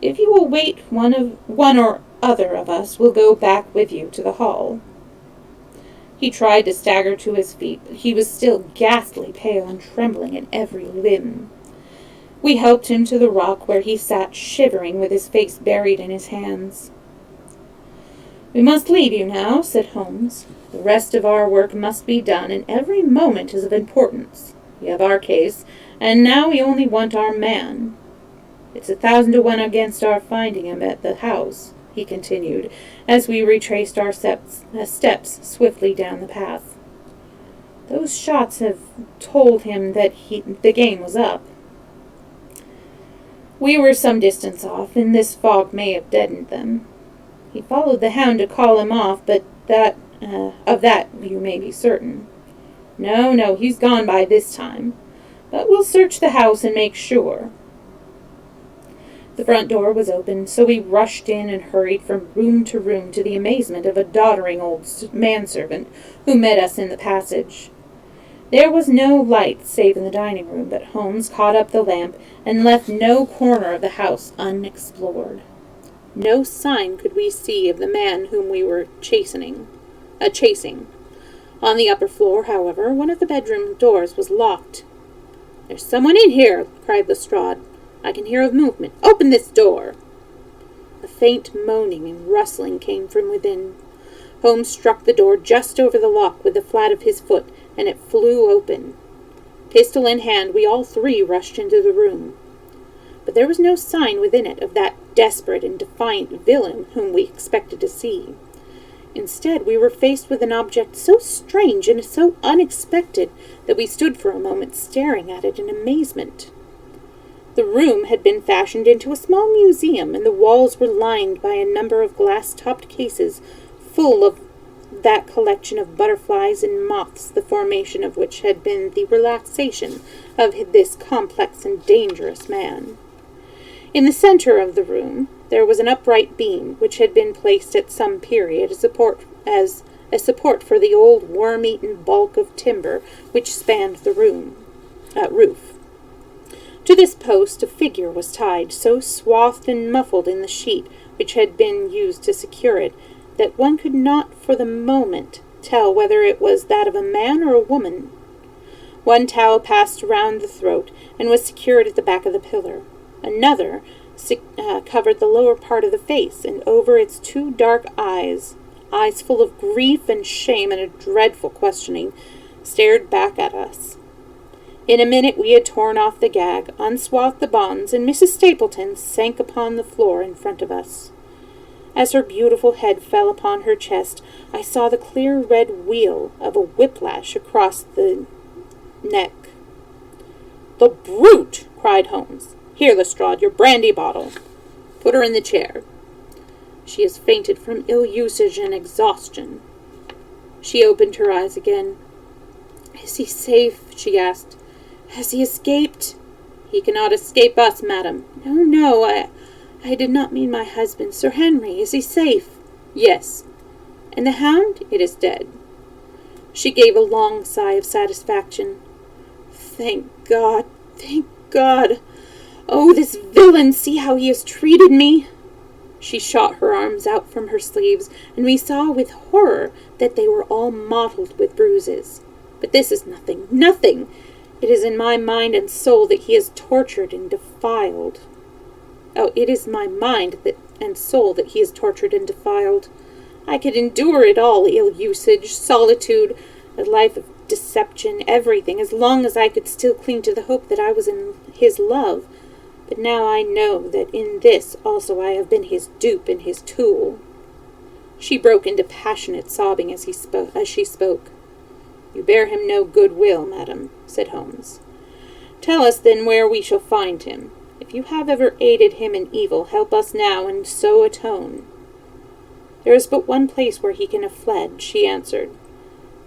If you will wait, one or other of us will go back with you to the hall." He tried to stagger to his feet, but he was still ghastly pale and trembling in every limb. We helped him to the rock where he sat shivering with his face buried in his hands. "We must leave you now," said Holmes. "The rest of our work must be done, and every moment is of importance. We have our case, and now we only want our man. It's 1,000 to 1 against our finding him at the house," he continued, as we retraced our steps swiftly down the path. "Those shots have told him that the game was up. We were some distance off, and this fog may have deadened them. He followed the hound to call him off, but of that you may be certain. No, he's gone by this time. But we'll search the house and make sure." The front door was open, so we rushed in and hurried from room to room to the amazement of a doddering old manservant who met us in the passage. There was no light save in the dining room, but Holmes caught up the lamp and left no corner of the house unexplored. No sign could we see of the man whom we were chasing. On the upper floor, however, one of the bedroom doors was locked. "There's someone in here," cried Lestrade. "I can hear a movement. Open this door." A faint moaning and rustling came from within. Holmes struck the door just over the lock with the flat of his foot, and it flew open. Pistol in hand, we all three rushed into the room. But there was no sign within it of that desperate and defiant villain whom we expected to see. Instead, we were faced with an object so strange and so unexpected that we stood for a moment staring at it in amazement. The room had been fashioned into a small museum, and the walls were lined by a number of glass-topped cases full of that collection of butterflies and moths, the formation of which had been the relaxation of this complex and dangerous man. In the center of the room there was an upright beam, which had been placed at some period as a support for the old worm-eaten bulk of timber which spanned the roof. To this post a figure was tied, so swathed and muffled in the sheet which had been used to secure it, that one could not for the moment tell whether it was that of a man or a woman. One towel passed round the throat and was secured at the back of the pillar. Another covered the lower part of the face, and over its two dark eyes full of grief and shame and a dreadful questioning, stared back at us. In a minute we had torn off the gag, unswathed the bonds, and Mrs. Stapleton sank upon the floor in front of us. As her beautiful head fell upon her chest, I saw the clear red wheal of a whiplash across the neck. "The brute!" cried Holmes. "Here, Lestrade, your brandy bottle. Put her in the chair. She has fainted from ill usage and exhaustion." She opened her eyes again. "Is he safe?" she asked. "Has he escaped?" "He cannot escape us, madam." No, I did not mean my husband. Sir Henry, is he safe?" "Yes." "And the hound?" "It is dead." She gave a long sigh of satisfaction. Thank God! Oh, this villain, see how he has treated me!" She shot her arms out from her sleeves, and we saw with horror that they were all mottled with bruises. "But this is nothing. It is in my mind and soul that he is tortured and defiled. It is my mind and soul that he is tortured and defiled. I could endure it all, ill usage, solitude, a life of deception, everything, as long as I could still cling to the hope that I was in his love. But now I know that in this also I have been his dupe and his tool." She broke into passionate sobbing as she spoke. "You bear him no good will, madam," said Holmes. "Tell us then where we shall find him. If you have ever aided him in evil, help us now and so atone." "There is but one place where he can have fled," she answered.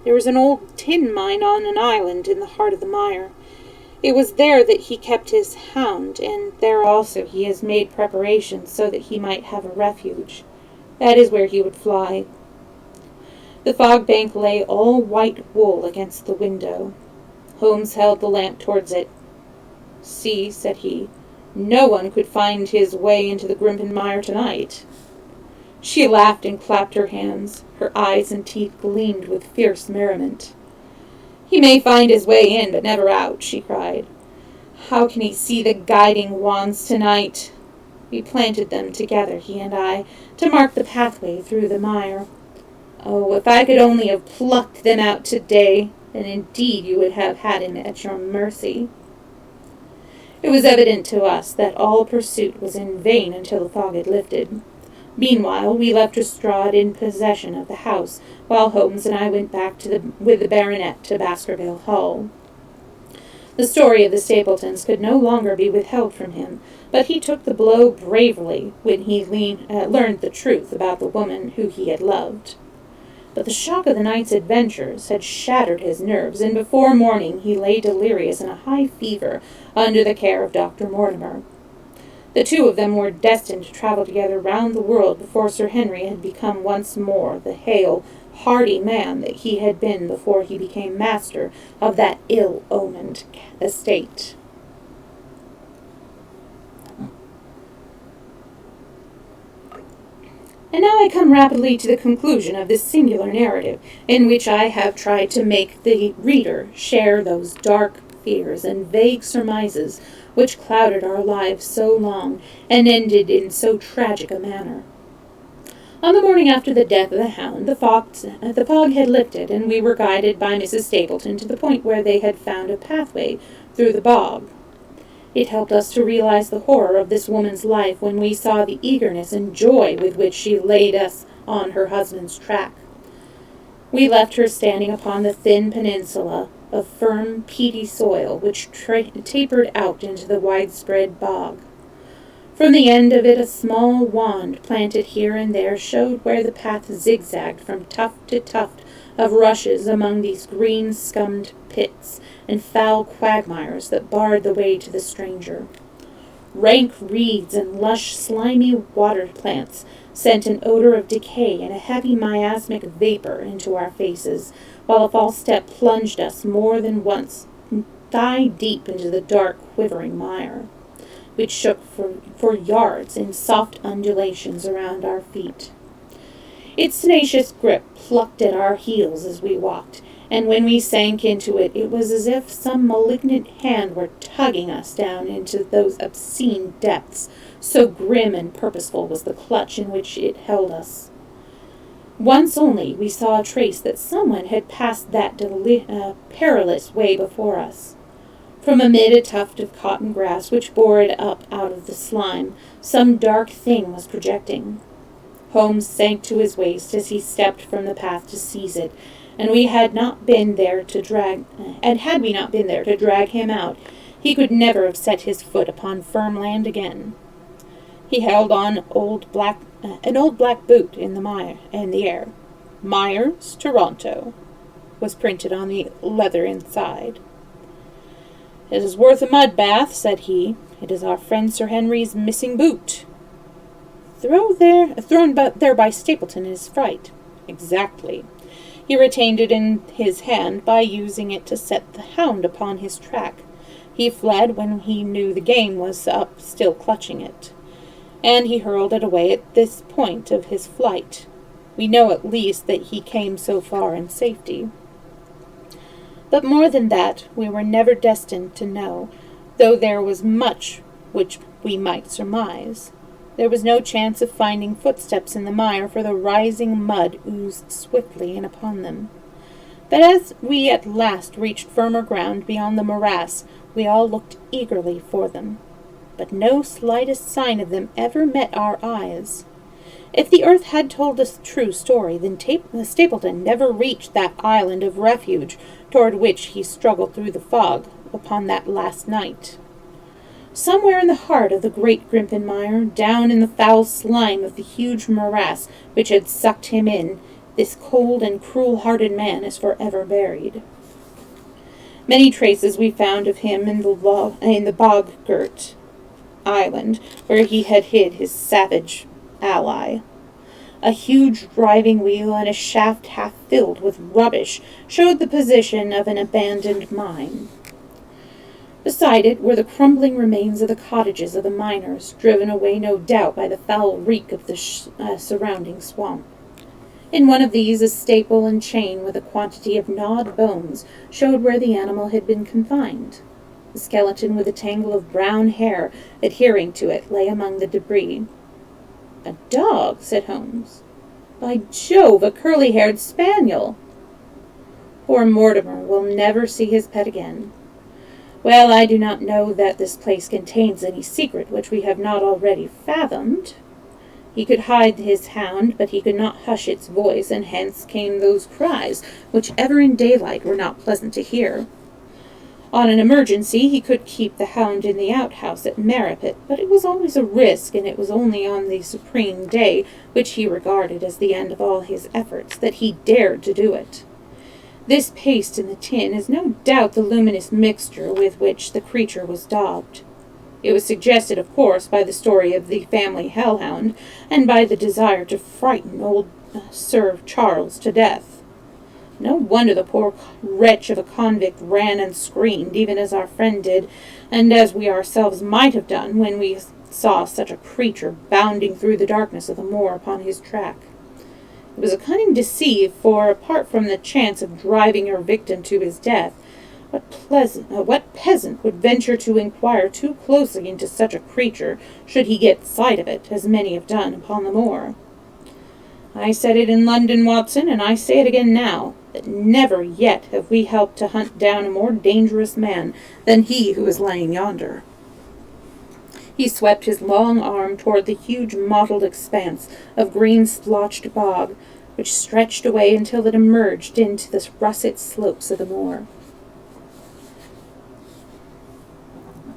"There was an old tin mine on an island in the heart of the mire. It was there that he kept his hound, and there also he has made preparations so that he might have a refuge. That is where he would fly." The fog bank lay all white wool against the window. Holmes held the lamp towards it. "See," said he, "no one could find his way into the Grimpen Mire tonight." She laughed and clapped her hands. Her eyes and teeth gleamed with fierce merriment. "He may find his way in, but never out," she cried. How can he see the guiding wands tonight? We planted them together, he and I, to mark the pathway through the mire. Oh, if I could only have plucked them out today, then indeed you would have had him at your mercy. It was evident to us that all pursuit was in vain until the fog had lifted. Meanwhile, we left Lestrade in possession of the house, while Holmes and I went back with the baronet to Baskerville Hall. The story of the Stapletons could no longer be withheld from him, but he took the blow bravely when he learned the truth about the woman who he had loved. But the shock of the night's adventures had shattered his nerves, and before morning he lay delirious in a high fever under the care of Dr. Mortimer. The two of them were destined to travel together round the world before Sir Henry had become once more the hale, hearty man that he had been before he became master of that ill-omened estate. And now I come rapidly to the conclusion of this singular narrative, in which I have tried to make the reader share those dark fears and vague surmises which clouded our lives so long and ended in so tragic a manner. On the morning after the death of the hound, the fog had lifted, and we were guided by Mrs. Stapleton to the point where they had found a pathway through the bog. It helped us to realize the horror of this woman's life when we saw the eagerness and joy with which she laid us on her husband's track. We left her standing upon the thin peninsula of firm, peaty soil which tapered out into the widespread bog. From the end of it a small wand planted here and there showed where the path zigzagged from tuft to tuft of rushes among these green scummed pits and foul quagmires that barred the way to the stranger. Rank reeds and lush, slimy water plants sent an odor of decay and a heavy miasmic vapor into our faces, while a false step plunged us more than once thigh-deep into the dark, quivering mire, which shook for yards in soft undulations around our feet. Its tenacious grip plucked at our heels as we walked, and when we sank into it, it was as if some malignant hand were tugging us down into those obscene depths, so grim and purposeful was the clutch in which it held us. Once only we saw a trace that someone had passed that perilous way before us. From amid a tuft of cotton grass which bore it up out of the slime, some dark thing was projecting. Holmes sank to his waist as he stepped from the path to seize it, and had we not been there to drag him out, he could never have set his foot upon firm land again. He held on an old black boot in the air. "Myers, Toronto," was printed on the leather inside. "It is worth a mud bath," said he. "It is our friend Sir Henry's missing boot." Thrown there by Stapleton in his fright. Exactly. He retained it in his hand by using it to set the hound upon his track. He fled when he knew the game was up, still clutching it. And he hurled it away at this point of his flight. We know at least that he came so far in safety. But more than that we were never destined to know, though there was much which we might surmise. There was no chance of finding footsteps in the mire, for the rising mud oozed swiftly in upon them. But as we at last reached firmer ground beyond the morass, we all looked eagerly for them. But no slightest sign of them ever met our eyes. If the earth had told a true story, then Stapleton never reached that island of refuge toward which he struggled through the fog upon that last night. Somewhere in the heart of the great Grimpen mire, down in the foul slime of the huge morass which had sucked him in, this cold and cruel-hearted man is forever buried. Many traces we found of him in the bog-girt island, where he had hid his savage ally. A huge driving wheel and a shaft half filled with rubbish showed the position of an abandoned mine. Beside it were the crumbling remains of the cottages of the miners, driven away no doubt by the foul reek of the surrounding swamp. In one of these a staple and chain with a quantity of gnawed bones showed where the animal had been confined. The skeleton with a tangle of brown hair adhering to it lay among the debris. "A dog," said Holmes. "By Jove, a curly-haired spaniel!" Poor Mortimer will never see his pet again. Well, I do not know that this place contains any secret which we have not already fathomed. He could hide his hound, but he could not hush its voice, and hence came those cries, which ever in daylight were not pleasant to hear. On an emergency, he could keep the hound in the outhouse at Merripit, but it was always a risk, and it was only on the supreme day, which he regarded as the end of all his efforts, that he dared to do it. This paste in the tin is no doubt the luminous mixture with which the creature was daubed. It was suggested, of course, by the story of the family hellhound, and by the desire to frighten old Sir Charles to death. No wonder the poor wretch of a convict ran and screamed, even as our friend did, and as we ourselves might have done when we saw such a creature bounding through the darkness of the moor upon his track. It was a cunning deceit, for apart from the chance of driving your victim to his death, what peasant would venture to inquire too closely into such a creature, should he get sight of it, as many have done upon the moor? I said it in London, Watson, and I say it again now, that never yet have we helped to hunt down a more dangerous man than he who is lying yonder. He swept his long arm toward the huge mottled expanse of green splotched bog, which stretched away until it emerged into the russet slopes of the moor.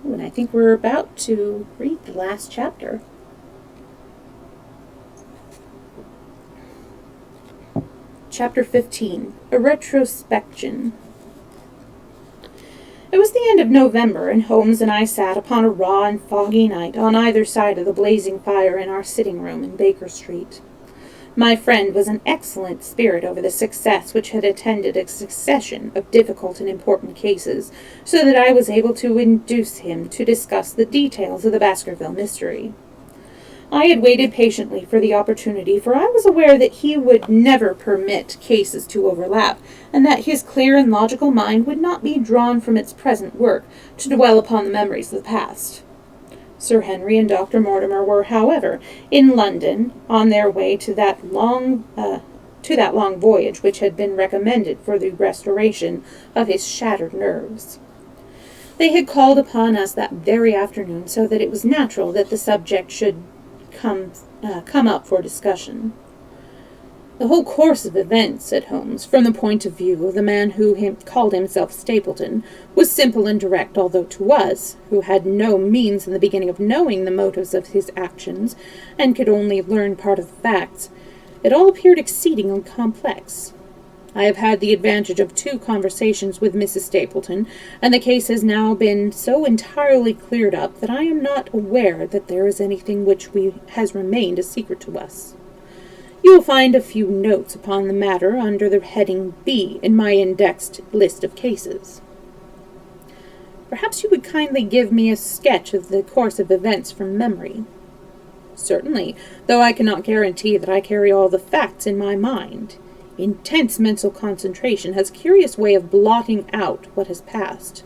And I think we're about to read the last chapter. Chapter 15, A Retrospection. It was the end of November, and Holmes and I sat upon a raw and foggy night on either side of the blazing fire in our sitting room in Baker Street. My friend was in excellent spirit over the success which had attended a succession of difficult and important cases, so that I was able to induce him to discuss the details of the Baskerville mystery. I had waited patiently for the opportunity, for I was aware that he would never permit cases to overlap, and that his clear and logical mind would not be drawn from its present work to dwell upon the memories of the past. Sir Henry and Dr. Mortimer were, however, in London, on their way to that long voyage which had been recommended for the restoration of his shattered nerves. They had called upon us that very afternoon, so that it was natural that the subject should come up for discussion. The whole course of events, said Holmes, from the point of view of the man who called himself Stapleton, was simple and direct, although to us, who had no means in the beginning of knowing the motives of his actions, and could only learn part of the facts, it all appeared exceedingly complex. I have had the advantage of 2 conversations with Mrs. Stapleton, and the case has now been so entirely cleared up that I am not aware that there is anything which has remained a secret to us. You will find a few notes upon the matter under the heading B in my indexed list of cases. Perhaps you would kindly give me a sketch of the course of events from memory. Certainly, though I cannot guarantee that I carry all the facts in my mind. Intense mental concentration has a curious way of blotting out what has passed.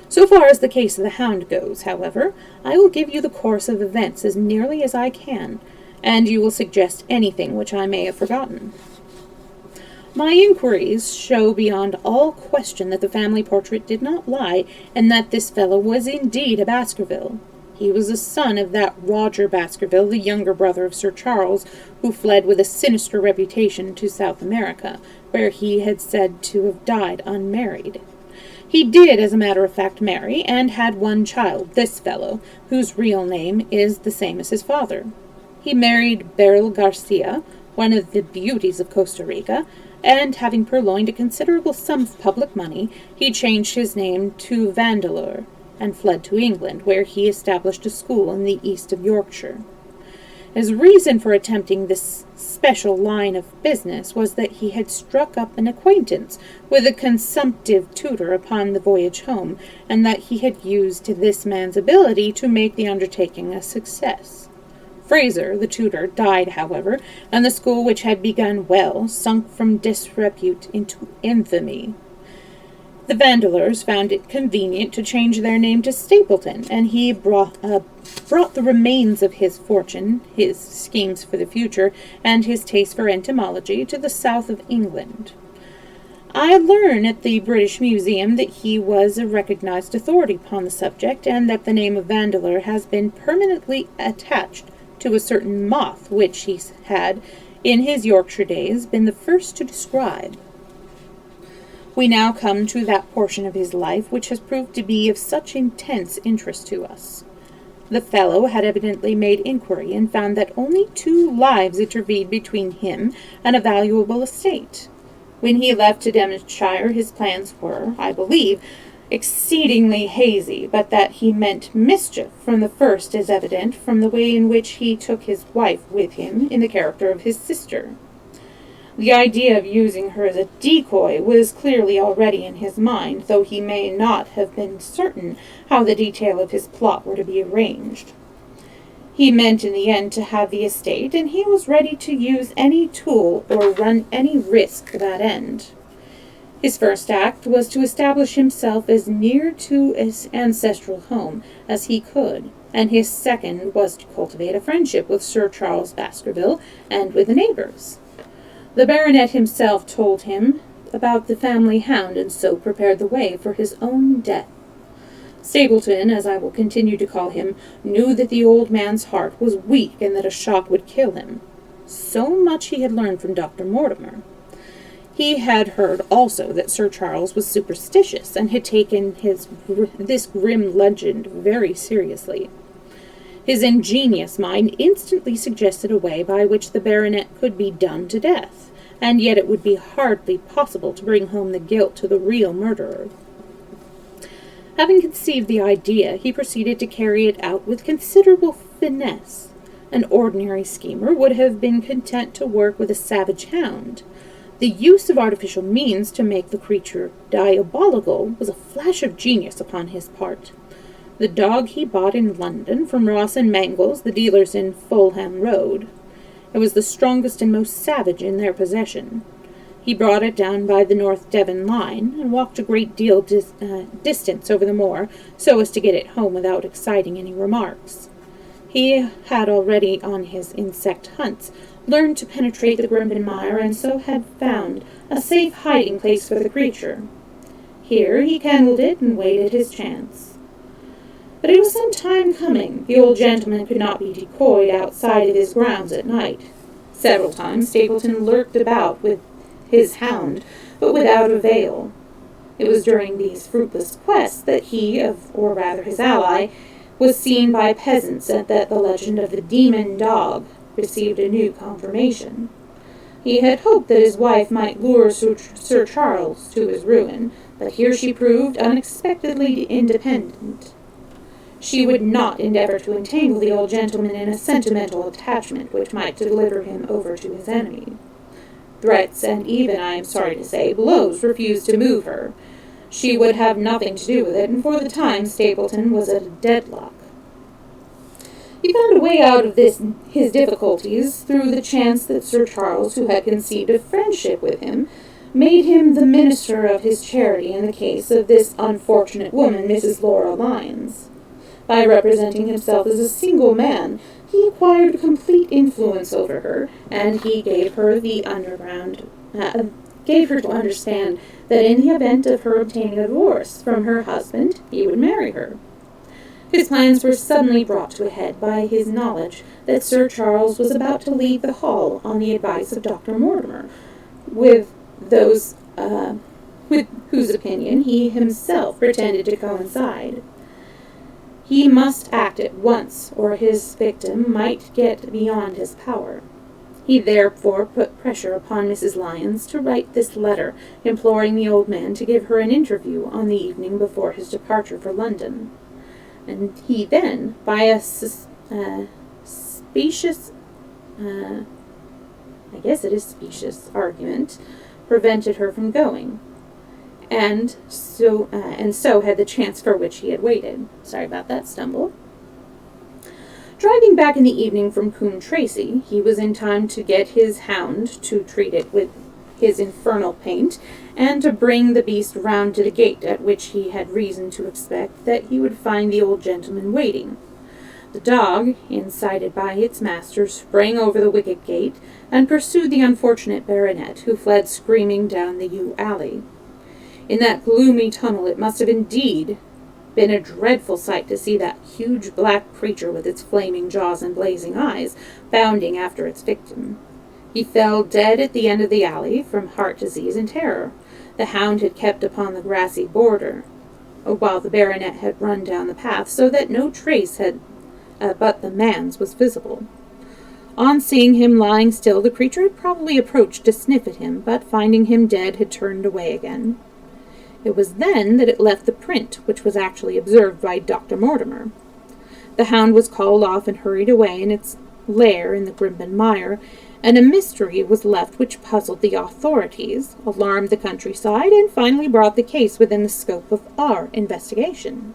So far as the case of the hound goes, however, I will give you the course of events as nearly as I can, and you will suggest anything which I may have forgotten. My inquiries show beyond all question that the family portrait did not lie, and that this fellow was indeed a Baskerville. He was a son of that Roger Baskerville, the younger brother of Sir Charles, who fled with a sinister reputation to South America, where he had said to have died unmarried. He did, as a matter of fact, marry, and had one child, this fellow, whose real name is the same as his father. He married Beryl Garcia, one of the beauties of Costa Rica, and having purloined a considerable sum of public money, he changed his name to Vandeleur, and fled to England, where he established a school in the east of Yorkshire. His reason for attempting this special line of business was that he had struck up an acquaintance with a consumptive tutor upon the voyage home, and that he had used this man's ability to make the undertaking a success. Fraser, the tutor, died, however, and the school, which had begun well, sunk from disrepute into infamy. The Vandeleurs found it convenient to change their name to Stapleton, and he brought the remains of his fortune, his schemes for the future, and his taste for entomology to the south of England. I learn at the British Museum that he was a recognized authority upon the subject, and that the name of Vandeleur has been permanently attached to a certain moth which he had, in his Yorkshire days, been the first to describe. We now come to that portion of his life which has proved to be of such intense interest to us. The fellow had evidently made inquiry, and found that only 2 lives intervened between him and a valuable estate. When he left to Devonshire, his plans were, I believe, exceedingly hazy, but that he meant mischief from the first is evident from the way in which he took his wife with him in the character of his sister. The idea of using her as a decoy was clearly already in his mind, though he may not have been certain how the detail of his plot were to be arranged. He meant in the end to have the estate, and he was ready to use any tool or run any risk for that end. His first act was to establish himself as near to his ancestral home as he could, and his second was to cultivate a friendship with Sir Charles Baskerville and with the neighbours. The baronet himself told him about the family hound, and so prepared the way for his own death. Stapleton, as I will continue to call him, knew that the old man's heart was weak and that a shock would kill him. So much he had learned from Dr. Mortimer. He had heard also that Sir Charles was superstitious, and had taken this grim legend very seriously. His ingenious mind instantly suggested a way by which the baronet could be done to death, and yet it would be hardly possible to bring home the guilt to the real murderer. Having conceived the idea, he proceeded to carry it out with considerable finesse. An ordinary schemer would have been content to work with a savage hound. The use of artificial means to make the creature diabolical was a flash of genius upon his part. The dog he bought in London from Ross and Mangles, the dealers in Fulham Road. It was the strongest and most savage in their possession. He brought it down by the North Devon line, and walked a great deal distance over the moor, so as to get it home without exciting any remarks. He had already, on his insect hunts, learned to penetrate the Grimpen mire, and so had found a safe hiding place for the creature. Here he kennelled it and waited his chance. But it was some time coming. The old gentleman could not be decoyed outside of his grounds at night. Several times Stapleton lurked about with his hound, but without avail. It was during these fruitless quests that he, or rather his ally, was seen by peasants, and that the legend of the demon dog received a new confirmation. He had hoped that his wife might lure Sir Charles to his ruin, but here she proved unexpectedly independent. She would not endeavor to entangle the old gentleman in a sentimental attachment which might deliver him over to his enemy. Threats, and even, I am sorry to say, blows refused to move her. She would have nothing to do with it, and for the time Stapleton was at a deadlock. He found a way out of his difficulties through the chance that Sir Charles, who had conceived a friendship with him, made him the minister of his charity in the case of this unfortunate woman, Mrs. Laura Lyons. By representing himself as a single man, he acquired complete influence over her, and he gave her to understand that in the event of her obtaining a divorce from her husband, he would marry her. His plans were suddenly brought to a head by his knowledge that Sir Charles was about to leave the hall on the advice of Dr. Mortimer, with whose opinion he himself pretended to coincide. He must act at once, or his victim might get beyond his power. He therefore put pressure upon Mrs. Lyons to write this letter, imploring the old man to give her an interview on the evening before his departure for London. And he then, by a specious argument, prevented her from going. And so had the chance for which he had waited. Sorry about that stumble. Driving back in the evening from Coombe Tracy, he was in time to get his hound to treat it with his infernal paint, and to bring the beast round to the gate, at which he had reason to expect that he would find the old gentleman waiting. The dog, incited by its master, sprang over the wicket gate, and pursued the unfortunate baronet, who fled screaming down the yew alley. In that gloomy tunnel it must have indeed been a dreadful sight to see that huge black creature with its flaming jaws and blazing eyes bounding after its victim. He fell dead at the end of the alley from heart disease and terror. The hound had kept upon the grassy border, while the baronet had run down the path, so that no trace but the man's was visible. On seeing him lying still, the creature had probably approached to sniff at him, but finding him dead had turned away again. It was then that it left the print, which was actually observed by Dr. Mortimer. The hound was called off and hurried away in its lair in the Grimpen mire, and a mystery was left which puzzled the authorities, alarmed the countryside, and finally brought the case within the scope of our investigation.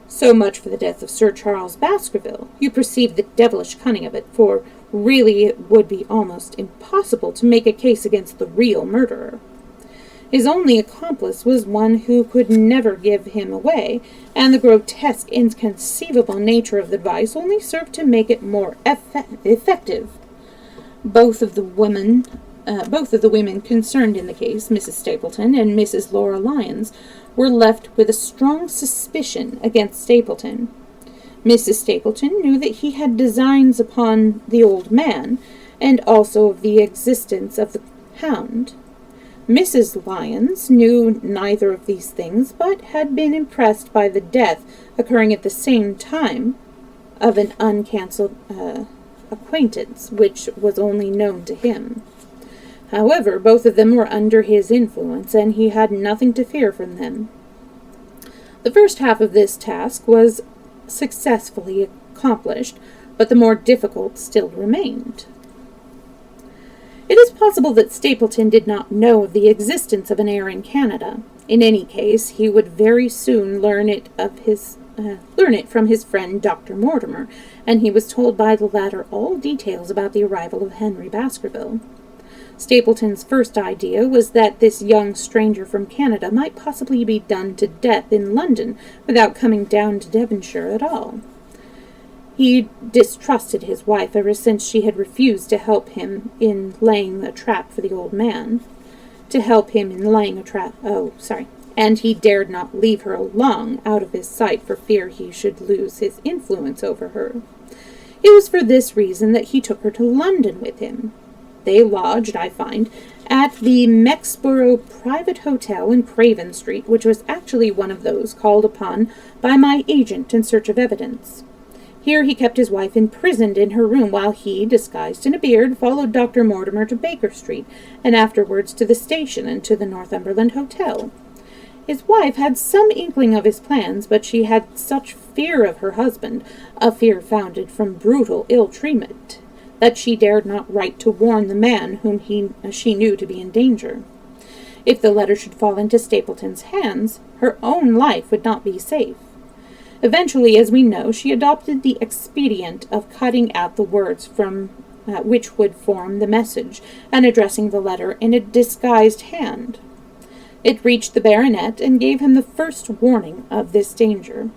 So much for the death of Sir Charles Baskerville. You perceive the devilish cunning of it, for really it would be almost impossible to make a case against the real murderer. His only accomplice was one who could never give him away, and the grotesque, inconceivable nature of the device only served to make it more effective. Both of the women concerned in the case, Mrs. Stapleton and Mrs. Laura Lyons, were left with a strong suspicion against Stapleton. Mrs. Stapleton knew that he had designs upon the old man, and also of the existence of the hound. Mrs. Lyons knew neither of these things, but had been impressed by the death occurring at the same time of an uncancelled acquaintance, which was only known to him. However, both of them were under his influence, and he had nothing to fear from them. The first half of this task was successfully accomplished, but the more difficult still remained. It is possible that Stapleton did not know of the existence of an heir in Canada. In any case, he would very soon learn it from his friend Dr. Mortimer, and he was told by the latter all details about the arrival of Henry Baskerville. Stapleton's first idea was that this young stranger from Canada might possibly be done to death in London without coming down to Devonshire at all. He distrusted his wife ever since she had refused to help him in laying a trap for the old man. And he dared not leave her long out of his sight for fear he should lose his influence over her. It was for this reason that he took her to London with him. They lodged, I find, at the Mexborough Private Hotel in Craven Street, which was actually one of those called upon by my agent in search of evidence. Here he kept his wife imprisoned in her room, while he, disguised in a beard, followed Dr. Mortimer to Baker Street, and afterwards to the station and to the Northumberland Hotel. His wife had some inkling of his plans, but she had such fear of her husband, a fear founded from brutal ill-treatment, that she dared not write to warn the man whom she knew to be in danger. If the letter should fall into Stapleton's hands, her own life would not be safe. Eventually, as we know, she adopted the expedient of cutting out the words from which would form the message, and addressing the letter in a disguised hand. It reached the baronet, and gave him the first warning of this danger.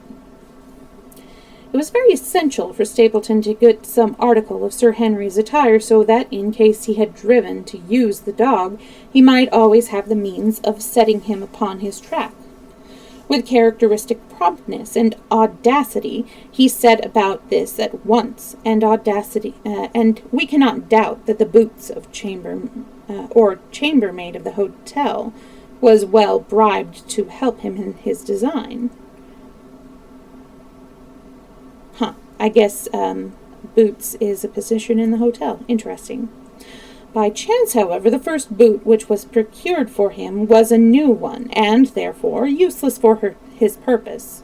It was very essential for Stapleton to get some article of Sir Henry's attire, so that, in case he had driven to use the dog, he might always have the means of setting him upon his track. With characteristic promptness and audacity, he set about this at once, and we cannot doubt that the boots of chambermaid of the hotel was well bribed to help him in his design. I guess boots is a position in the hotel. Interesting. By chance, however, the first boot which was procured for him was a new one, and, therefore, useless for his purpose.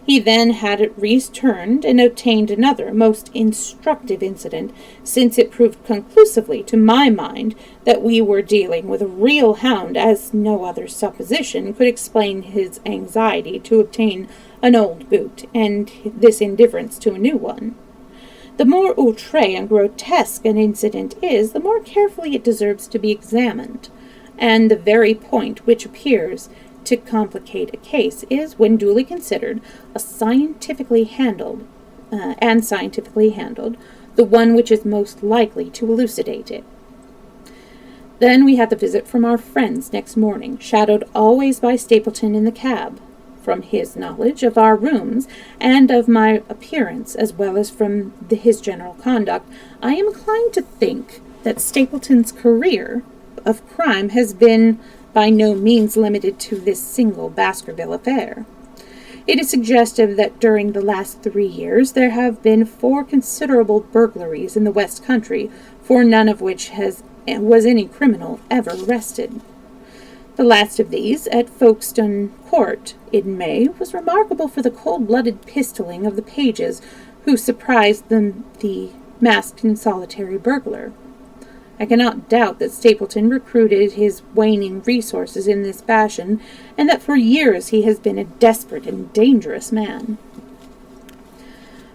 He then had it returned and obtained another most instructive incident, since it proved conclusively to my mind that we were dealing with a real hound, as no other supposition could explain his anxiety to obtain an old boot, and this indifference to a new one. The more outre and grotesque an incident is, the more carefully it deserves to be examined, and the very point which appears to complicate a case is, when duly considered, scientifically handled, the one which is most likely to elucidate it. Then we had the visit from our friends next morning, shadowed always by Stapleton in the cab. From his knowledge of our rooms and of my appearance, as well as from his general conduct, I am inclined to think that Stapleton's career of crime has been by no means limited to this single Baskerville affair. It is suggestive that during the last 3 years there have been 4 considerable burglaries in the West Country, for none of which was any criminal ever arrested. The last of these, at Folkestone Court in May, was remarkable for the cold-blooded pistoling of the pages who surprised the masked and solitary burglar. I cannot doubt that Stapleton recruited his waning resources in this fashion, and that for years he has been a desperate and dangerous man.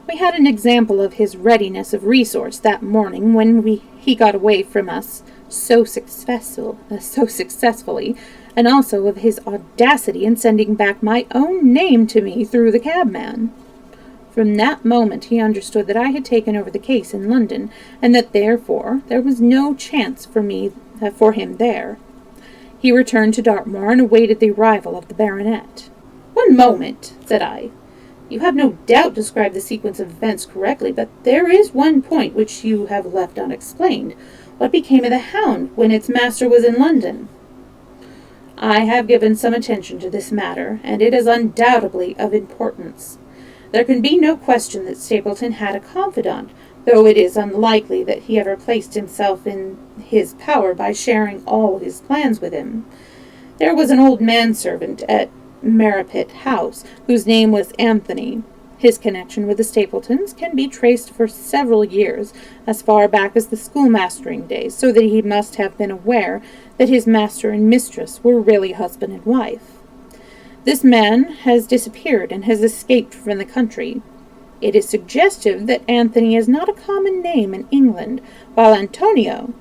We had an example of his readiness of resource that morning when he got away from us so successfully, and also of his audacity in sending back my own name to me through the cabman. From that moment he understood that I had taken over the case in London, and that therefore there was no chance for him there. He returned to Dartmoor and awaited the arrival of the baronet. "One moment," said I. "You have no doubt described the sequence of events correctly, but there is one point which you have left unexplained. What became of the hound when its master was in London?" "I have given some attention to this matter, and it is undoubtedly of importance. There can be no question that Stapleton had a confidant, though it is unlikely that he ever placed himself in his power by sharing all his plans with him. There was an old manservant at Merripit House, whose name was Anthony. His connection with the Stapletons can be traced for several years, as far back as the schoolmastering days, so that he must have been aware that his master and mistress were really husband and wife. This man has disappeared and has escaped from the country. It is suggestive that Anthony is not a common name in England, while Antonio...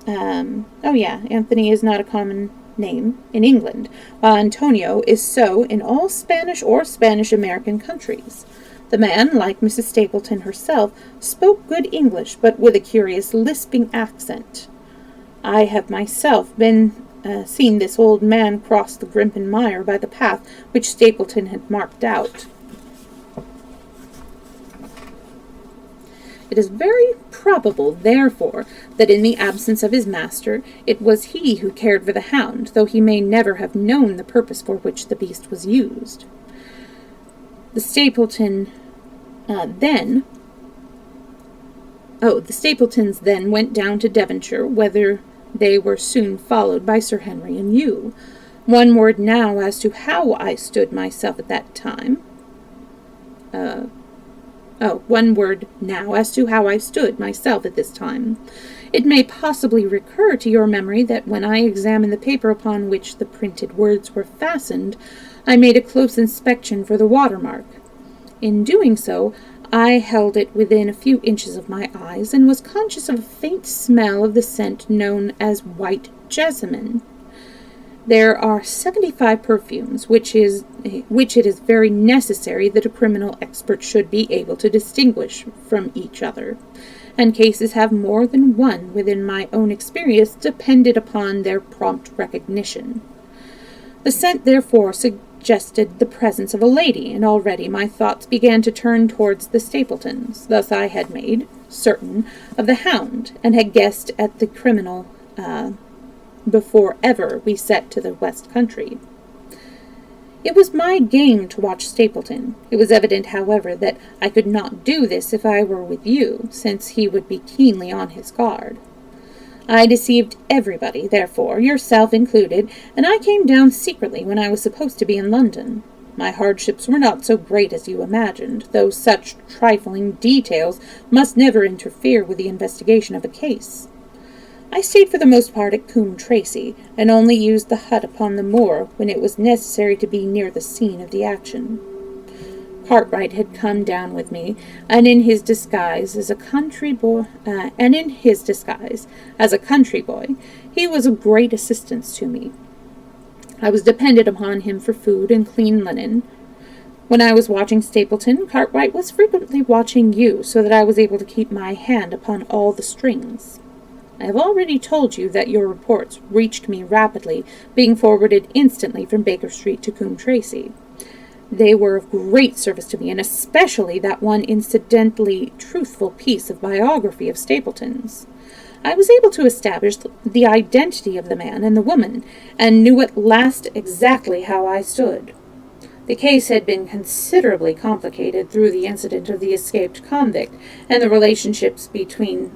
Anthony is not a common name in England, while Antonio is so in all Spanish or Spanish-American countries. The man, like Mrs. Stapleton herself, spoke good English, but with a curious lisping accent. I have myself seen this old man cross the Grimpen Mire by the path which Stapleton had marked out. It is very probable, therefore, that in the absence of his master, it was he who cared for the hound, though he may never have known the purpose for which the beast was used. The Stapletons then went down to Devonshire, whither they were soon followed by Sir Henry and you. One word now as to how I stood myself at that time. One word now as to how I stood myself at this time. It may possibly recur to your memory that when I examined the paper upon which the printed words were fastened, I made a close inspection for the watermark. In doing so, I held it within a few inches of my eyes, and was conscious of a faint smell of the scent known as white jessamine. There are 75 perfumes, which it is very necessary that a criminal expert should be able to distinguish from each other, and cases have more than one within my own experience depended upon their prompt recognition. The scent therefore suggested the presence of a lady, and already my thoughts began to turn towards the Stapletons. Thus I had made certain of the hound, and had guessed at the criminal before ever we set to the West Country. It was my game to watch Stapleton. It was evident, however, that I could not do this if I were with you, since he would be keenly on his guard. I deceived everybody, therefore, yourself included, and I came down secretly when I was supposed to be in London. My hardships were not so great as you imagined, though such trifling details must never interfere with the investigation of a case. I stayed for the most part at Coombe Tracy, and only used the hut upon the moor when it was necessary to be near the scene of the action. Cartwright had come down with me, and in his disguise as a country boy, he was of great assistance to me. I was dependent upon him for food and clean linen. When I was watching Stapleton, Cartwright was frequently watching you, so that I was able to keep my hand upon all the strings. I have already told you that your reports reached me rapidly, being forwarded instantly from Baker Street to Coombe Tracy. They were of great service to me, and especially that one incidentally truthful piece of biography of Stapleton's. I was able to establish the identity of the man and the woman, and knew at last exactly how I stood. The case had been considerably complicated through the incident of the escaped convict, and the relations between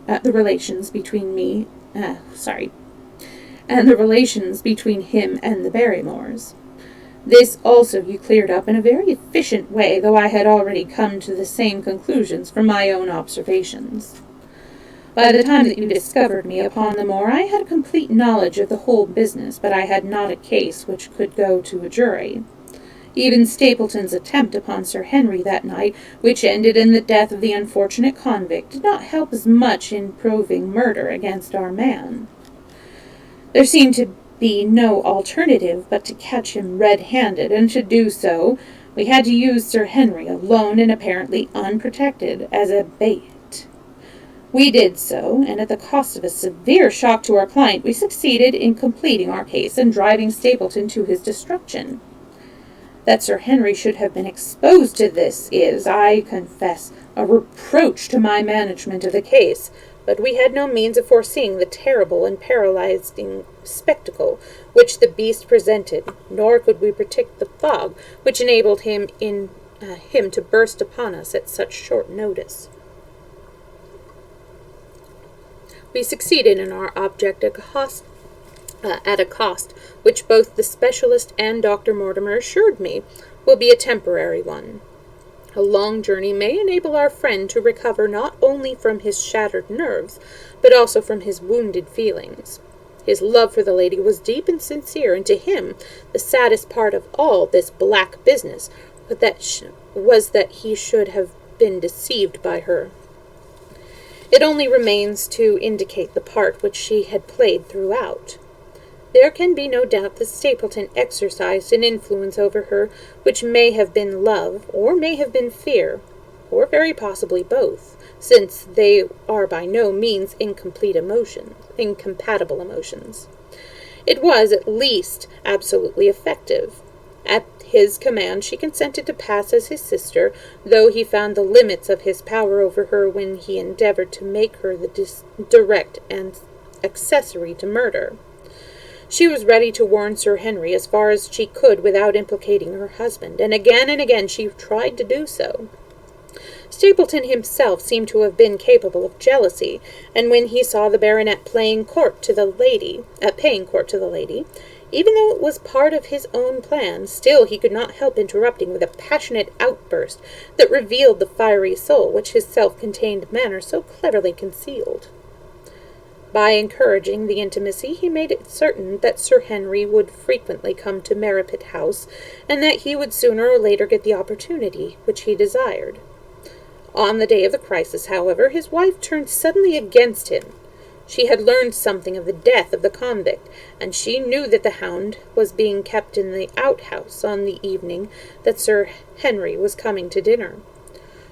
him and the Barrymores. This also you cleared up in a very efficient way, though I had already come to the same conclusions from my own observations. By the time that you discovered me upon the moor, I had complete knowledge of the whole business, but I had not a case which could go to a jury. Even Stapleton's attempt upon Sir Henry that night, which ended in the death of the unfortunate convict, did not help as much in proving murder against our man. There seemed to be no alternative but to catch him red-handed, and to do so, we had to use Sir Henry, alone and apparently unprotected, as a bait. We did so, and at the cost of a severe shock to our client, we succeeded in completing our case and driving Stapleton to his destruction. That Sir Henry should have been exposed to this is, I confess, a reproach to my management of the case, but we had no means of foreseeing the terrible and paralyzing spectacle which the beast presented, nor could we predict the fog which enabled him to burst upon us at such short notice. We succeeded in our object at a cost which both the specialist and Dr. Mortimer assured me will be a temporary one. A long journey may enable our friend to recover not only from his shattered nerves, but also from his wounded feelings. His love for the lady was deep and sincere, and to him the saddest part of all this black business was that he should have been deceived by her. It only remains to indicate the part which she had played throughout. There can be no doubt that Stapleton exercised an influence over her which may have been love, or may have been fear, or very possibly both, since they are by no means incompatible emotions. It was, at least, absolutely effective. At his command she consented to pass as his sister, though he found the limits of his power over her when he endeavored to make her the direct and accessory to murder. She was ready to warn Sir Henry as far as she could without implicating her husband, and again she tried to do so. Stapleton himself seemed to have been capable of jealousy, and when he saw the baronet paying court to the lady, even though it was part of his own plan, still he could not help interrupting with a passionate outburst that revealed the fiery soul which his self-contained manner so cleverly concealed. By encouraging the intimacy, he made it certain that Sir Henry would frequently come to Merripit House, and that he would sooner or later get the opportunity which he desired. On the day of the crisis, however, his wife turned suddenly against him. She had learned something of the death of the convict, and she knew that the hound was being kept in the outhouse on the evening that Sir Henry was coming to dinner.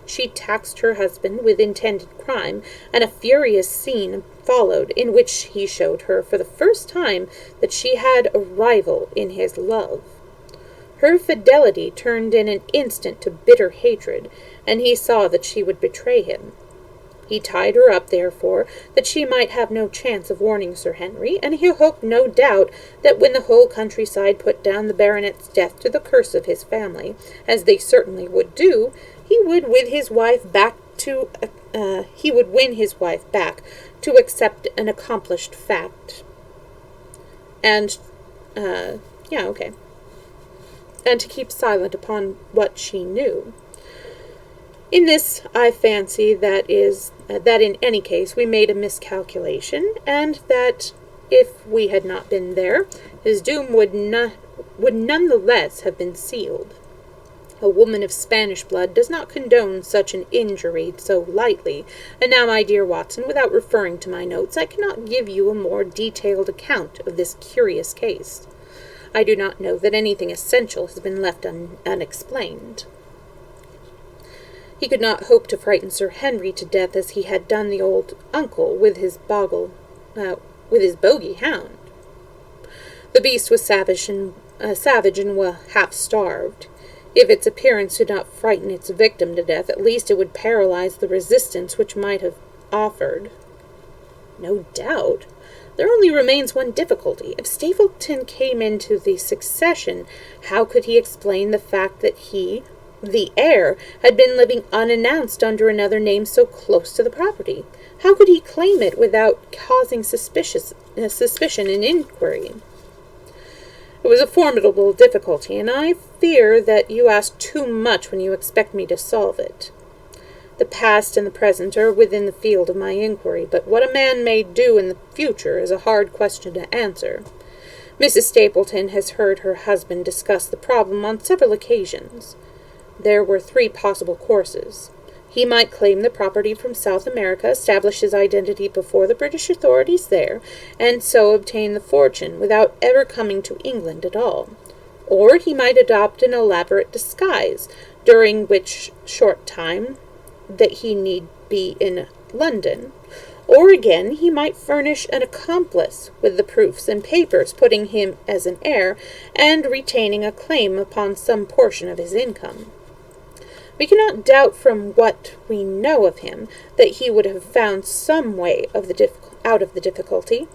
She taxed her husband with intended crime, and a furious scene followed, in which he showed her for the first time that she had a rival in his love. Her fidelity turned in an instant to bitter hatred, and he saw that she would betray him. He tied her up, therefore, that she might have no chance of warning Sir Henry, and he hoped no doubt that when the whole countryside put down the baronet's death to the curse of his family, as they certainly would do, he would win his wife back to accept an accomplished fact. And to keep silent upon what she knew. In this, I fancy that in any case we made a miscalculation, and that if we had not been there, his doom would none the less have been sealed. A woman of Spanish blood does not condone such an injury so lightly, and now, my dear Watson, without referring to my notes, I cannot give you a more detailed account of this curious case. I do not know that anything essential has been left unexplained. He could not hope to frighten Sir Henry to death as he had done the old uncle with his bogey hound. The beast was savage and half starved. If its appearance did not frighten its victim to death, at least it would paralyze the resistance which might have offered. No doubt. There only remains one difficulty. If Stapleton came into the succession, how could he explain the fact that he, the heir, had been living unannounced under another name so close to the property? How could he claim it without causing suspicion and inquiry? It was a formidable difficulty, and I fear that you ask too much when you expect me to solve it. The past and the present are within the field of my inquiry, but what a man may do in the future is a hard question to answer. Mrs. Stapleton has heard her husband discuss the problem on several occasions. There were 3 possible courses. He might claim the property from South America, establish his identity before the British authorities there, and so obtain the fortune without ever coming to England at all. Or he might adopt an elaborate disguise, during which short time that he need be in London. Or again, he might furnish an accomplice with the proofs and papers, putting him as an heir, and retaining a claim upon some portion of his income. We cannot doubt from what we know of him that he would have found some way out of the difficulty.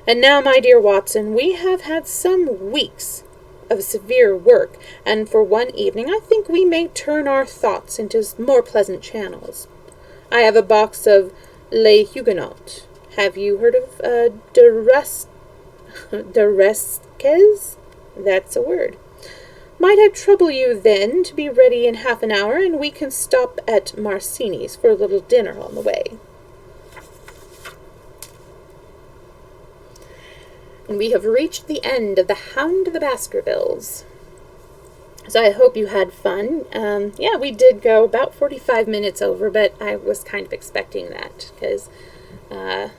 And now, my dear Watson, we have had some weeks of severe work, and for one evening I think we may turn our thoughts into more pleasant channels. I have a box of Les Huguenots. Have you heard of Duresquez? That's a word. Might I trouble you, then, to be ready in half an hour, and we can stop at Marcini's for a little dinner on the way. And we have reached the end of The Hound of the Baskervilles. So I hope you had fun. Yeah, we did go about 45 minutes over, but I was kind of expecting that, because I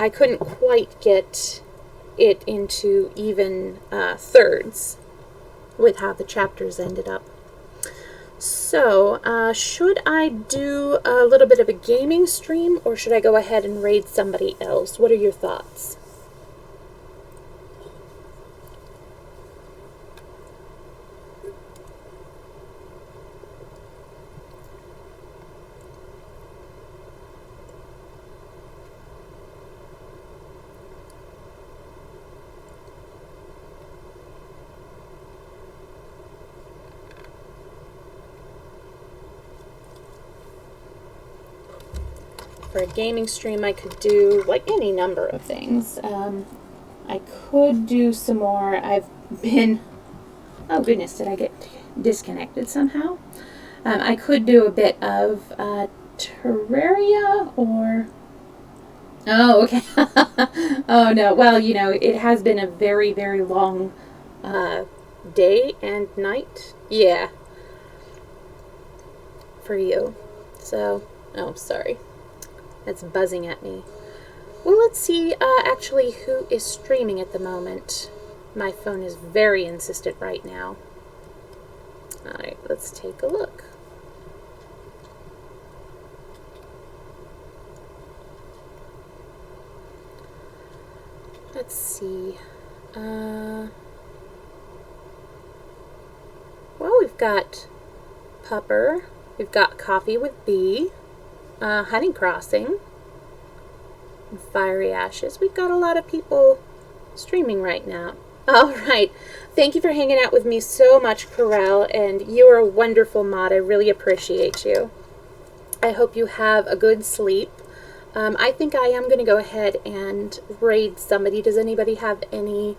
couldn't quite get it into even thirds with how the chapters ended up. So, should I do a little bit of a gaming stream, or should I go ahead and raid somebody else? What are your thoughts? For a gaming stream, I could do, like, any number of things. I could do some more. I've been... Oh, goodness, did I get disconnected somehow? I could do a bit of Terraria, or... Oh, okay. Oh, no. Well, you know, it has been a very, very long day and night. Yeah. For you. So, oh, sorry. That's buzzing at me. Well, let's see actually who is streaming at the moment. My phone is very insistent right now. Alright, let's take a look. Let's see. Well, we've got Pupper. We've got Coffee with B. Honey Crossing, and Fiery Ashes. We've got a lot of people streaming right now. All right. Thank you for hanging out with me so much, Corel, and you are a wonderful mod. I really appreciate you. I hope you have a good sleep. I think I am going to go ahead and raid somebody. Does anybody have any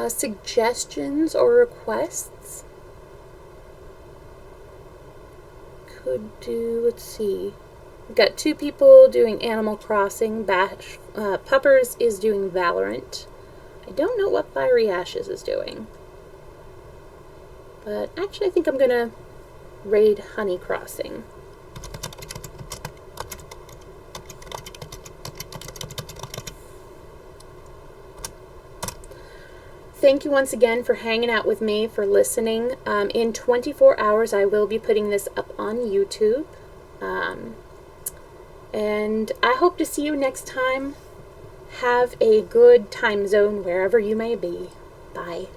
suggestions or requests? Could do, let's see. We've got 2 people doing Animal Crossing. Puppers is doing Valorant. I don't know what Fiery Ashes is doing. But actually, I think I'm going to raid Honey Crossing. Thank you once again for hanging out with me, for listening. In 24 hours, I will be putting this up on YouTube. And I hope to see you next time. Have a good time zone wherever you may be. Bye.